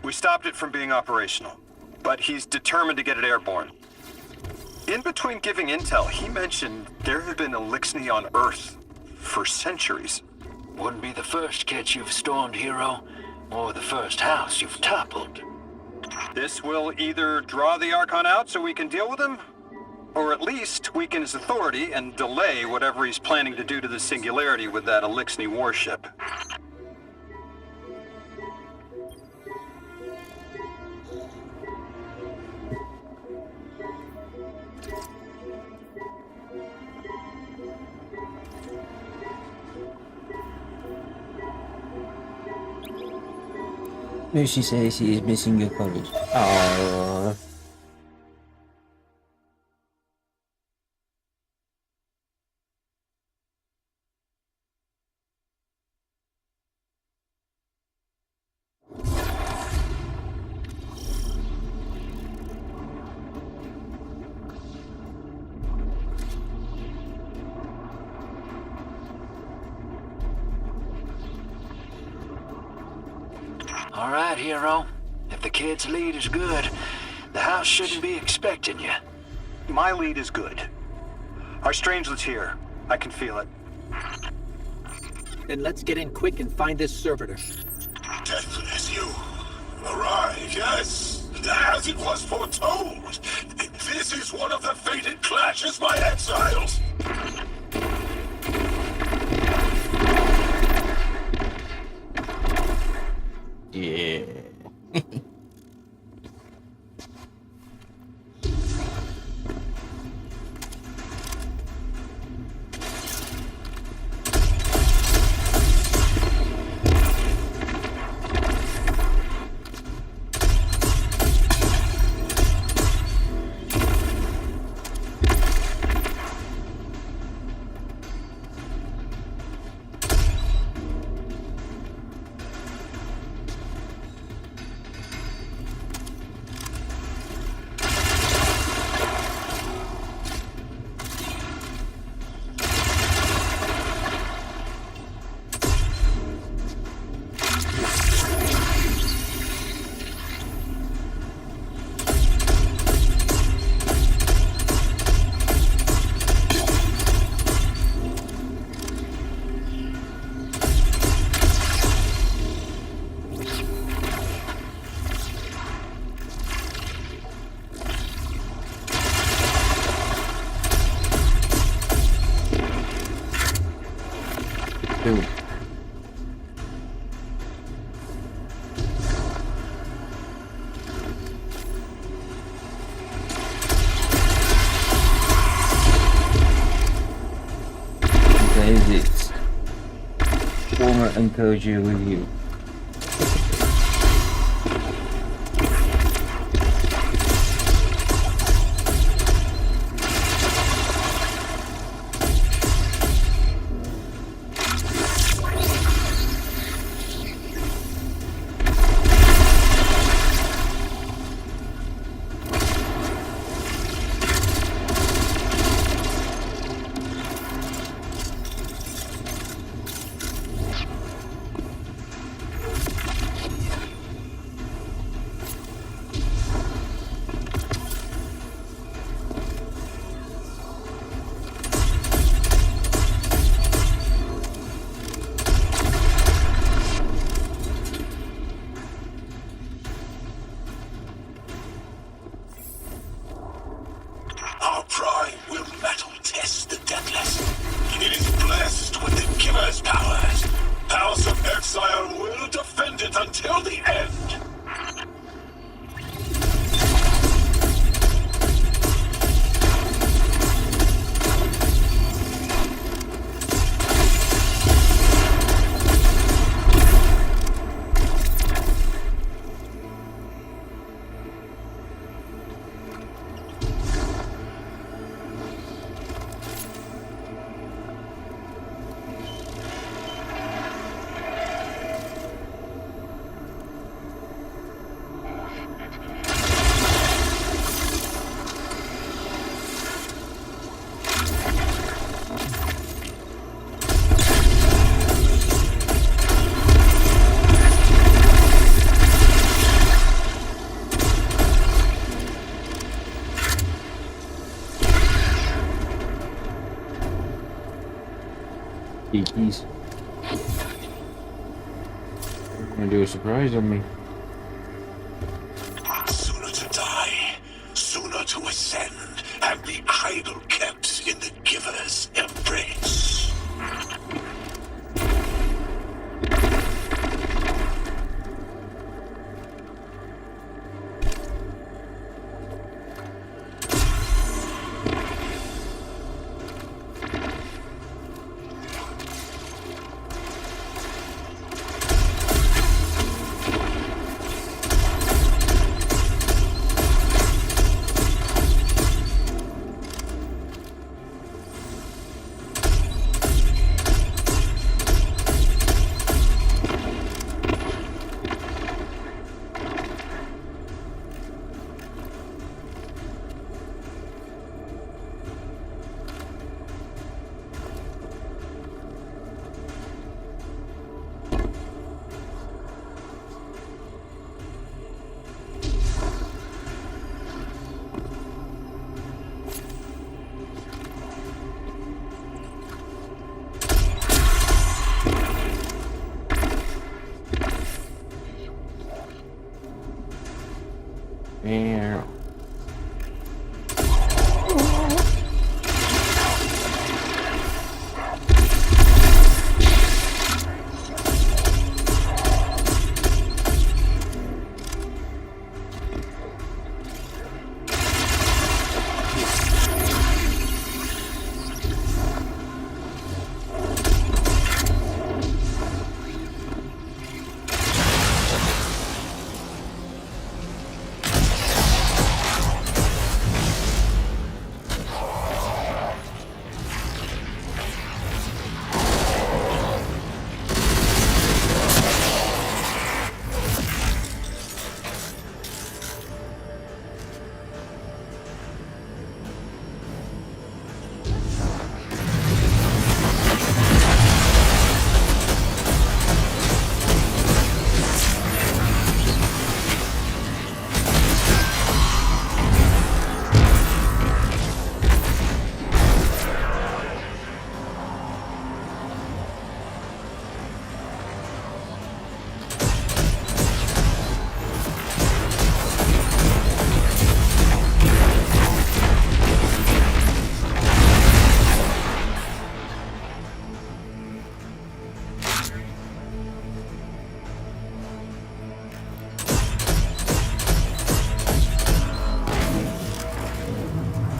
We stopped it from being operational, but he's determined to get it airborne. In between giving intel, he mentioned there have been Elixni on Earth for centuries. Wouldn't be the first kit you've stormed, Hero, or the first house you've toppled. This will either draw the Archon out so we can deal with him, or at least weaken his authority and delay whatever he's planning to do to the Singularity with that Elixni warship. Lucy says he is missing your college. Oh. All right, Hero. If the kid's lead is good, the house shouldn't be expecting you. My lead is good. Our strangelet's here. I can feel it. Then let's get in quick and find this servitor. Deathless, you arrive, yes, as it was foretold. This is one of the fated clashes, my exiles. Yeah. Boom. There's it. Former Encoder review. Our prime will metal test the Deathless. It is blessed with the Giver's powers. House of Exile will defend it until the end. Geekies. Gonna do a surprise on me. Sooner to die, sooner to ascend, and the idol kept in the giver's embrace. Yeah.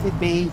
Yippee.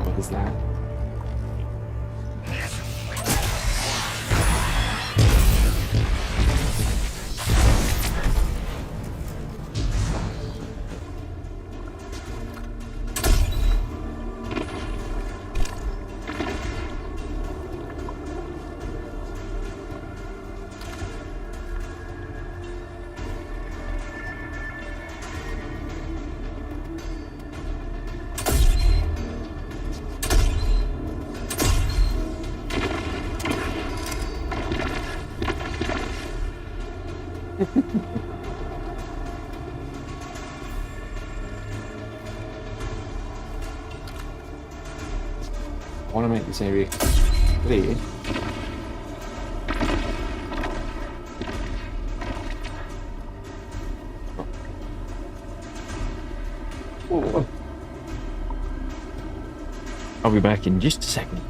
What is that? I want to make this area clear. Oh. I'll be back in just a second.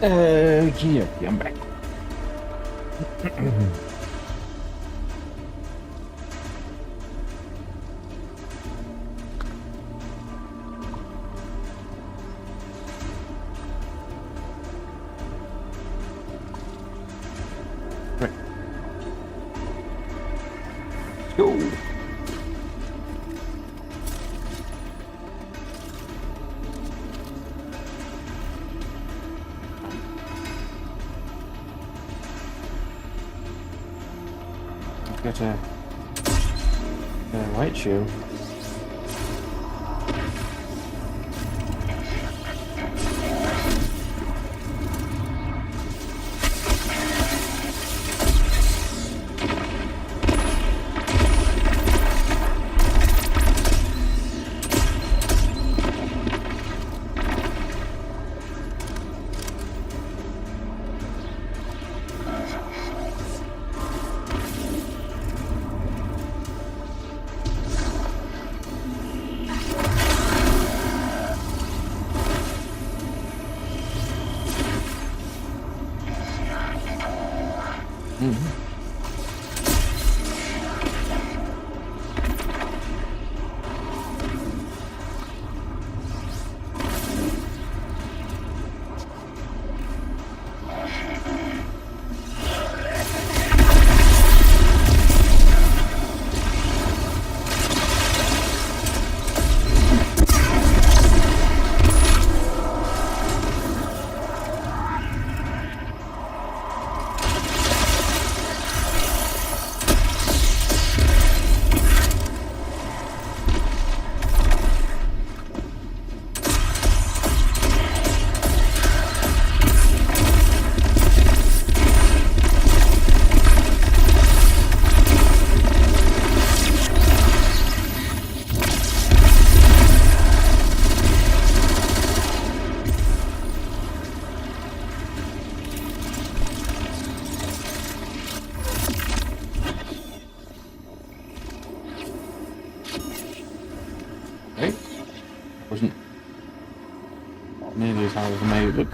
Yeah, I'm back. Right. Let's go. Got a light shoe. Right? Wasn't nearly as hard as I made it look.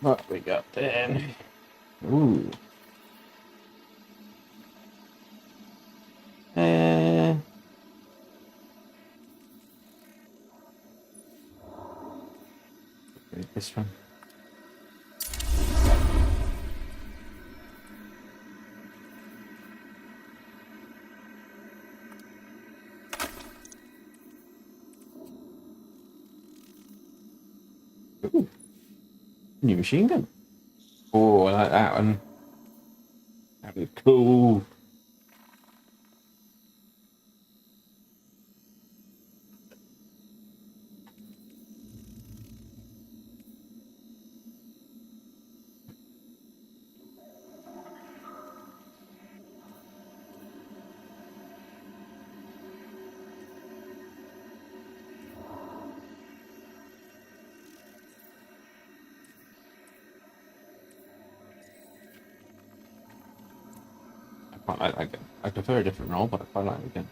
What we got then? Ooh. This one. Ooh. New machine gun. Oh, I like that one. That was cool. I quite like that gun. I prefer a different role, but I quite like the gun.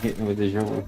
Hitting with the shovel.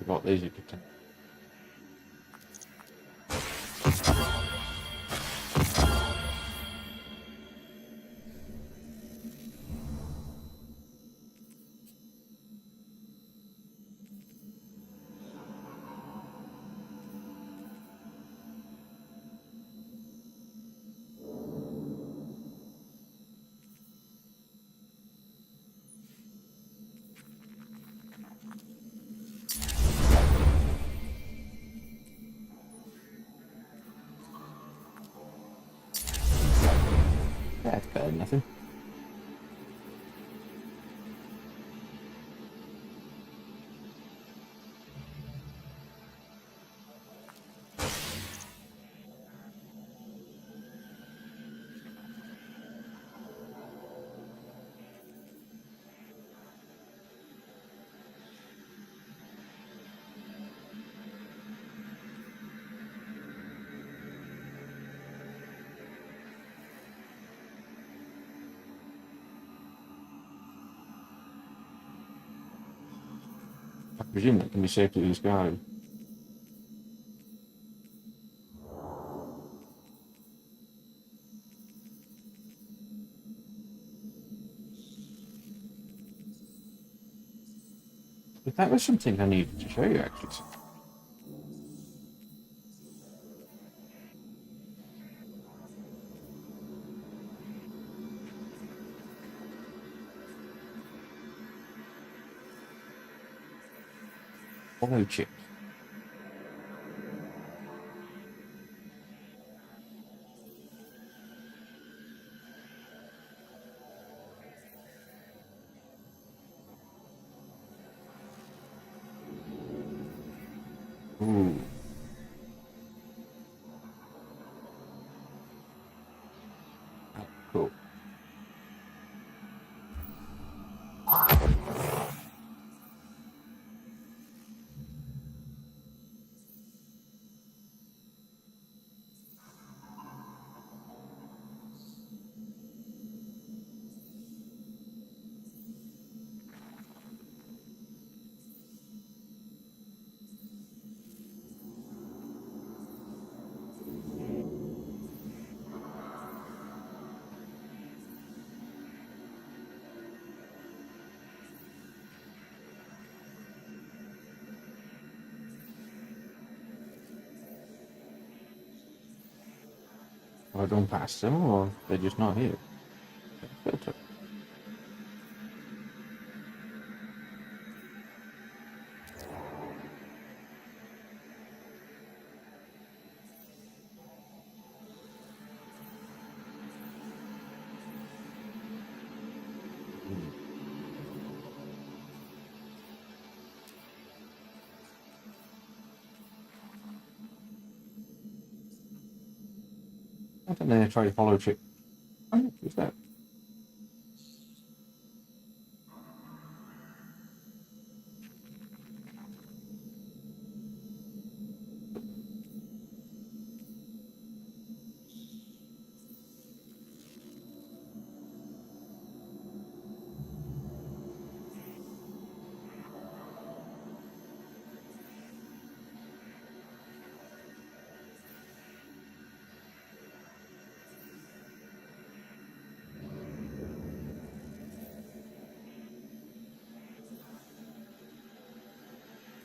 Forgot these you could take. That's better than nothing. I presume that can be safely discarded. But that was something I needed to show you, actually. Follow chip. Ooh. That's cool. Have I gone past them, or they're just not here? Filter. I don't know, try to follow chip. Oh, who's that?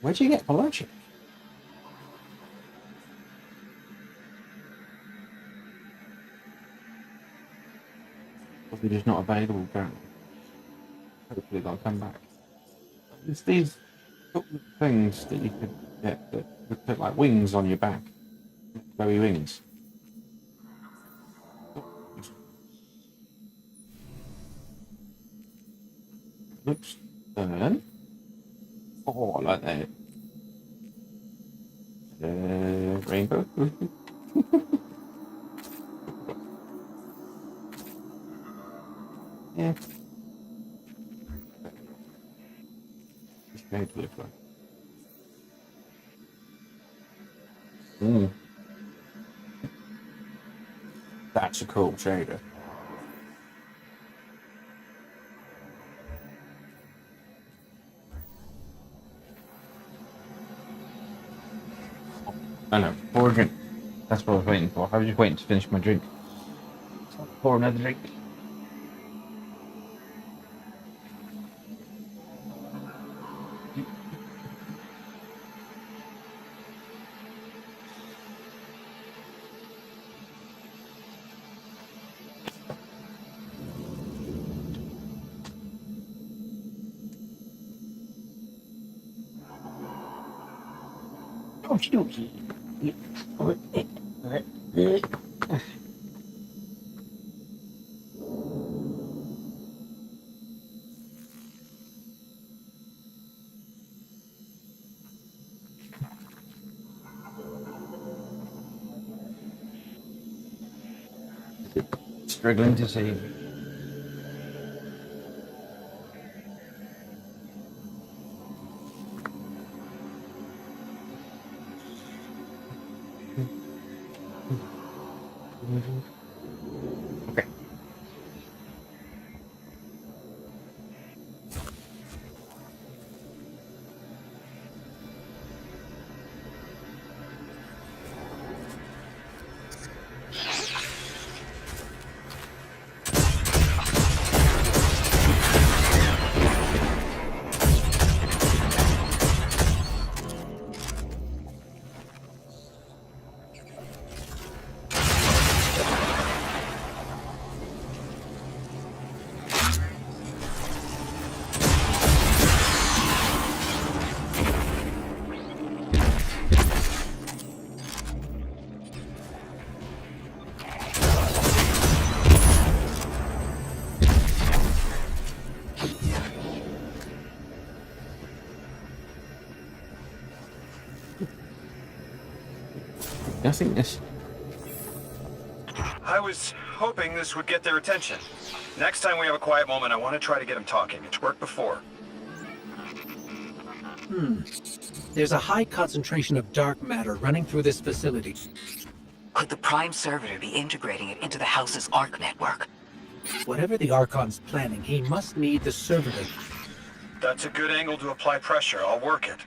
Where'd you get follow chip? Probably just not available currently. Hopefully they'll come back. It's these things that you could get that would put like wings on your back. Glowy wings. Looks fun. Oh, I like that. Rainbow. Yeah. It's going to look like. That's a cool shader. I know. Pour a drink. That's what I was waiting for. I was just waiting to finish my drink. Pour another drink. Okie dokie. Struggling to see. Okay. I think this. I was hoping this would get their attention. Next time we have a quiet moment, I want to try to get them talking. It's worked before. There's a high concentration of dark matter running through this facility. Could the Prime Servitor be integrating it into the House's Arc network? Whatever the Archon's planning, he must need the Servitor. That's a good angle to apply pressure. I'll work it.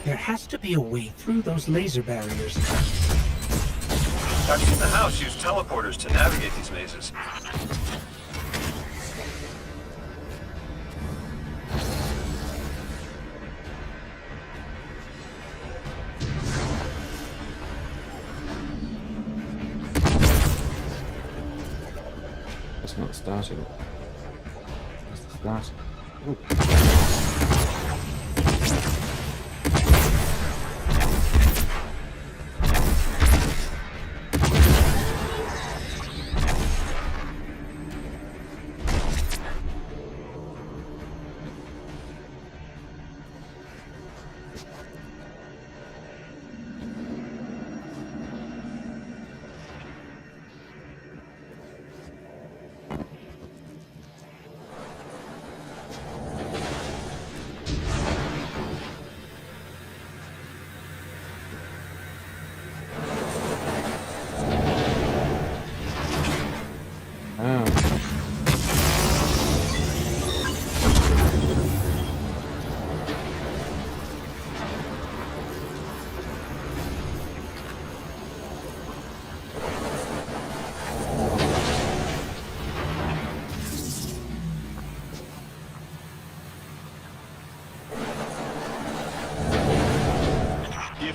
There has to be a way through those laser barriers. I've seen the house use teleporters to navigate these mazes. That's not starting. That's the start. Ooh.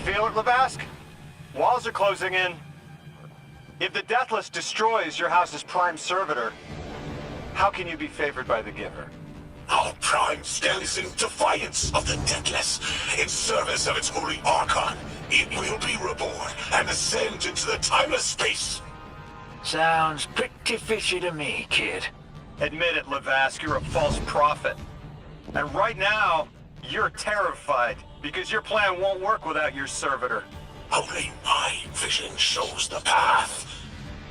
Feel it, Levask? Walls are closing in. If the Deathless destroys your house's prime servitor, how can you be favored by the Giver? Our prime stands in defiance of the Deathless. In service of its holy Archon, it will be reborn and ascend into the timeless space. Sounds pretty fishy to me, kid. Admit it, Levask, you're a false prophet. And right now, you're terrified, because your plan won't work without your servitor. Only my vision shows the path.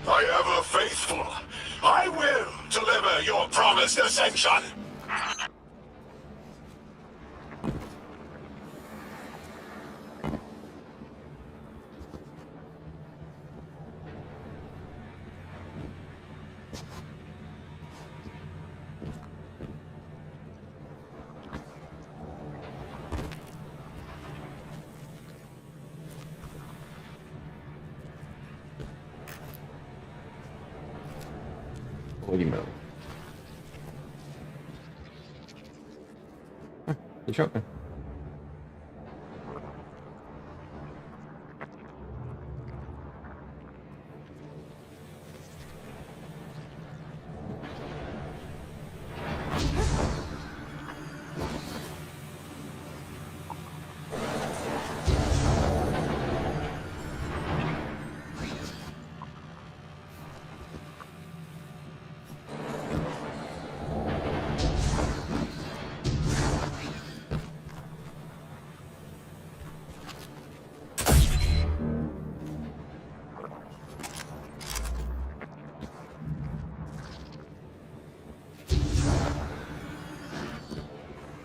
I ever faithful, I will deliver your promised ascension. Holy moly. Huh, the shotgun.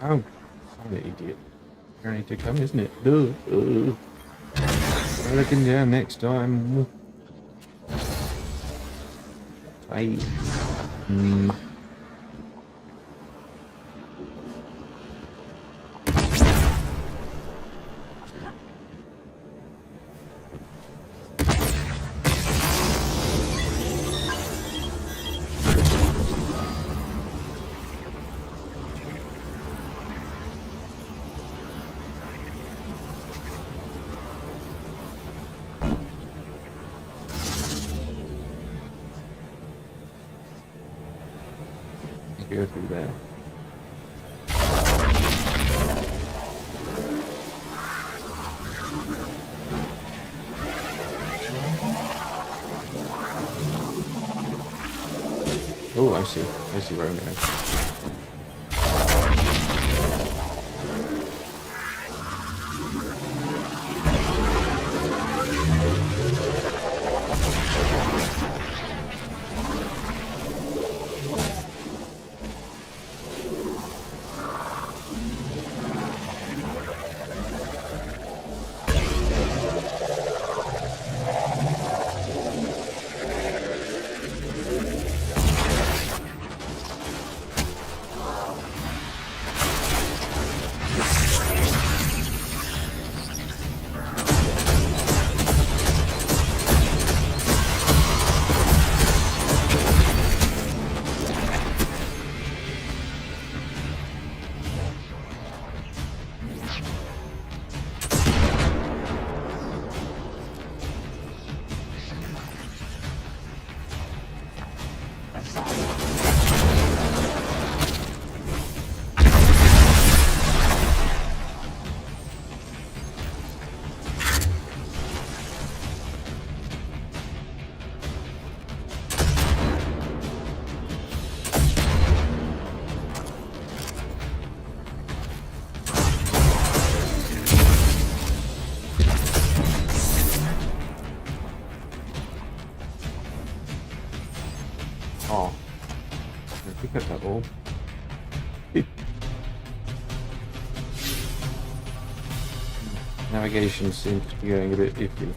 Oh, I'm an idiot. I need to come, isn't it? Duh. Looking down next time. Hey. Go through there. Oh, I see. I see where I'm going. Oh, I pick up that ball. Navigation seems to be going a bit iffy.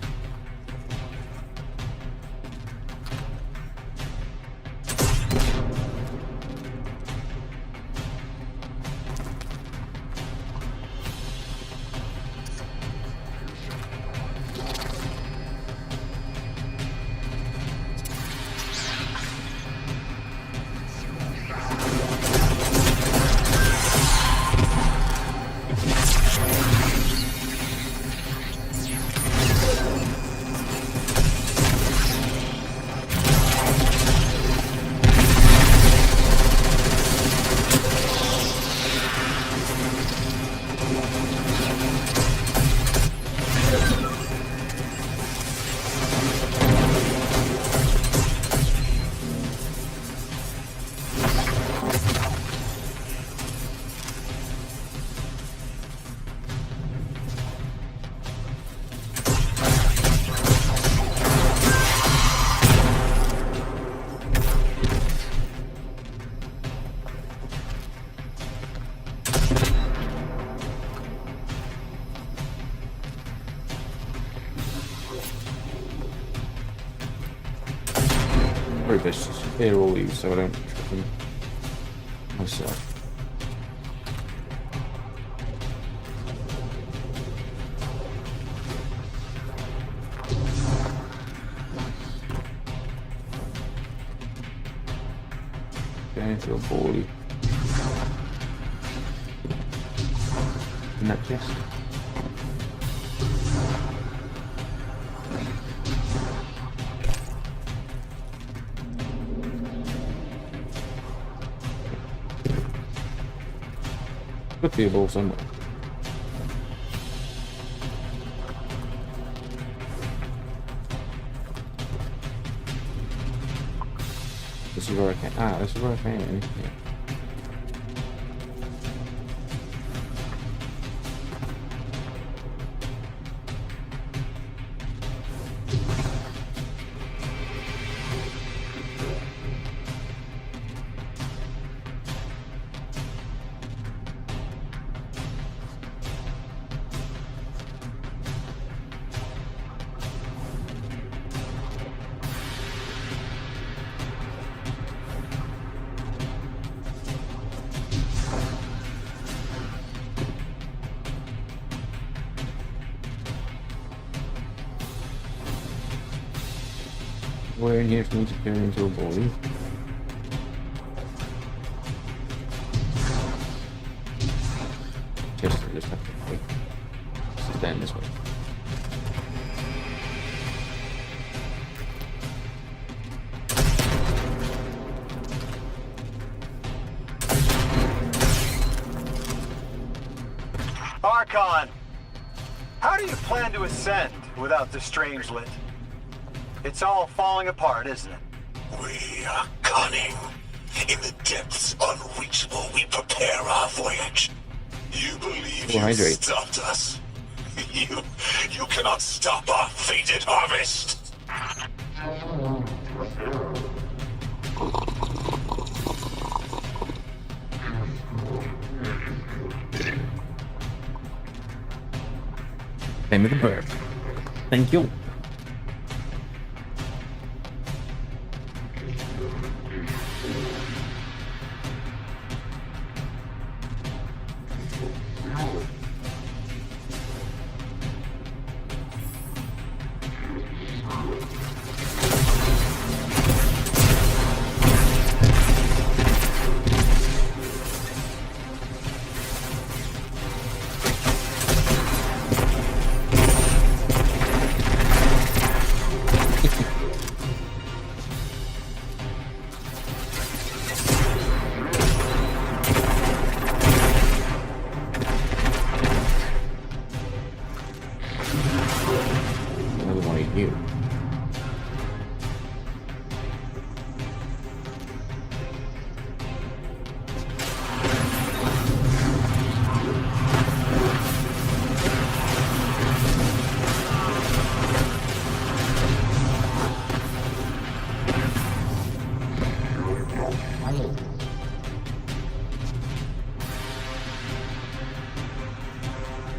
best just clear all these so I don't trip them myself. Going into a bally. In that chest. Could be a ball somewhere. This is where I can. Ah, this is where I can. Yeah. Where in here for me to turn into a body? Just have to like stand this way. Archon, how do you plan to ascend without the Strangelet? It's all falling apart, isn't it? We are cunning. In the depths unreachable, we prepare our voyage. You believe you Hydrate. stopped us? You cannot stop our fated harvest. Same with the bird. Thank you. Another one of you.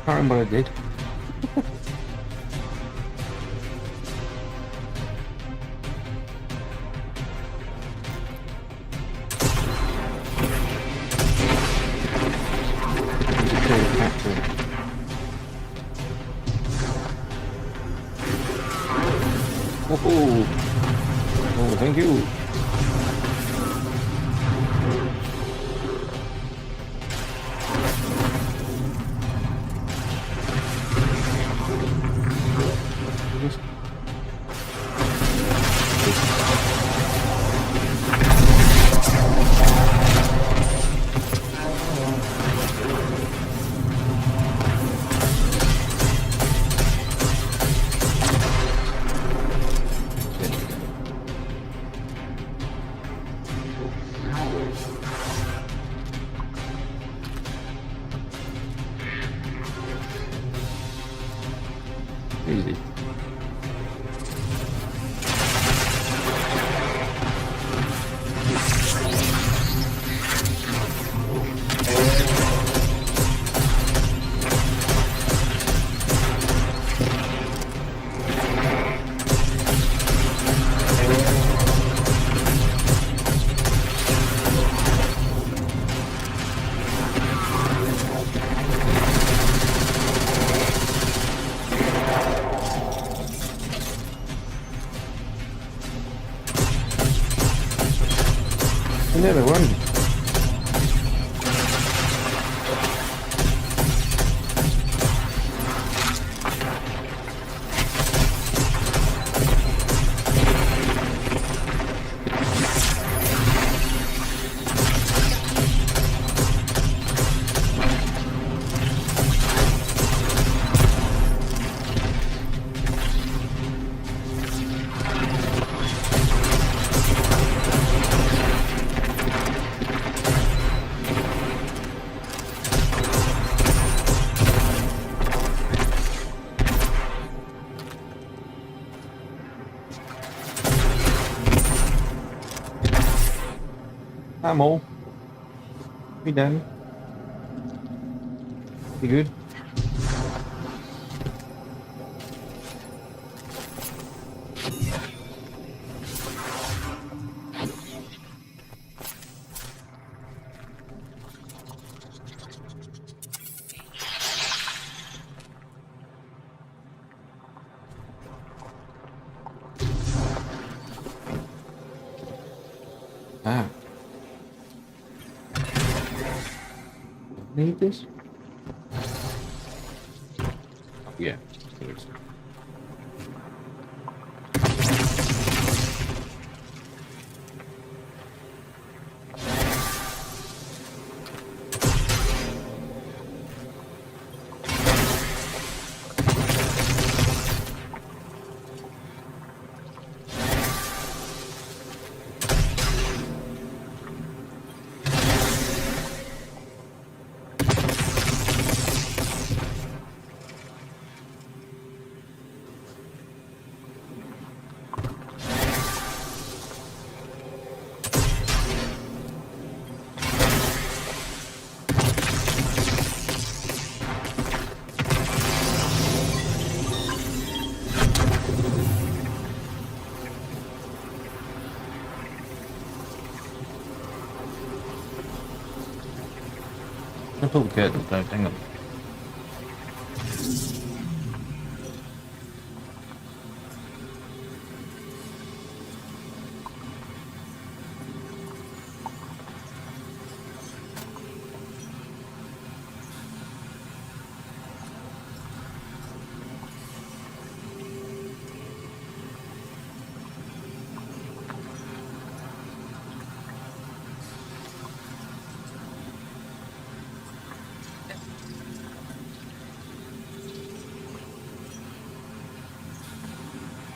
Can't remember what I did. Oh, thank you. Easy. the one. I'm all. We done. You good? Ah. Need this? Oh, yeah. I pull the curtains though, hang on.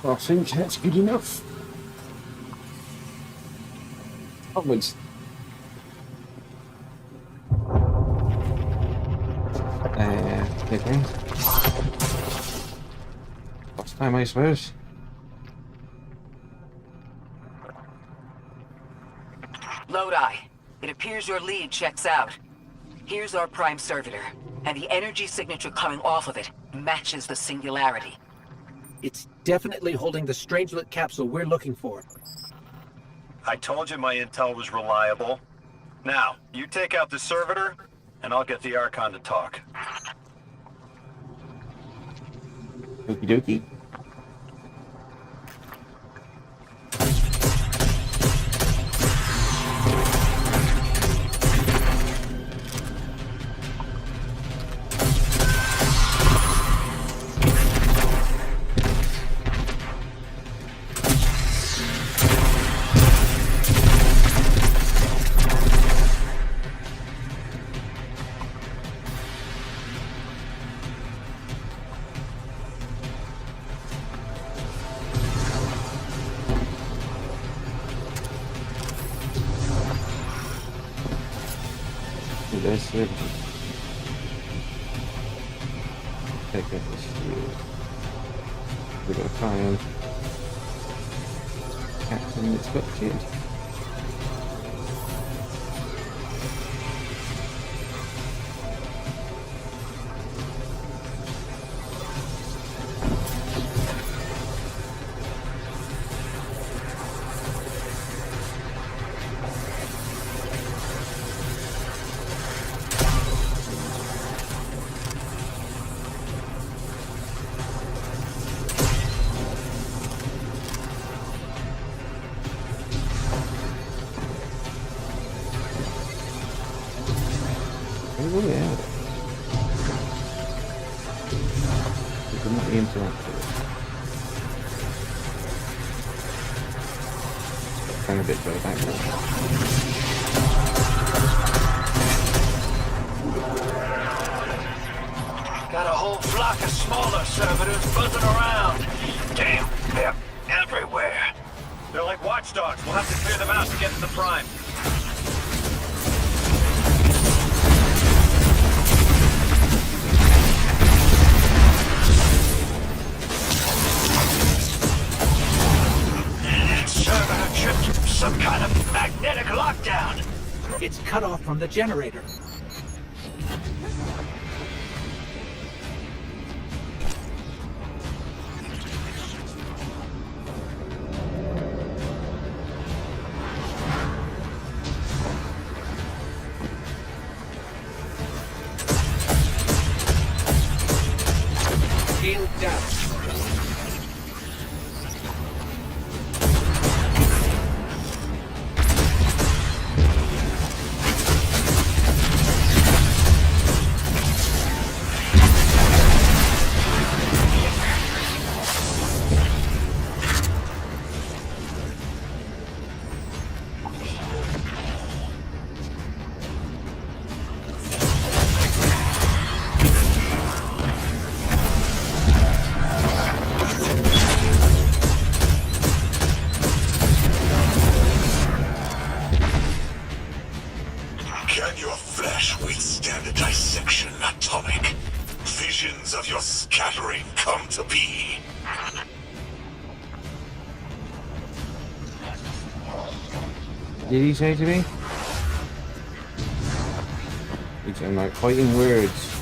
I think that's good enough. Onwards. Okay. Last time, I suppose. Lodi, it appears your lead checks out. Here's our prime servitor, and the energy signature coming off of it matches the singularity. It's definitely holding the strangelet capsule we're looking for. I told you my intel was reliable. Now, you take out the servitor, and I'll get the Archon to talk. Okie dokie. That's it. Take out this shield. We're gonna find Captain that's got shield. Where will it out? We could not interact with it. Kind of a bit further back now. Got a whole flock of smaller servitors buzzing around. Damn, they're everywhere. They're like watchdogs. We'll have to clear them out to get to the Prime. Servitor tripped some kind of magnetic lockdown. It's cut off from the generator. Shield down. Can your flesh withstand a dissection atomic? Visions of your scattering come to be. Did he say to me? He sound like fighting words.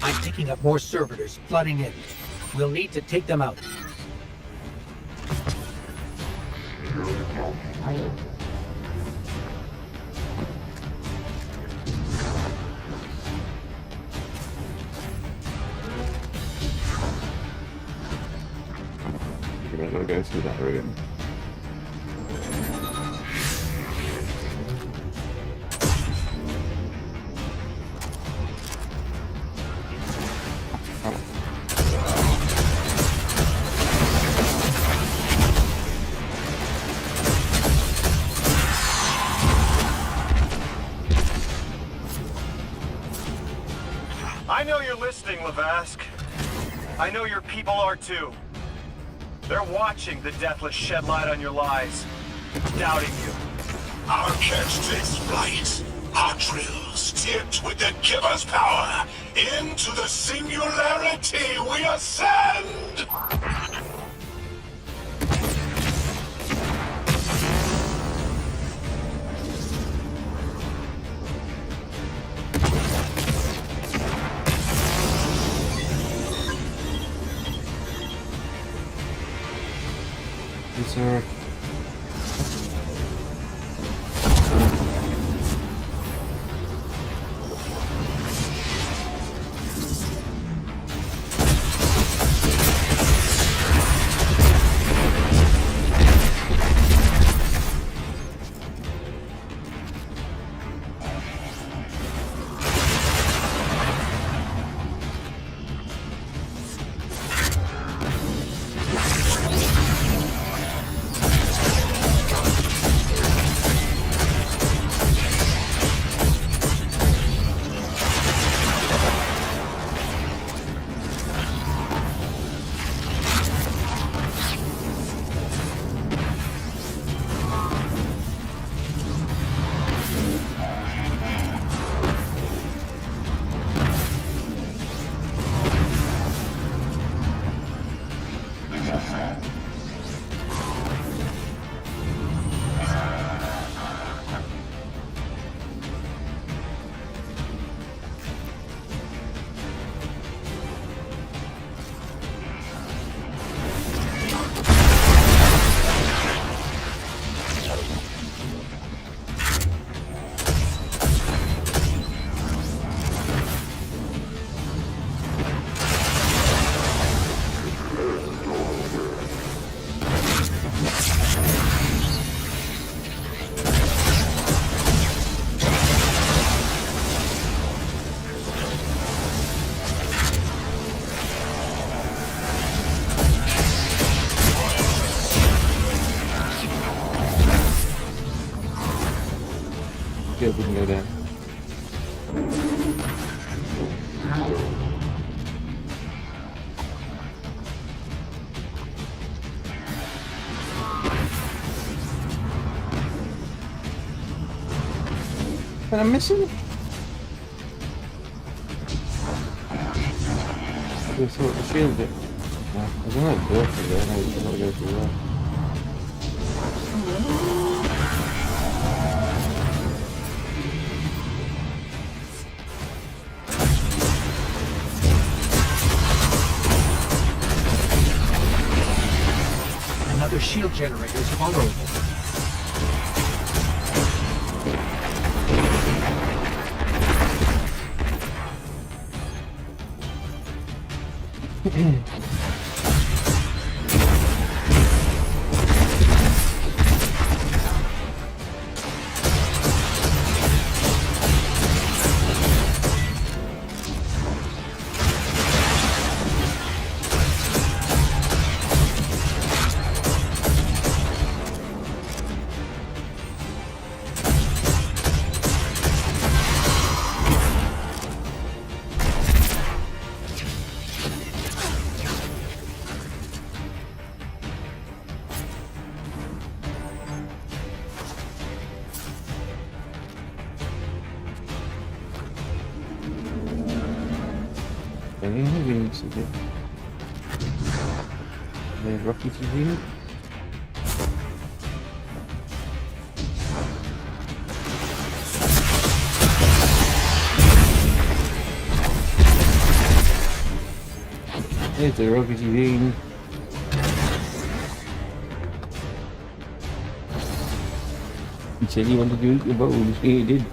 I'm picking up more servitors flooding in. We'll need to take them out. You're not gonna go through that room. I know you're listening, Lavask. I know your people are too. They're watching the Deathless shed light on your lies, doubting you. Our catch takes flight. Our drills tipped with the giver's power. Into the singularity we ascend! Is there shield didn't go down. And I'm missing? I thought the shield did. No, I don't know, go through there. No, you gotta go through there. Another shield generator is vulnerable. We need to get the rocket here. There's the rocket in. He said he wanted to do the bones. He did.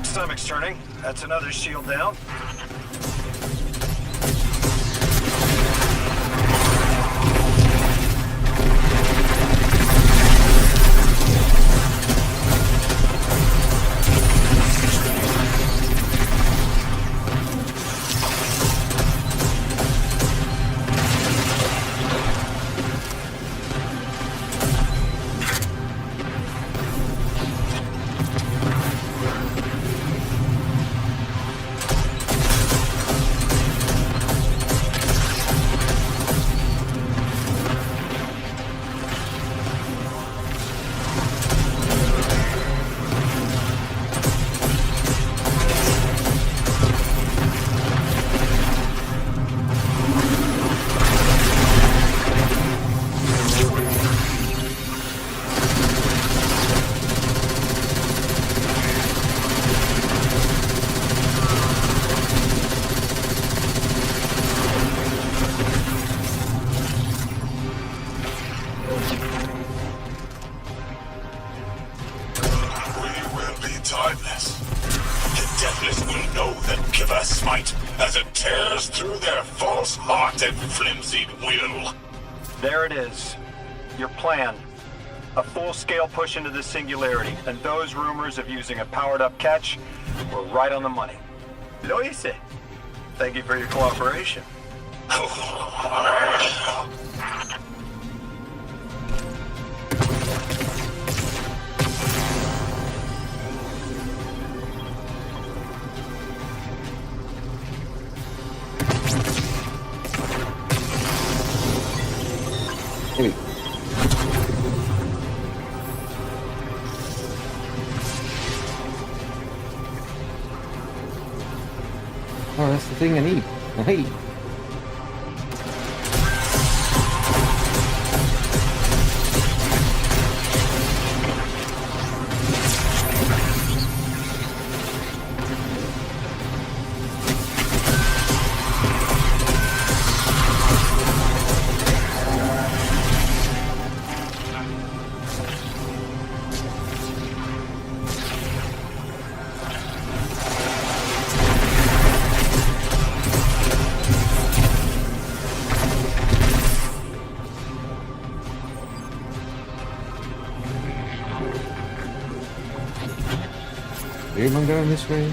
Stomach's turning. That's another shield down. timeless. The deathless will know that Giver smite as it tears through their false heart and flimsied will. There it is. Your plan. A full-scale push into the singularity, and those rumors of using a powered-up catch were right on the money. Lo hice. Thank you for your cooperation. Maybe. Oh, that's the thing I need. Hey. presume I'm going this way.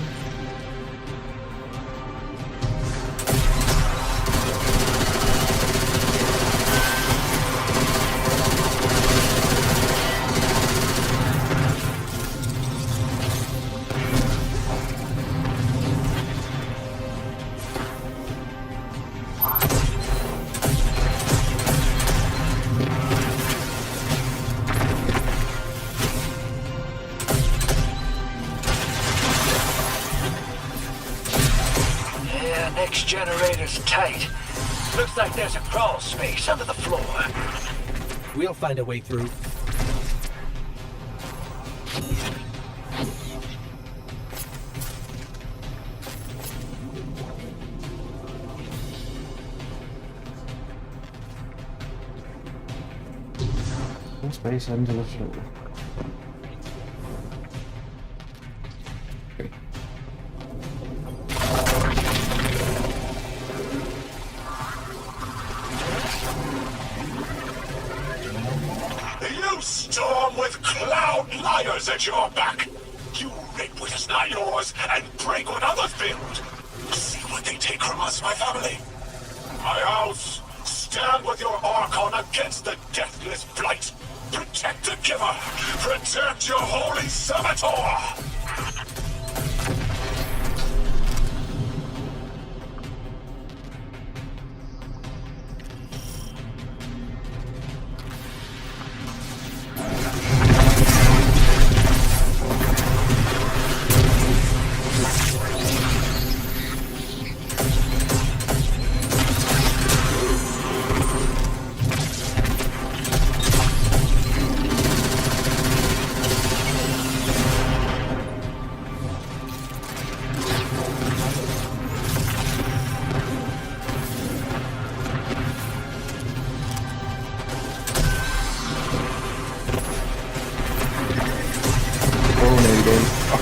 Yeah, next generator's tight. Looks like there's a crawl space under the floor. We'll find a way through. No space under the floor. Okay. You storm with cloud liars at your back. You rape what is not yours and break what others build. See what they take from us, my family. My house, stand with your Archon against the deathless blight. Protect the giver. Protect your holy servitor.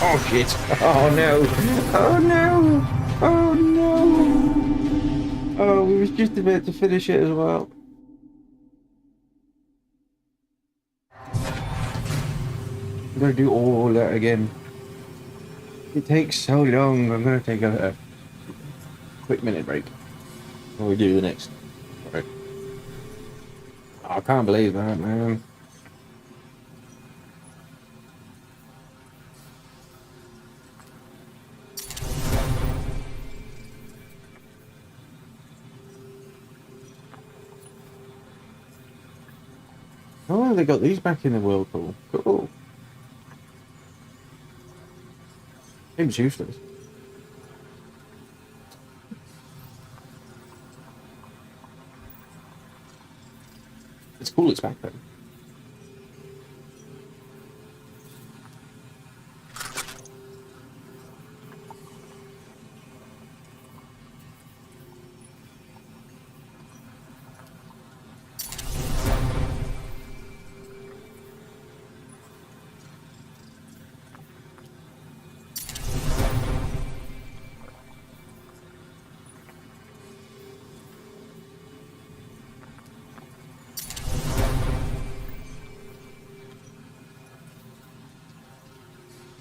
Oh shit! Oh no! Oh no! Oh no! Oh, we was just about to finish it as well. I'm gonna do all that again. It takes so long. I'm gonna take a quick minute break before we do the next. Right. I can't believe that, man. Oh, they got these back in the whirlpool. Cool. Seems useless. It's cool it's back though.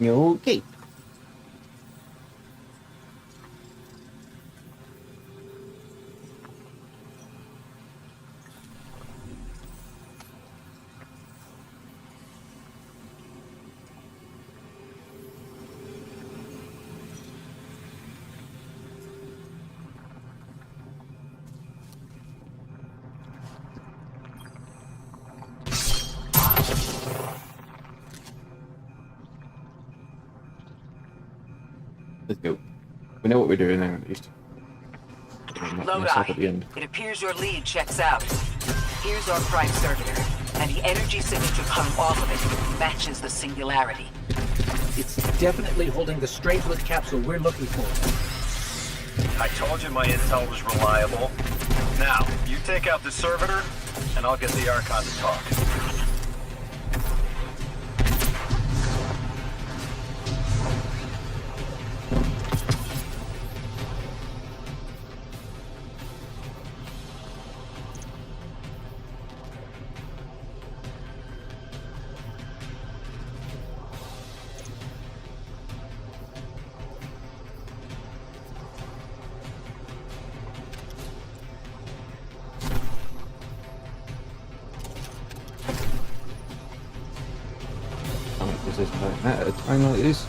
Okay. Let's go. We know what we're doing now, at least. Lodi, At the end. it appears your lead checks out. Here's our prime servitor, and the energy signature coming off of it matches the singularity. It's definitely holding the Strangewood capsule we're looking for. I told you my intel was reliable. Now, you take out the servitor, and I'll get the Archon to talk. access like that at a time like this.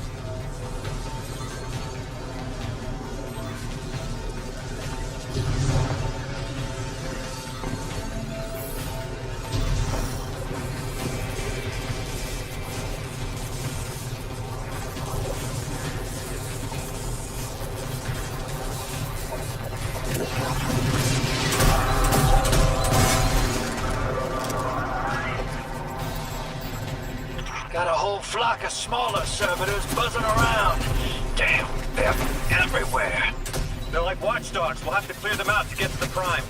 Got a whole flock of smaller servitors buzzing around. Damn, they're everywhere. They're like watchdogs. We'll have to clear them out to get to the prime.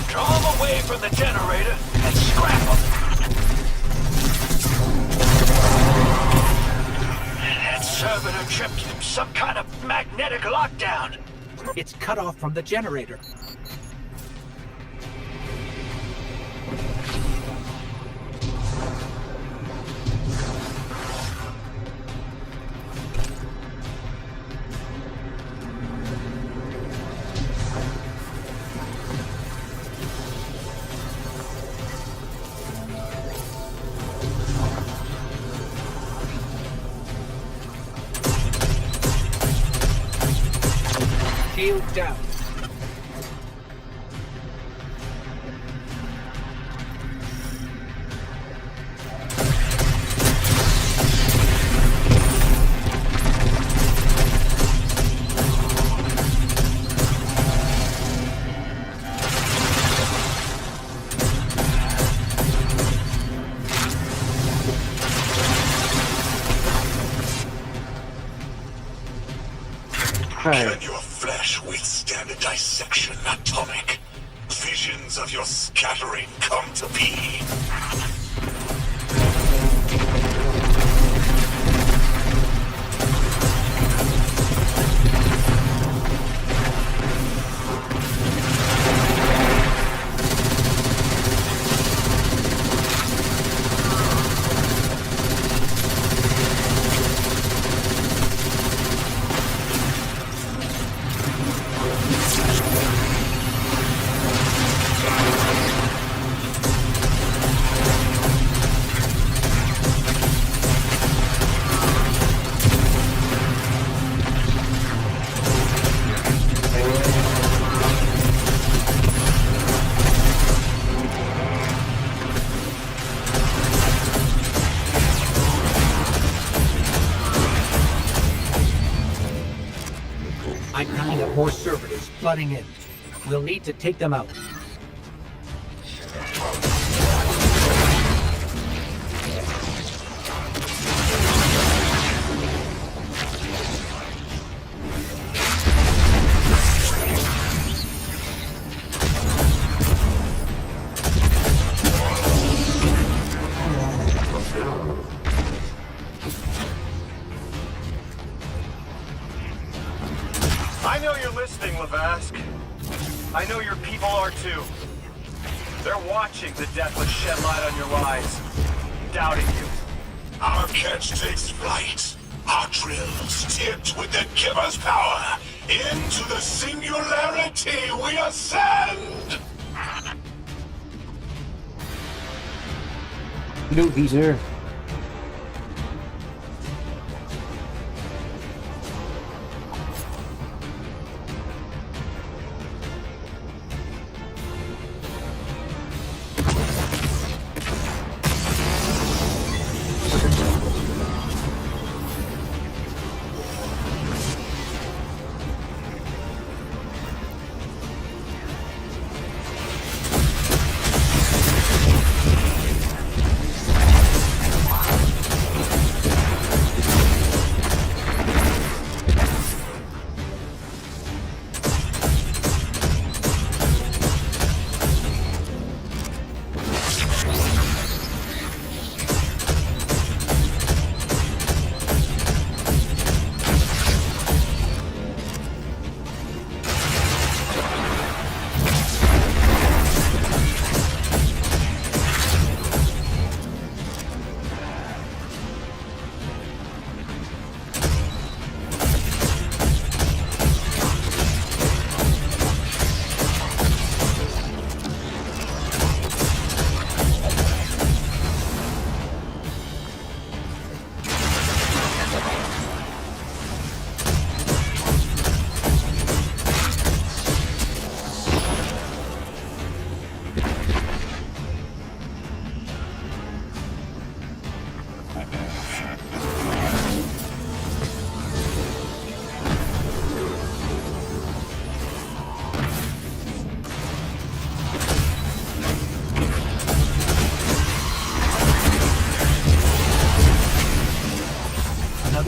Draw them away from the generator and scrap them. That servitor tripped some kind of magnetic lockdown. It's cut off from the generator. Shield down. Can your flesh withstand a dissection, Atomic? Visions of your scattering come to be. I'm picking up more servitors flooding in. We'll need to take them out. I know you're listening, Lavask. I know your people are too. They're watching the Deathless shed light on your lies, doubting you. Our catch takes flight. Our drills tipped with the Giver's power. Into the singularity we ascend! Look, he's here.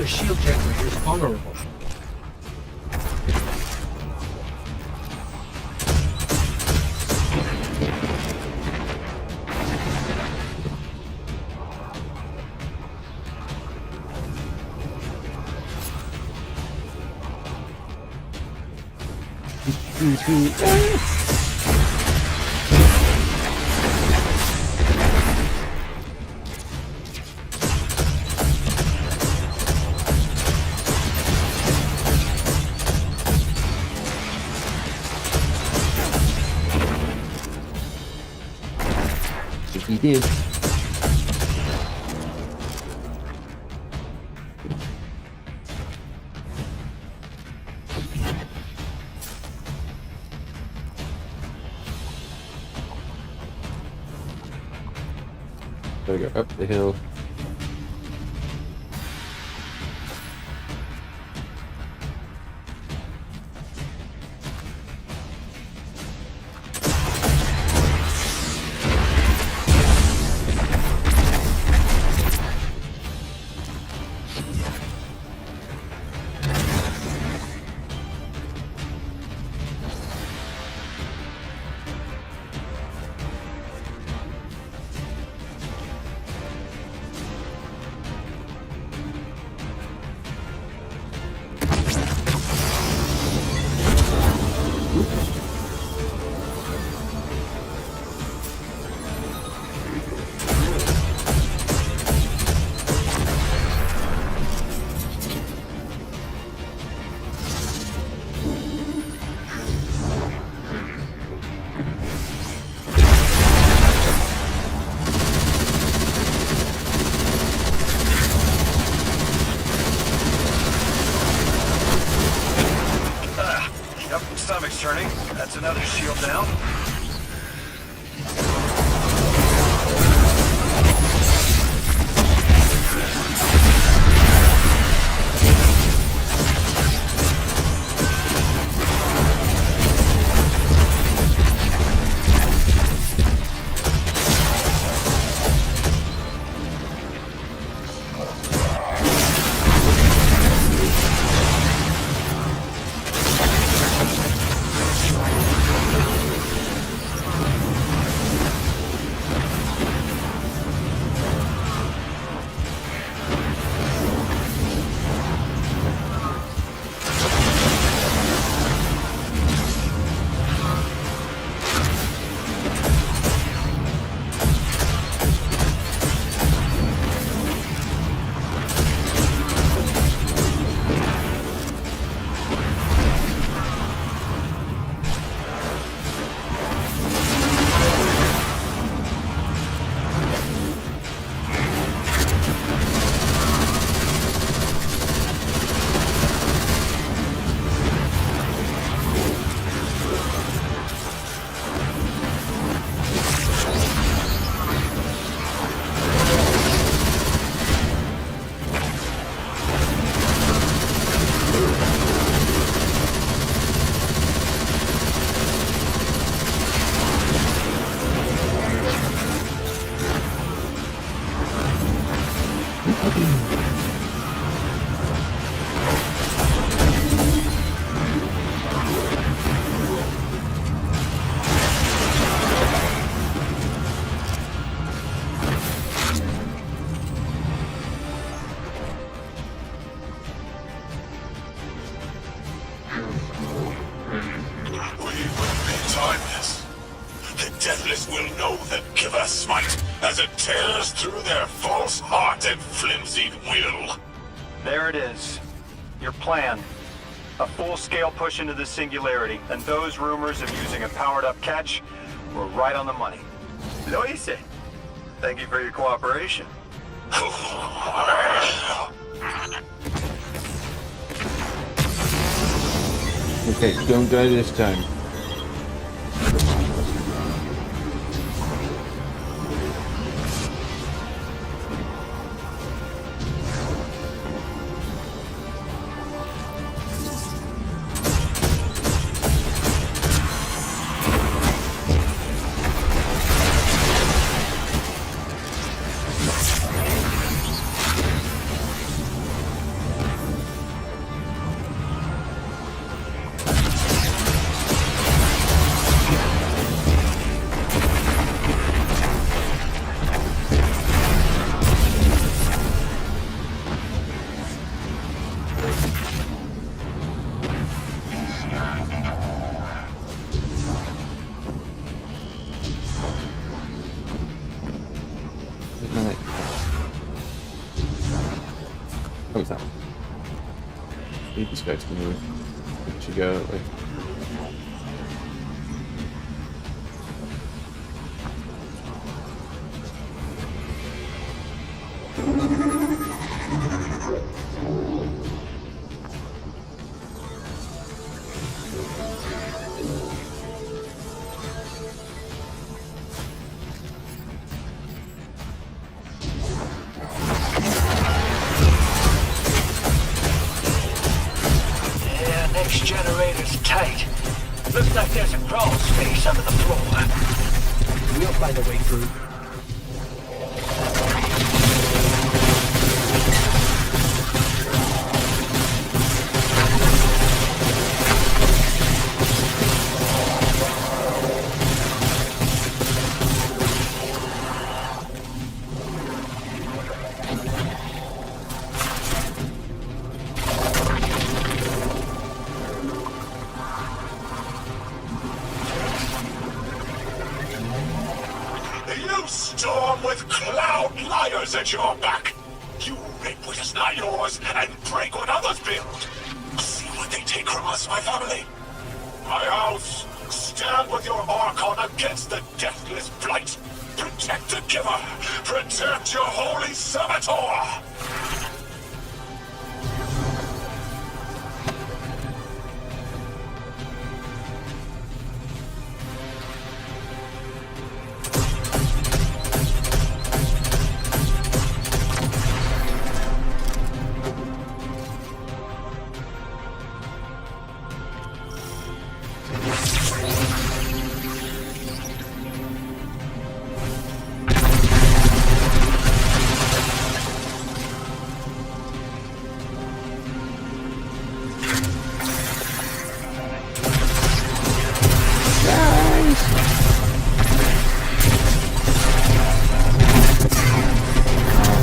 their shield generators vulnerable. He did. Gotta go up the hill. Yep, stomach's turning. That's another shield down. Deathless will know that Giver smite as it tears through their false heart and flimsied will. There it is. Your plan. A full-scale push into the singularity, and those rumors of using a powered-up catch were right on the money. Lo hice. Thank you for your cooperation. Okay, don't die this time. Need this guy to move. Where should go that way? Yeah, next generator's tight. Looks like there's a crawl space under the floor. We'll find a way through. You storm with cloud liars at your back. You rape what is not yours and break what others build. See what they take from us, my family. My house, stand with your Archon against the deathless blight. Protect the giver. Protect your holy servitor.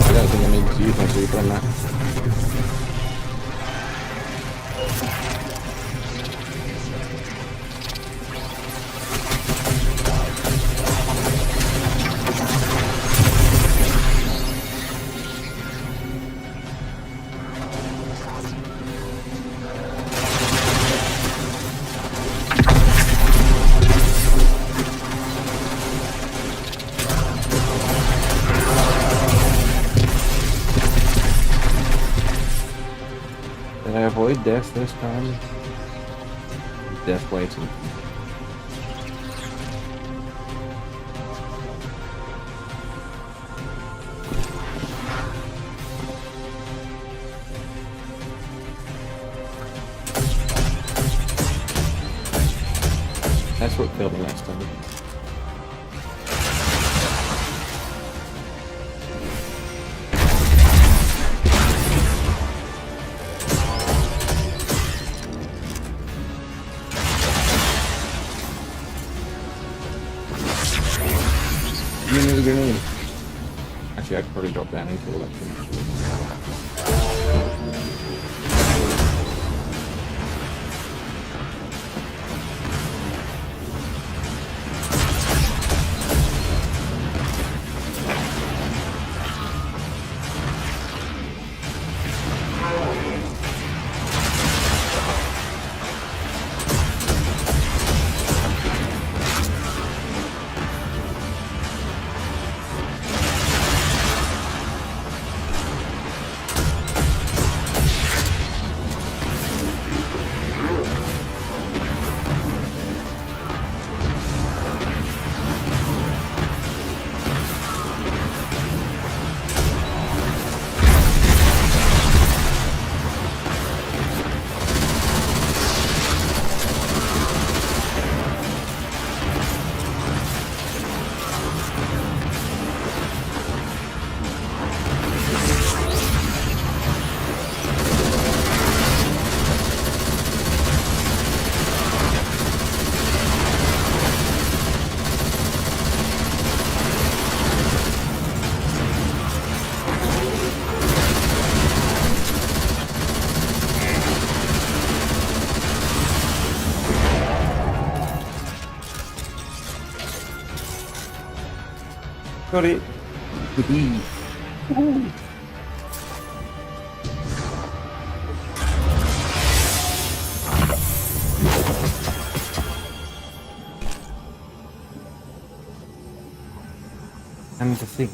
I don't think I need to use my super on that. Did I avoid death this time? Death waiting. That's what killed me last time. Give me the grenade. Actually, I could probably drop down and kill that thing. Got it. Yippee. Woohoo. the thing.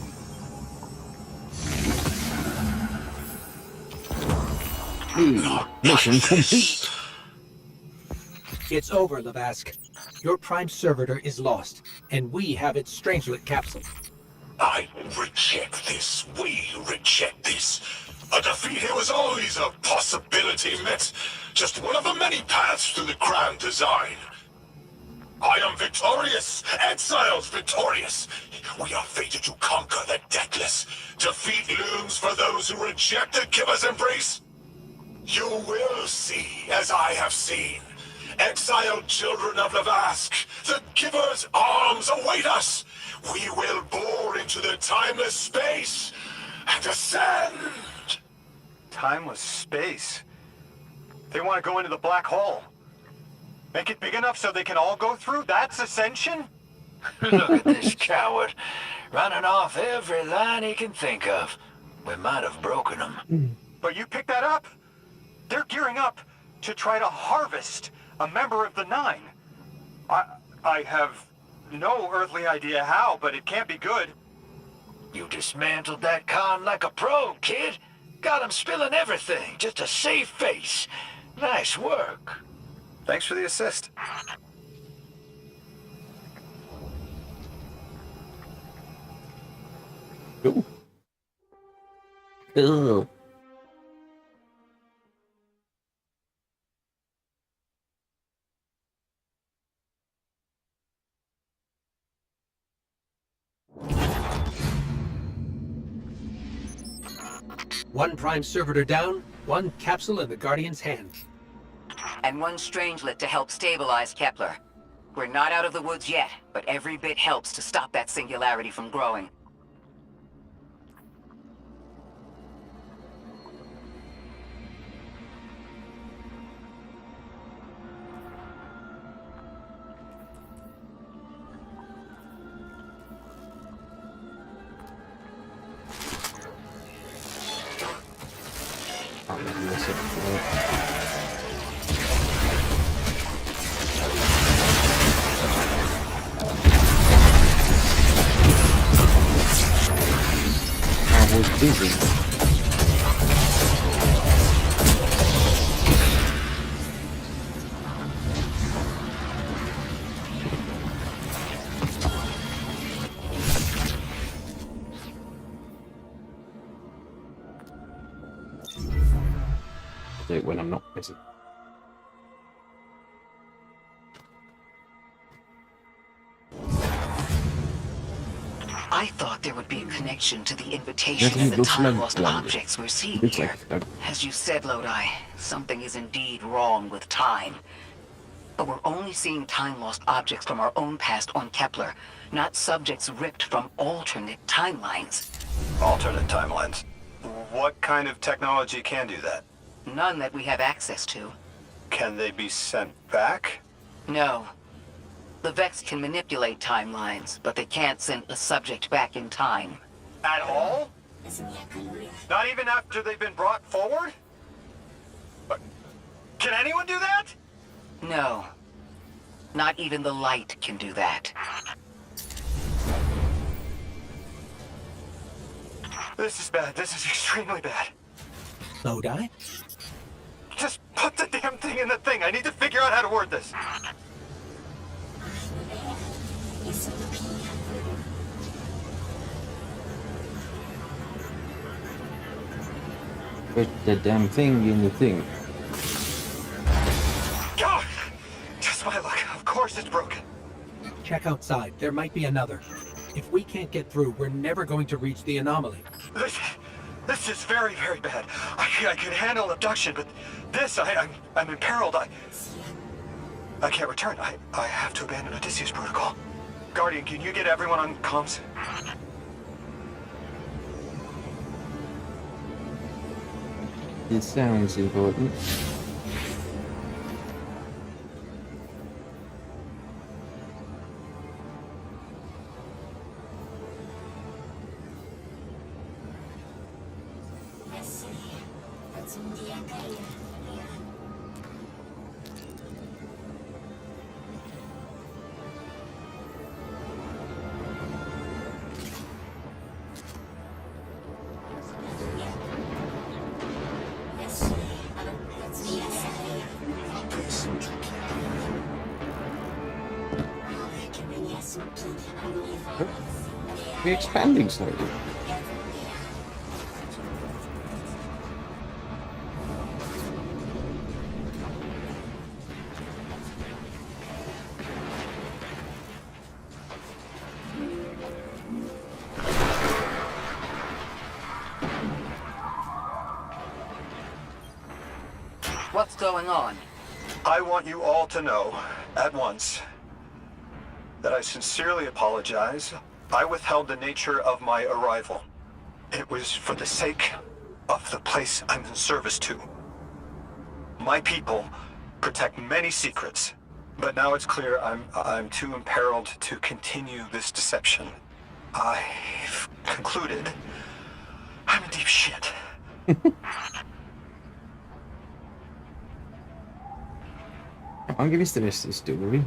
Mission complete. It's over, Lavask. Your prime servitor is lost, and we have its Strangelet capsule. I reject this. We reject this. A defeat here was always a possibility, Met. Just one of the many paths to the grand design. I am victorious. Exiles victorious. We are fated to conquer the deathless. Defeat looms for those who reject the giver's embrace. You will see, as I have seen. Exiled children of Lavask, the giver's arms await us. We will bore into the timeless space and ascend. Timeless space? They want to go into the black hole. Make it big enough so they can all go through? That's ascension? Look at this coward, running off every line he can think of. We might have broken him. But you picked that up. They're gearing up to try to harvest a member of the Nine. I have no earthly idea how, but it can't be good. You dismantled that con like a pro, kid. Got him spilling everything, just to save face. Nice work. Thanks for the assist. Cool. Cool. One prime servitor down, one capsule in the Guardian's hand. And one Strangelet to help stabilize Kepler. We're not out of the woods yet, but every bit helps to stop that singularity from growing. I was busy. Do it when I'm not busy. I thought there would be a connection to the invitation and the time-lost objects we're seeing here. As you said, Lodi, something is indeed wrong with time. But we're only seeing time-lost objects from our own past on Kepler, not subjects ripped from alternate timelines. Alternate timelines. What kind of technology can do that? None that we have access to. Can they be sent back? No. The Vex can manipulate timelines, but they can't send a subject back in time. At all? Not even after they've been brought forward? But can anyone do that? No. Not even the light can do that. This is bad. This is extremely bad. Lodi? Just put the damn thing in the thing. I need to figure out how to word this. Put the damn thing in the thing. God! Just my luck. Of course it's broken. Check outside. There might be another. If we can't get through, we're never going to reach the anomaly. This is very, very bad. I can handle abduction, but this, I'm imperiled. I can't return. I have to abandon Odysseus protocol. Guardian, can you get everyone on comms? It sounds important. We're expanding slowly. What's going on? I want you all to know, at once, that I sincerely apologize. I withheld the nature of my arrival. It was for the sake of the place I'm in service to. My people protect many secrets, but now it's clear I'm too imperiled to continue this deception. I've concluded I'm in deep shit. I'm gonna the rest of this story.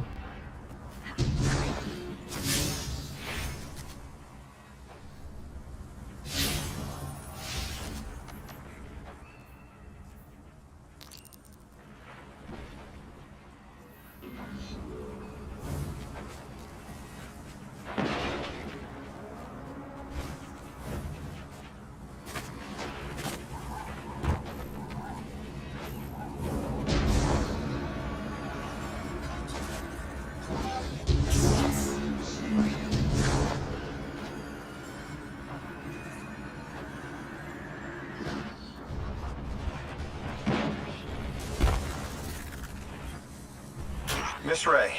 Miss Ray,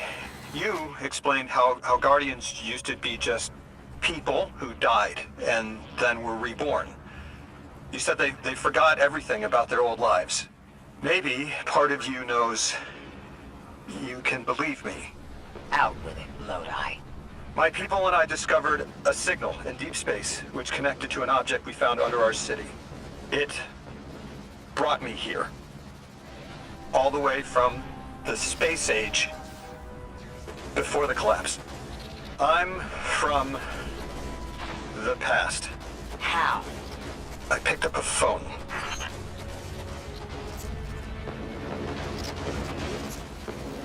you explained how Guardians used to be just people who died and then were reborn. You said they forgot everything about their old lives. Maybe part of you knows you can believe me. Out with it, Lodi. My people and I discovered a signal in deep space which connected to an object we found under our city. It brought me here. All the way from the space age before the collapse. I'm from the past. How? I picked up a phone.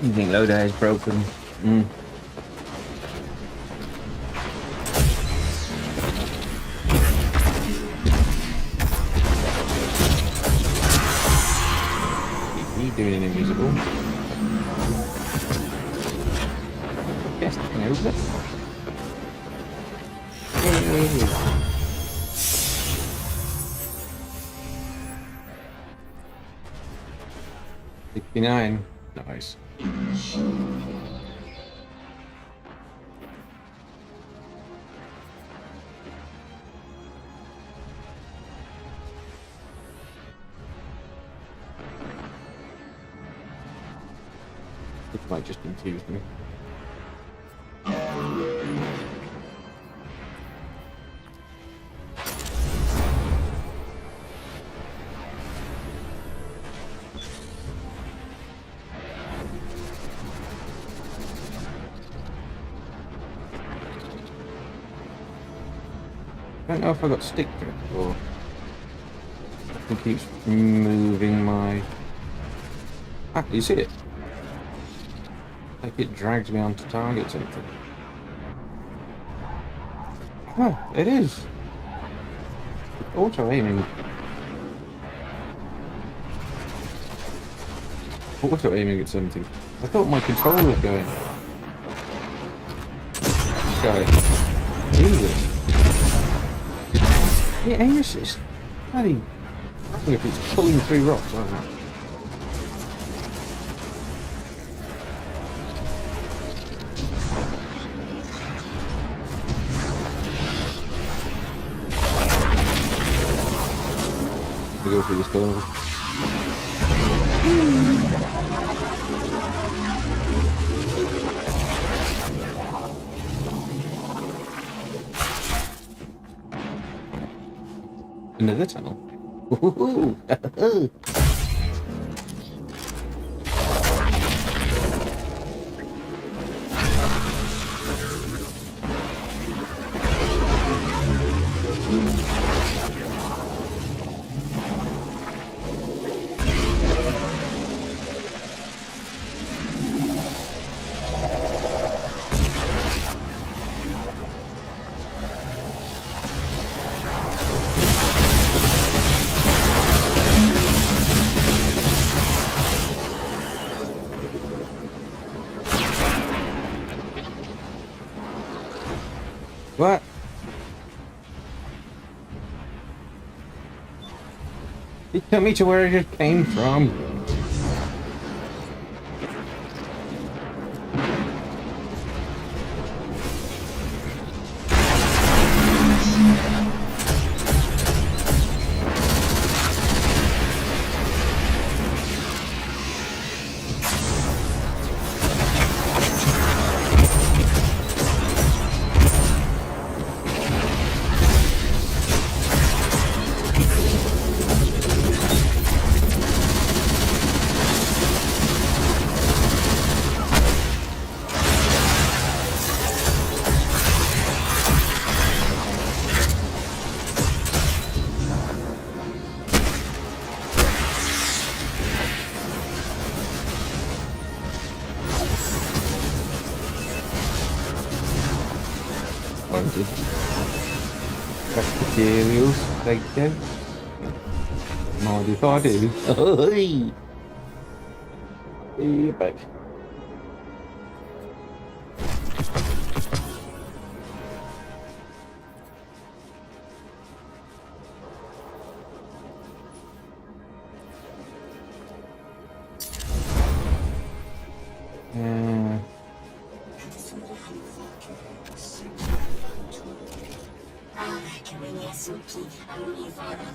You think Lodi is broken? He's doing an invisible. Yes, I know that. Yay. 69. Nice. It might just confuse me. I don't know if I got stick drift or it keeps moving my. Ah, do you see it? Like it drags me onto target something. Oh, it is. Auto aiming. Auto aiming at something. I thought my controller was going. Guy. Jesus. The aim assist. Bloody. I think if it's pulling through rocks, I don't know. We go through this door. Another tunnel. Woohoo! What? You tell me to where it just came from. Wanted. Fresh materials, thank you. Mind if I do? Oh, hey! You're back.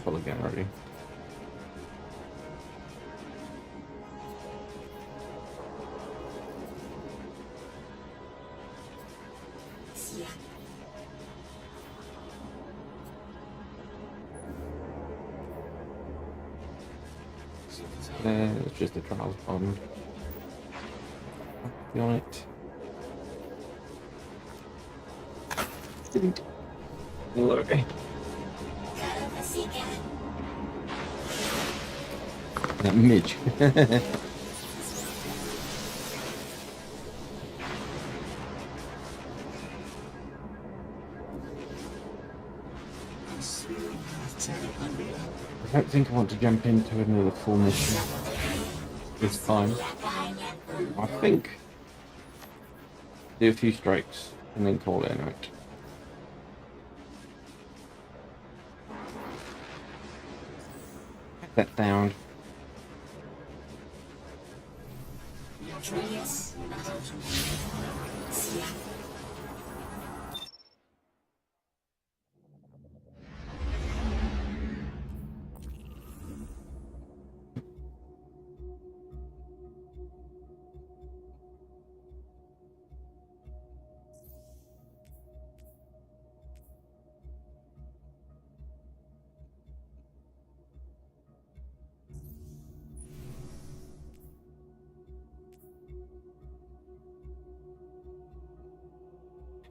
Full again already. It's just a trials bond. Be on it. Didn't. Okay. That Midge. I don't think I want to jump into another full mission this time. I think do a few strikes and then call it a night. Get that down.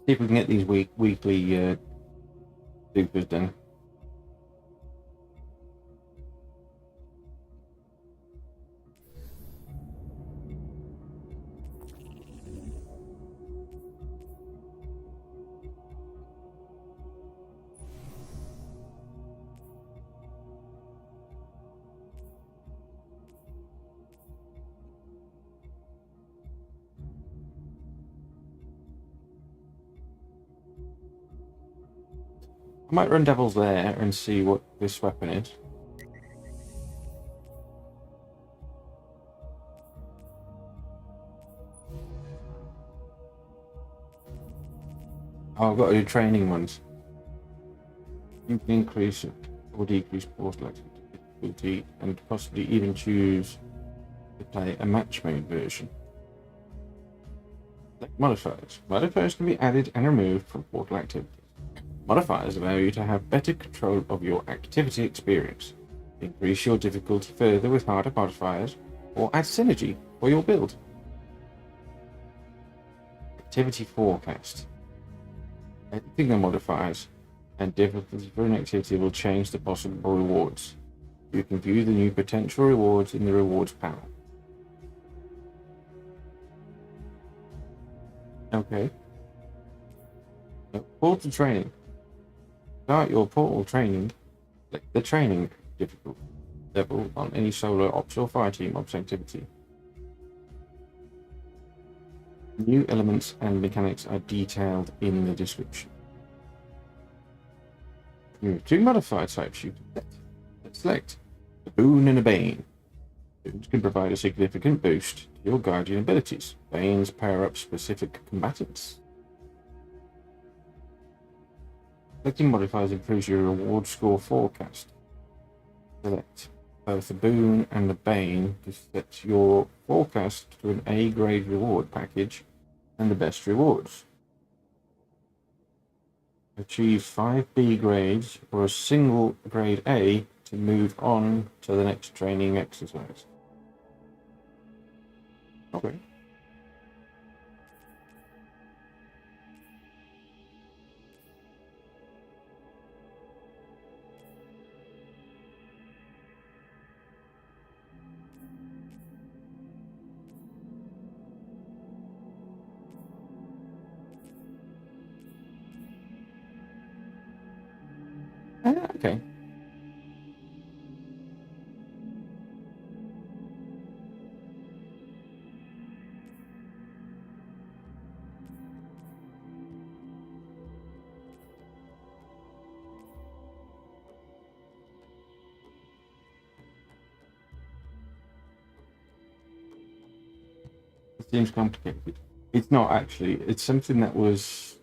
See if we can get these weekly supers done. I might run Devils there and see what this weapon is. Oh, I've got to do training ones. You can increase or decrease force difficulty and possibly even choose to play a match mode version. Like modifiers. Modifiers can be added and removed from portal activities. Modifiers allow you to have better control of your activity experience, increase your difficulty further with harder modifiers, or add synergy for your build. Activity forecast. Editing the modifiers and difficulty for an activity will change the possible rewards. You can view the new potential rewards in the rewards panel. Okay. Portal training. Start your portal training. Click the training difficulty level on any solo ops or fireteam ops activity. New elements and mechanics are detailed in the description. You have 2 modifier types you can set. Let's select a boon and a bane. Boons can provide a significant boost to your guardian abilities. Banes power up specific combatants. Selecting modifiers improves your reward score forecast. Select both the boon and the bane to set your forecast to an A grade reward package and the best rewards. Achieve 5 B grades or a single grade A to move on to the next training exercise. Okay. Okay. It seems complicated. It's not actually. It's something that was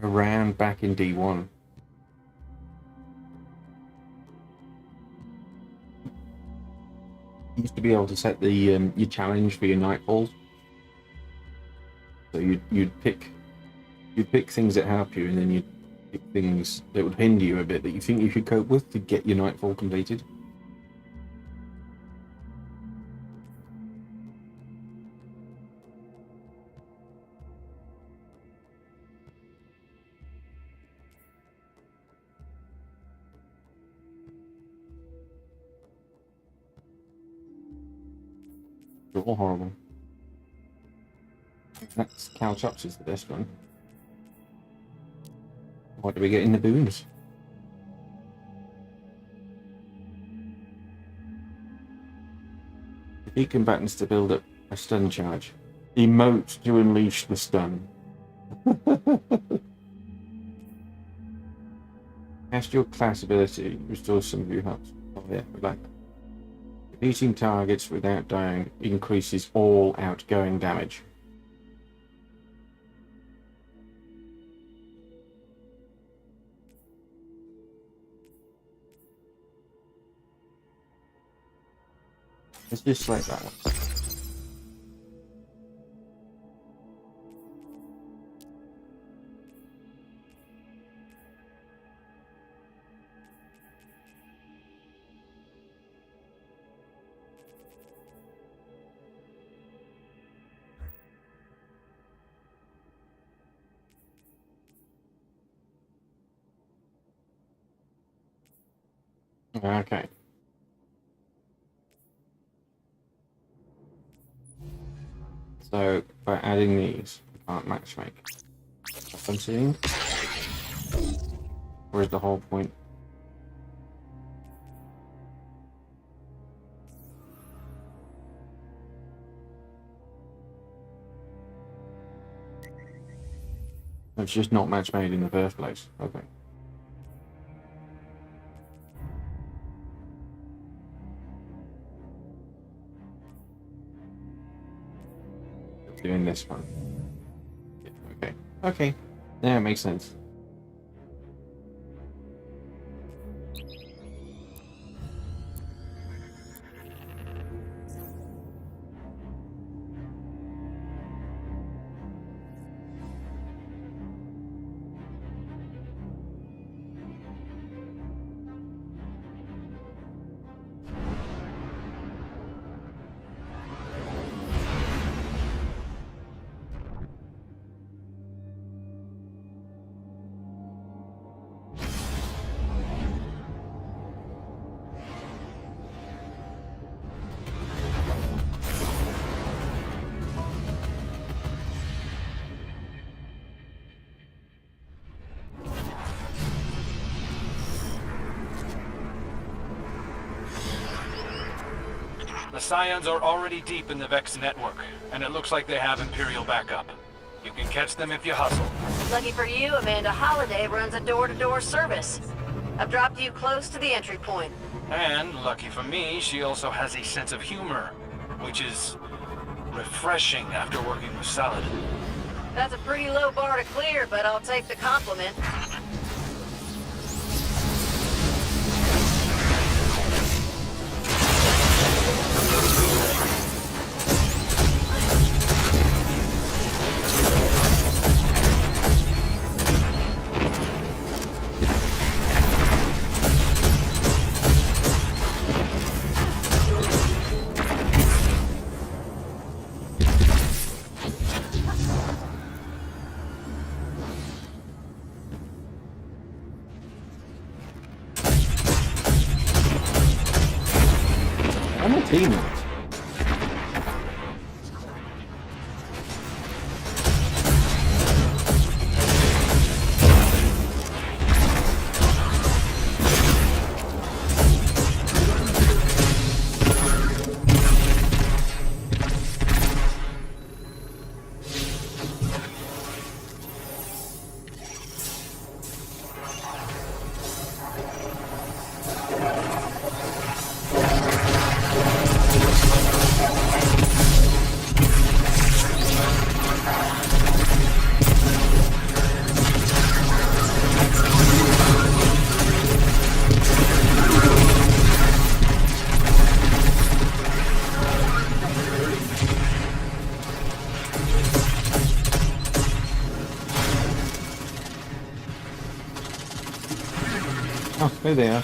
around back in D1. You used to be able to set the your challenge for your nightfalls. So you'd pick things that help you, and then you'd pick things that would hinder you a bit that you think you should cope with to get your nightfall completed. They're all horrible. That's Caltrops is the best one. What do we get in the boons? Defeat combatants to build up a stun charge. Emote to unleash the stun. Cast your class ability. Restore some of your health. Oh yeah, we like that. Defeating targets without dying increases all outgoing damage. Let's just select that one. Okay. So by adding these, we can't matchmake. That's what I'm seeing. Or is the whole point? It's just not match made in the first place. Okay. Doing this one. Yeah, okay. Okay. Yeah, it makes sense. The Scions are already deep in the Vex network, and it looks like they have Imperial backup. You can catch them if you hustle. Lucky for you, Amanda Holliday runs a door-to-door service. I've dropped you close to the entry point. And, lucky for me, she also has a sense of humor, which is refreshing after working with Salad. That's a pretty low bar to clear, but I'll take the compliment. I'm a teammate. Oh, there they are.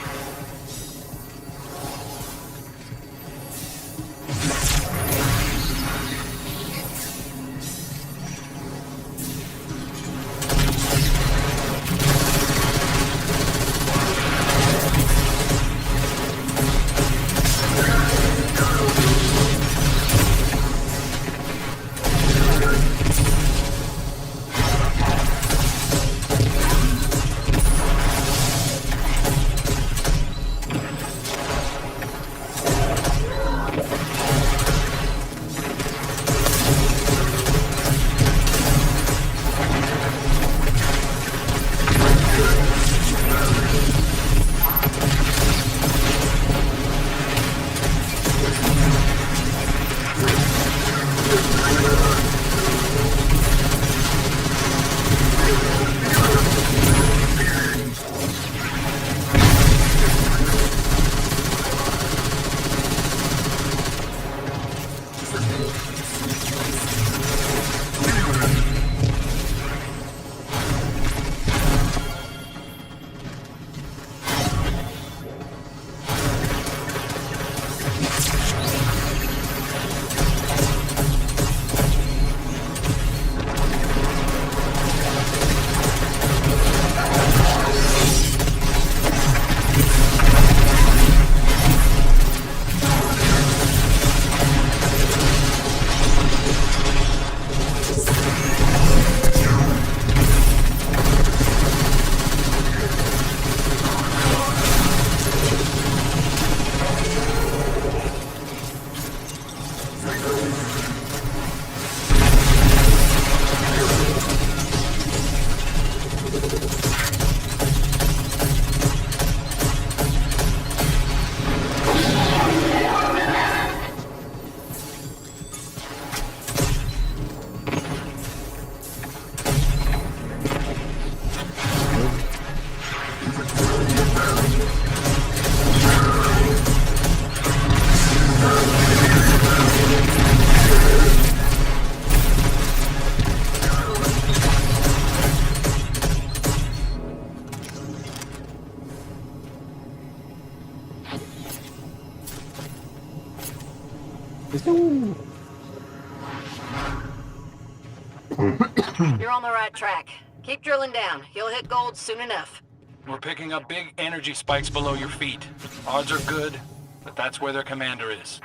You're on the right track. Keep drilling down. You'll hit gold soon enough. We're picking up big energy spikes below your feet. Odds are good, but that's where their commander is.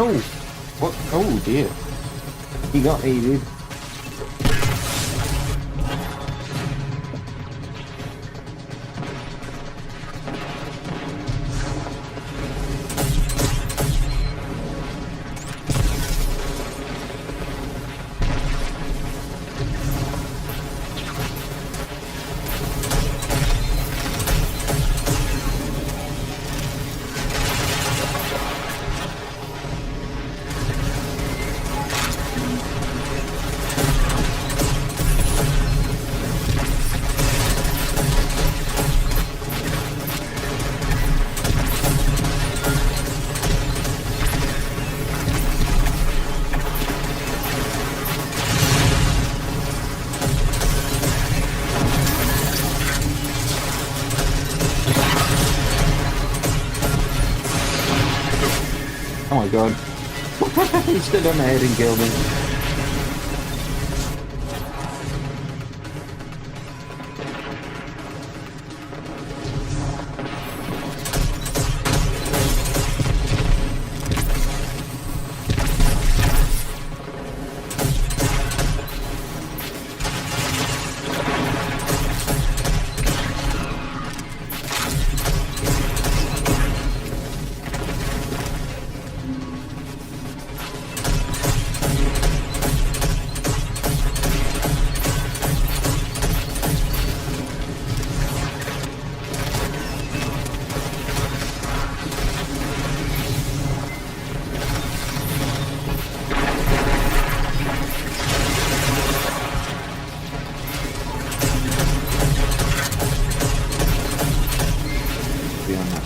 No! What? Oh dear. He got aided. Oh my god. He stood on the head and killed him. Beyond that.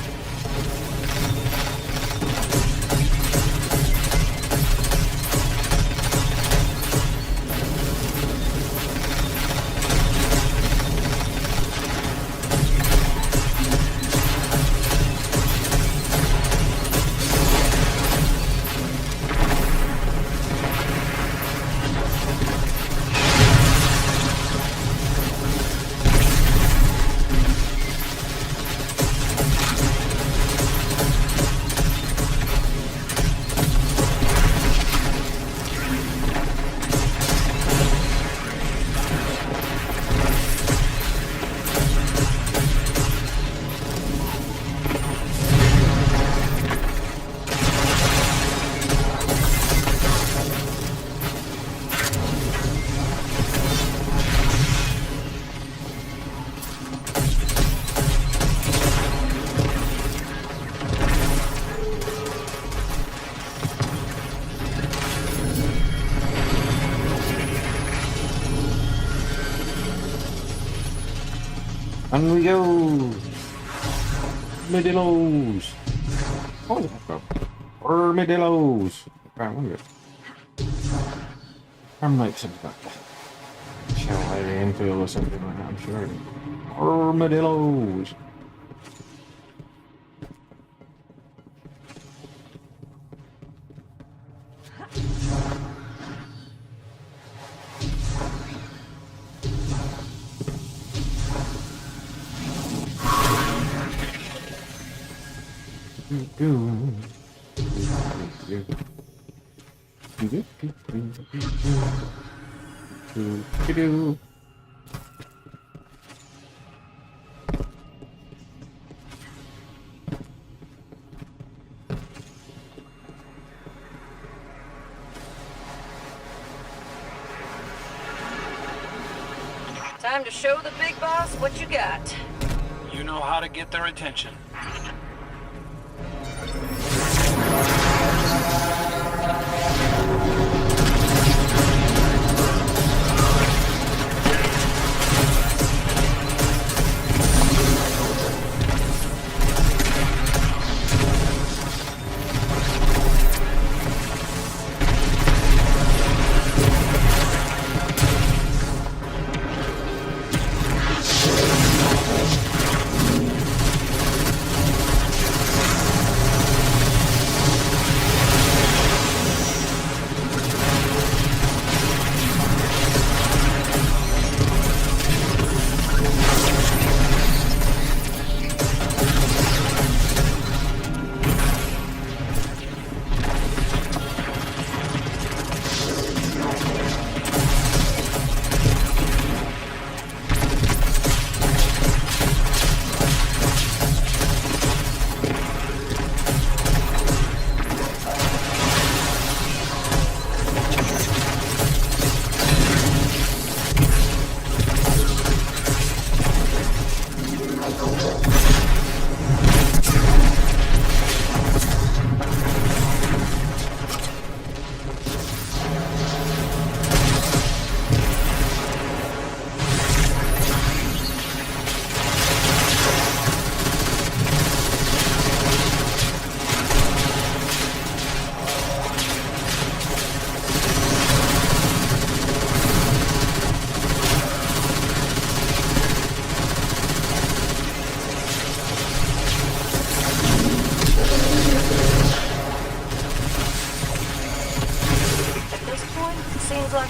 And we go! Armadillos! Oh, the heck up. Armadillos! Right, look at it. I'm like something like that. Shall I infield or something like that, I'm sure. Armadillos! Time to show the big boss what you got. You know how to get their attention.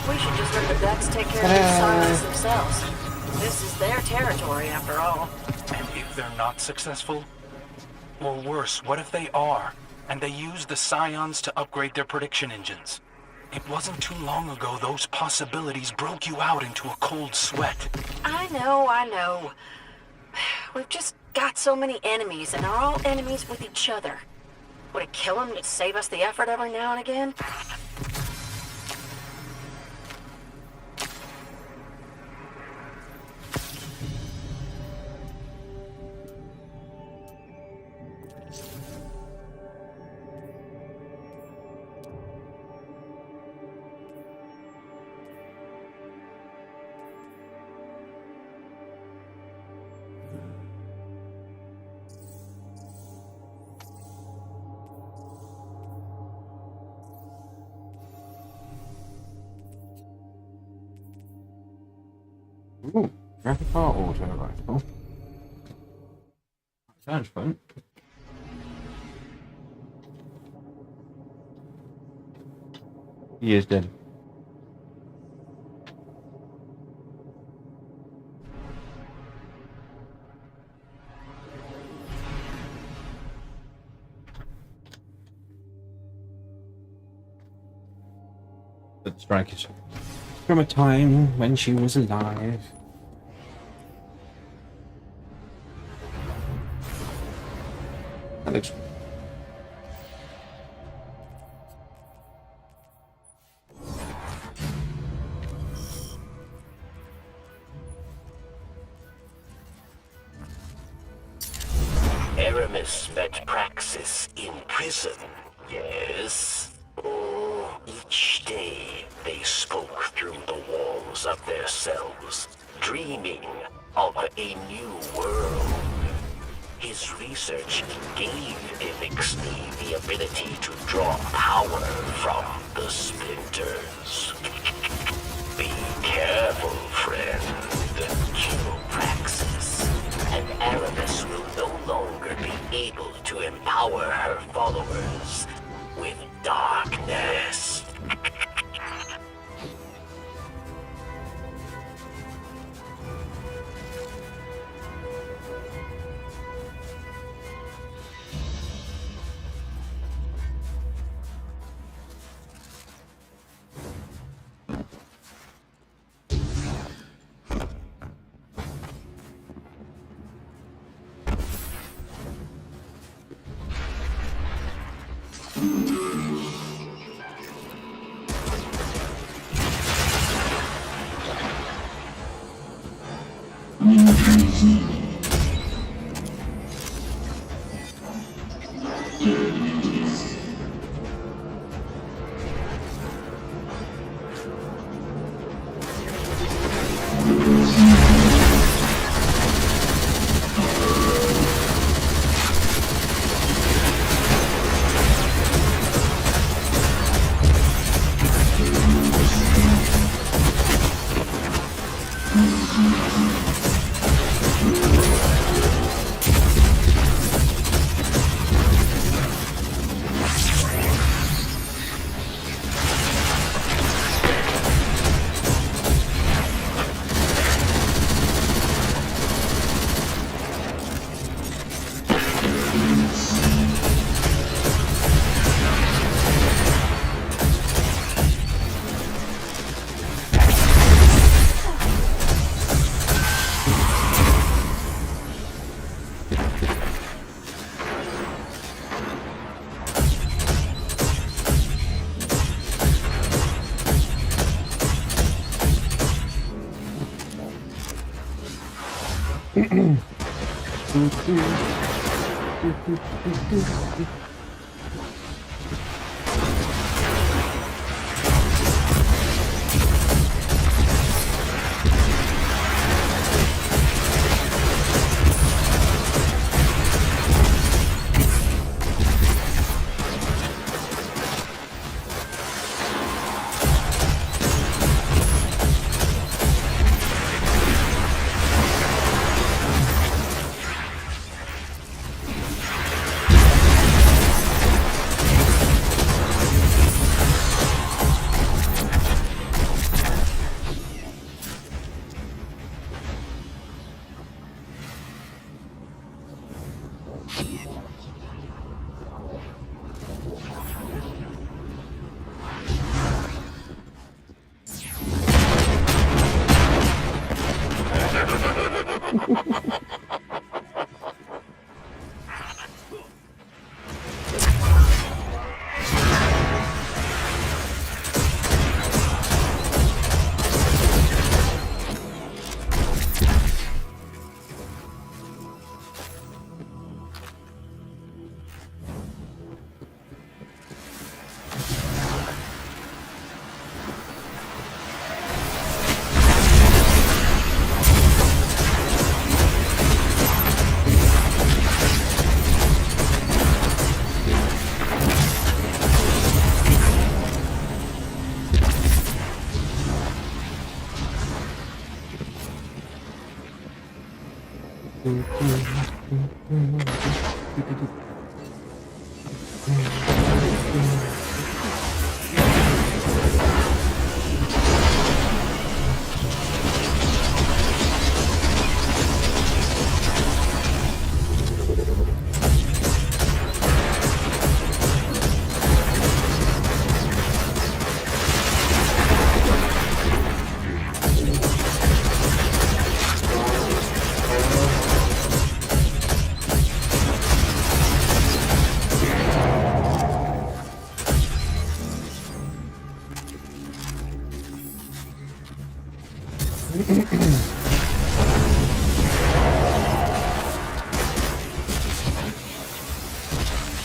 We should just let the ducks take care of these sirens themselves. This is their territory, after all. And if they're not successful? Or worse, what if they are, and they use the scions to upgrade their prediction engines? It wasn't too long ago those possibilities broke you out into a cold sweat. I know. We've just got so many enemies, and they're all enemies with each other. Would it kill them to save us the effort every now and again? Ooh, rapid fire auto rifle. Sounds fun. He is dead. The strike is from a time when she was alive. That looks... Aramis met Praxis in prison, yes? Oh, each day they spoke through the walls of their cells, dreaming of a new world. His research gave Elixni the ability to draw power from the splinters. Be careful, friend. Kill Praxis, and Aramis will no longer be able to empower her followers with darkness.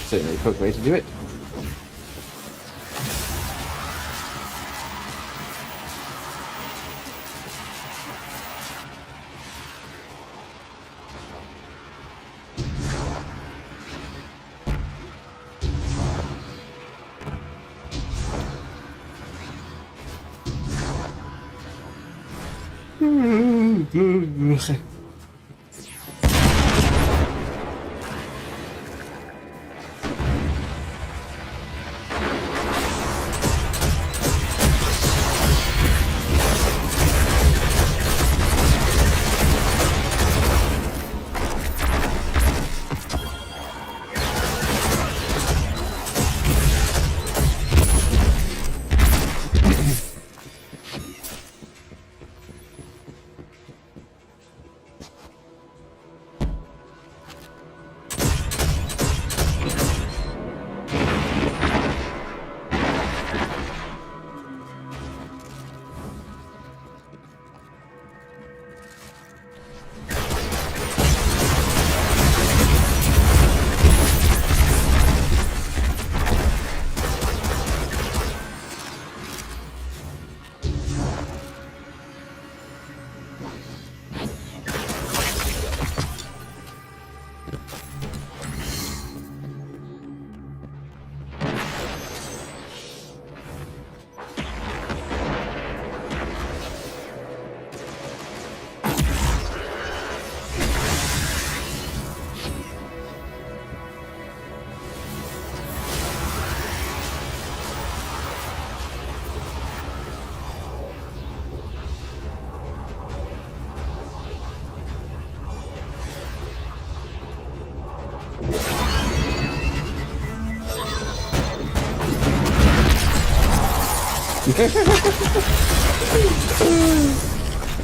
Certainly a quick way to do it.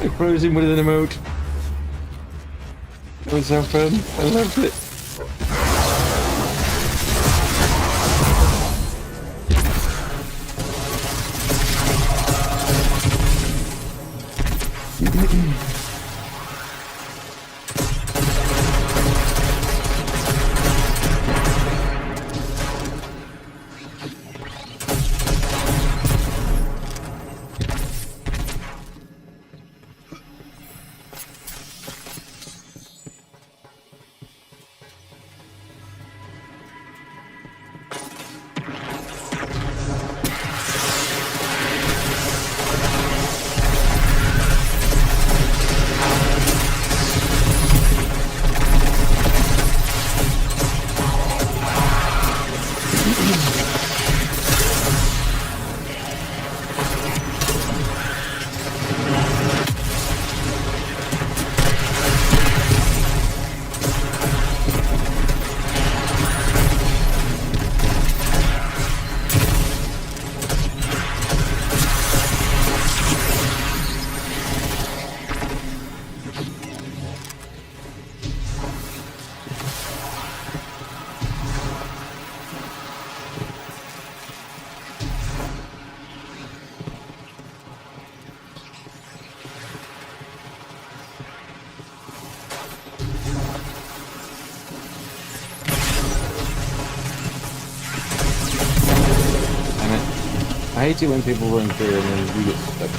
I froze him with an emote. That was so fun. I loved it. hate it when people run through and then we get stuck.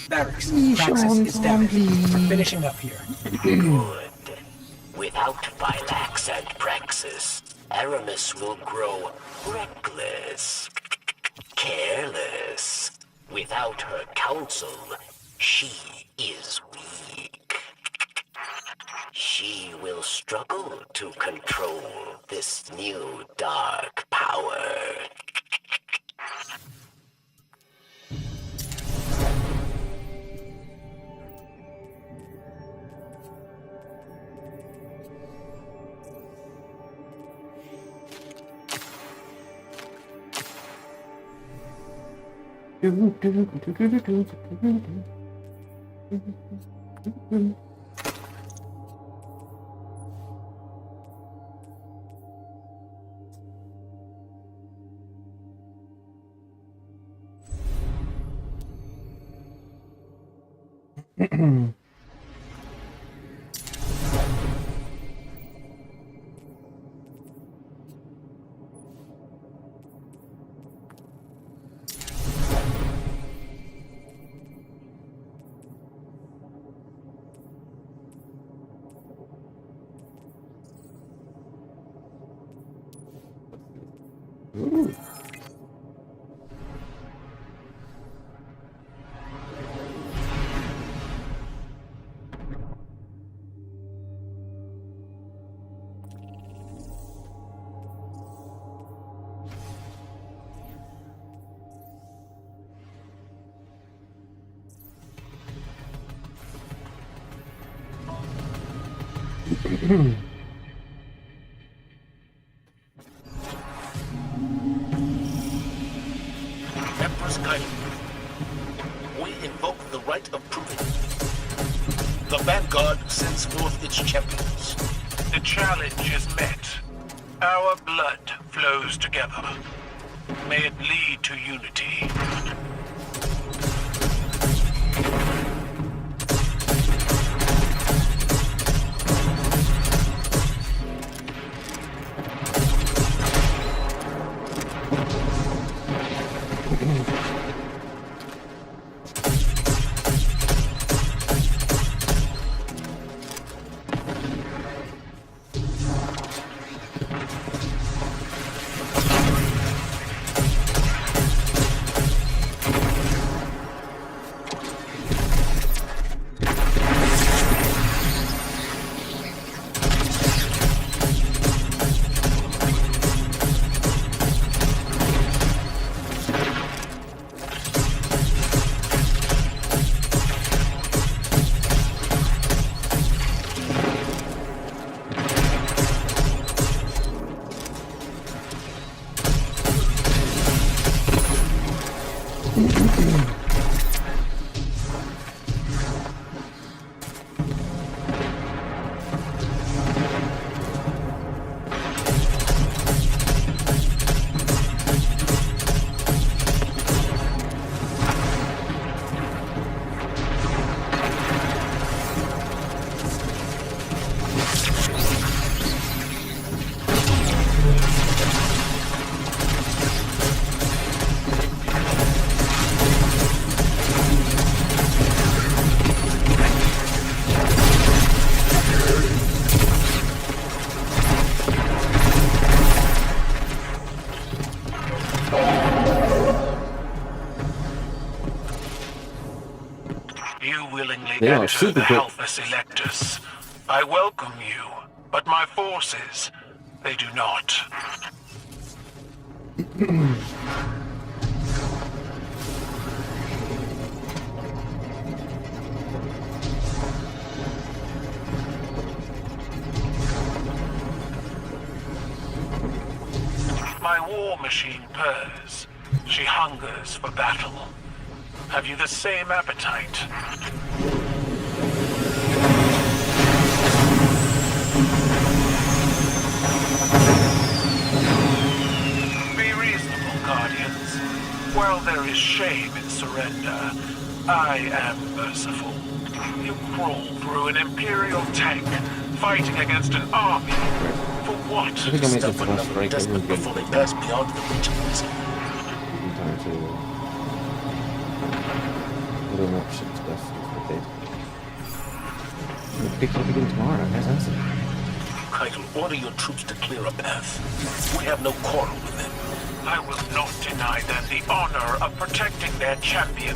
Barracks. Praxis is damaged. Finishing up here. Good. Without Phylax and Praxis, Aramis will grow reckless, careless. Without her counsel, she is weak. She will struggle to control this new dark power. Ooh. Empress guiding. We invoke the right of proving. The Vanguard sends forth its champions. The challenge is met. Our blood flows together. May it lead to unity. They are enter super the quick. helpless electors. I welcome you, but my forces, they do not. My war machine purrs. She hungers for battle. Have you the same appetite? Be reasonable, Guardians. While there is shame in surrender, I am merciful. You crawl through an Imperial tank, fighting against an army. For what? I think I made the Step first another break. desperate before they pass beyond the reach of reason. Time to little more shit stuff. We'll pick up again tomorrow. How's that? Keitel, order your troops to clear a path. We have no quarrel with them. I will not deny them the honor of protecting their champion.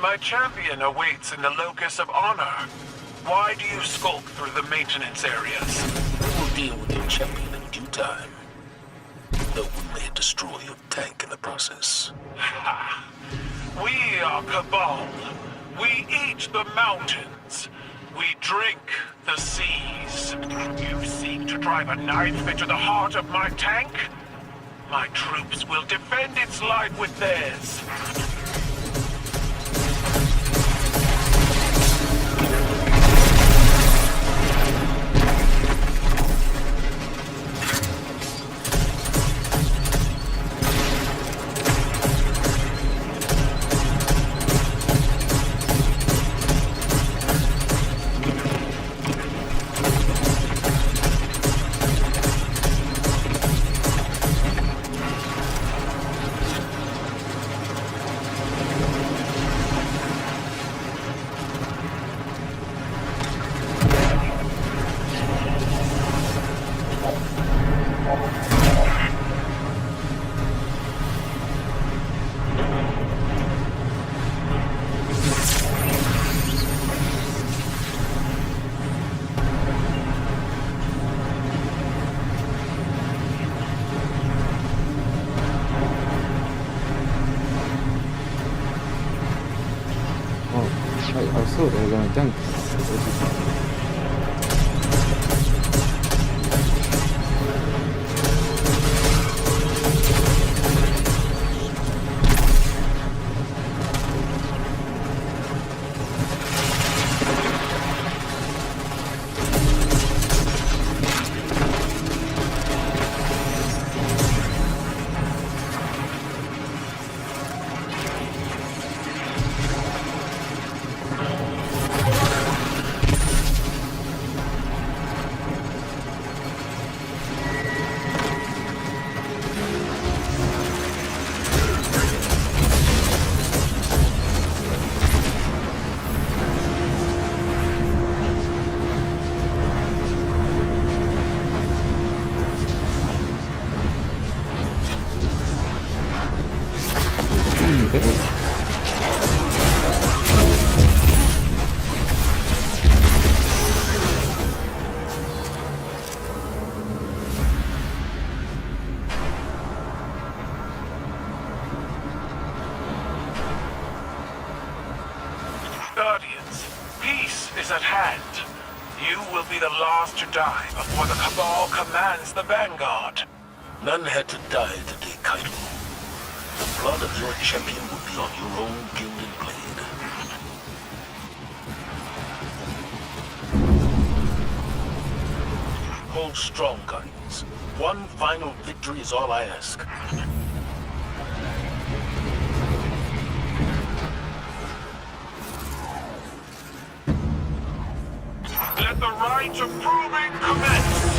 My champion awaits in the locus of honor. Why do you skulk through the maintenance areas? We'll deal with your champion in due time. Though we may destroy your tank in the process. Ha! We are Cabal. We eat the mountains. We drink the seas. You seek to drive a knife into the heart of my tank? My troops will defend its life with theirs. I thought they were going to dunk. Guardians, peace is at hand. You will be the last to die before the Cabal commands the Vanguard. None had to die today, Kaido. The blood of your champion will be on your own gilded blade. Hold strong, Guardians. One final victory is all I ask. Let the rite of proving commence!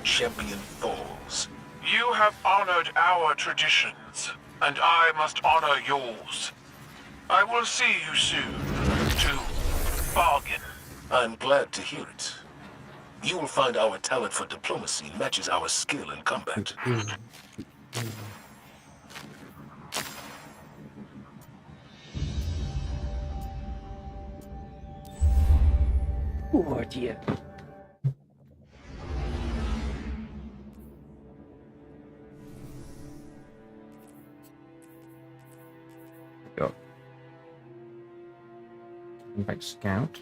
Champion falls. You have honored our traditions, and I must honor yours. I will see you soon, to bargain. I'm glad to hear it. You will find our talent for diplomacy matches our skill in combat. Oh dear. Go. Back scout.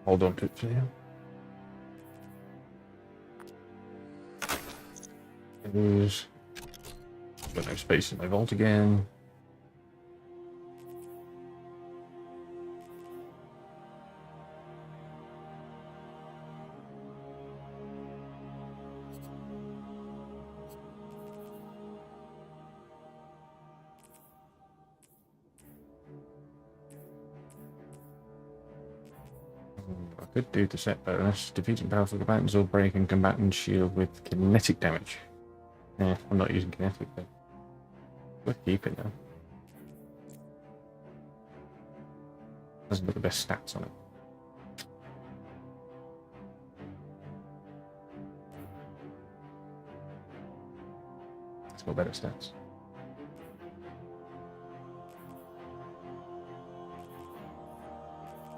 Hold on to it for now. There's got no space in my vault again. I could do the set bonus. Defeating powerful combatants or breaking combatant shield with kinetic damage. Yeah, I'm not using kinetic though. We'll keep it now. Doesn't got the best stats on it. It's got better stats.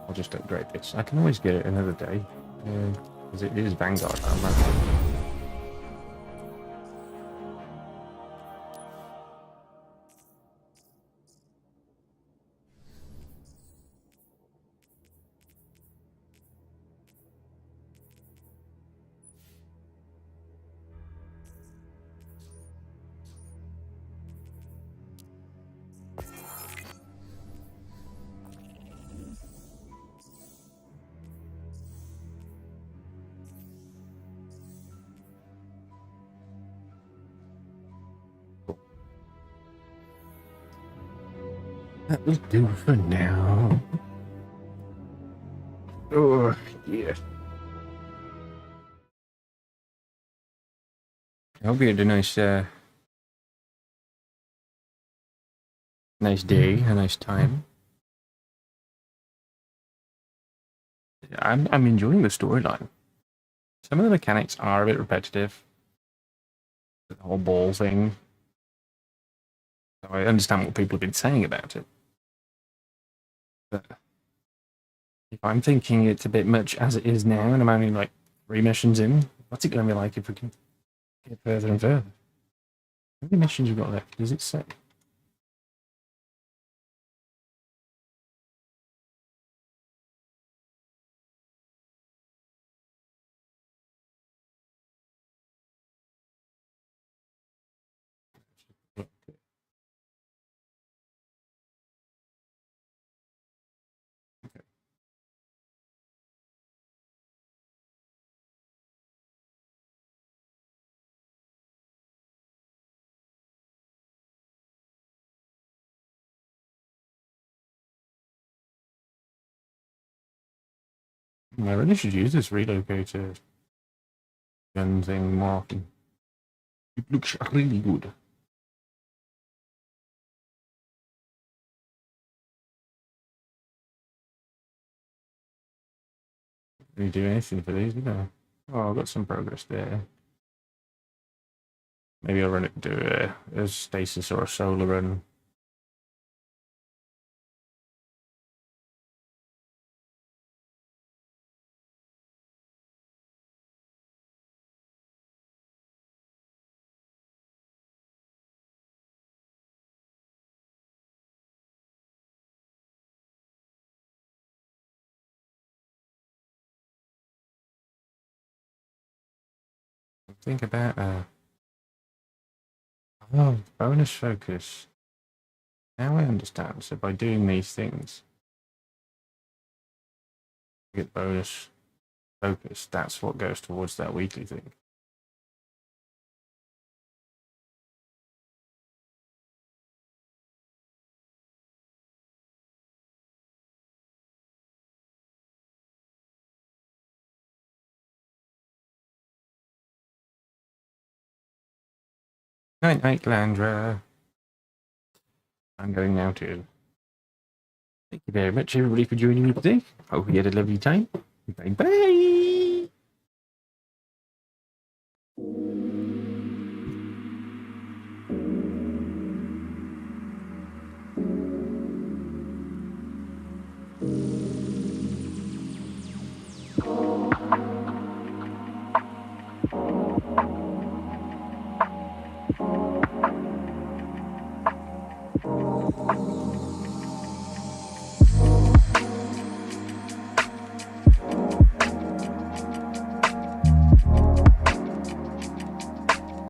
I'll just upgrade this. I can always get it another day. Because it is Vanguard. That will do for now. Oh, yeah. I hope you had a nice, nice day, a nice time. I'm enjoying the storyline. Some of the mechanics are a bit repetitive. the whole ball thing. So I understand what people have been saying about it. But if I'm thinking it's a bit much as it is now, and I'm only like 3 missions in, what's it going to be like if we can get further and further? How many missions we've got left? Does it say? I really should use this relocator gun thing more often. It looks really good. Really do anything for these, did I? Oh, I've got some progress there. Maybe I'll run it, do a stasis or a solar run. Think about bonus focus. Now I understand. So by doing these things, you get bonus focus. That's what goes towards that weekly thing. Night, night, Landra. I'm going now too. Thank you very much, everybody, for joining me today. Hope you had a lovely time. Bye bye.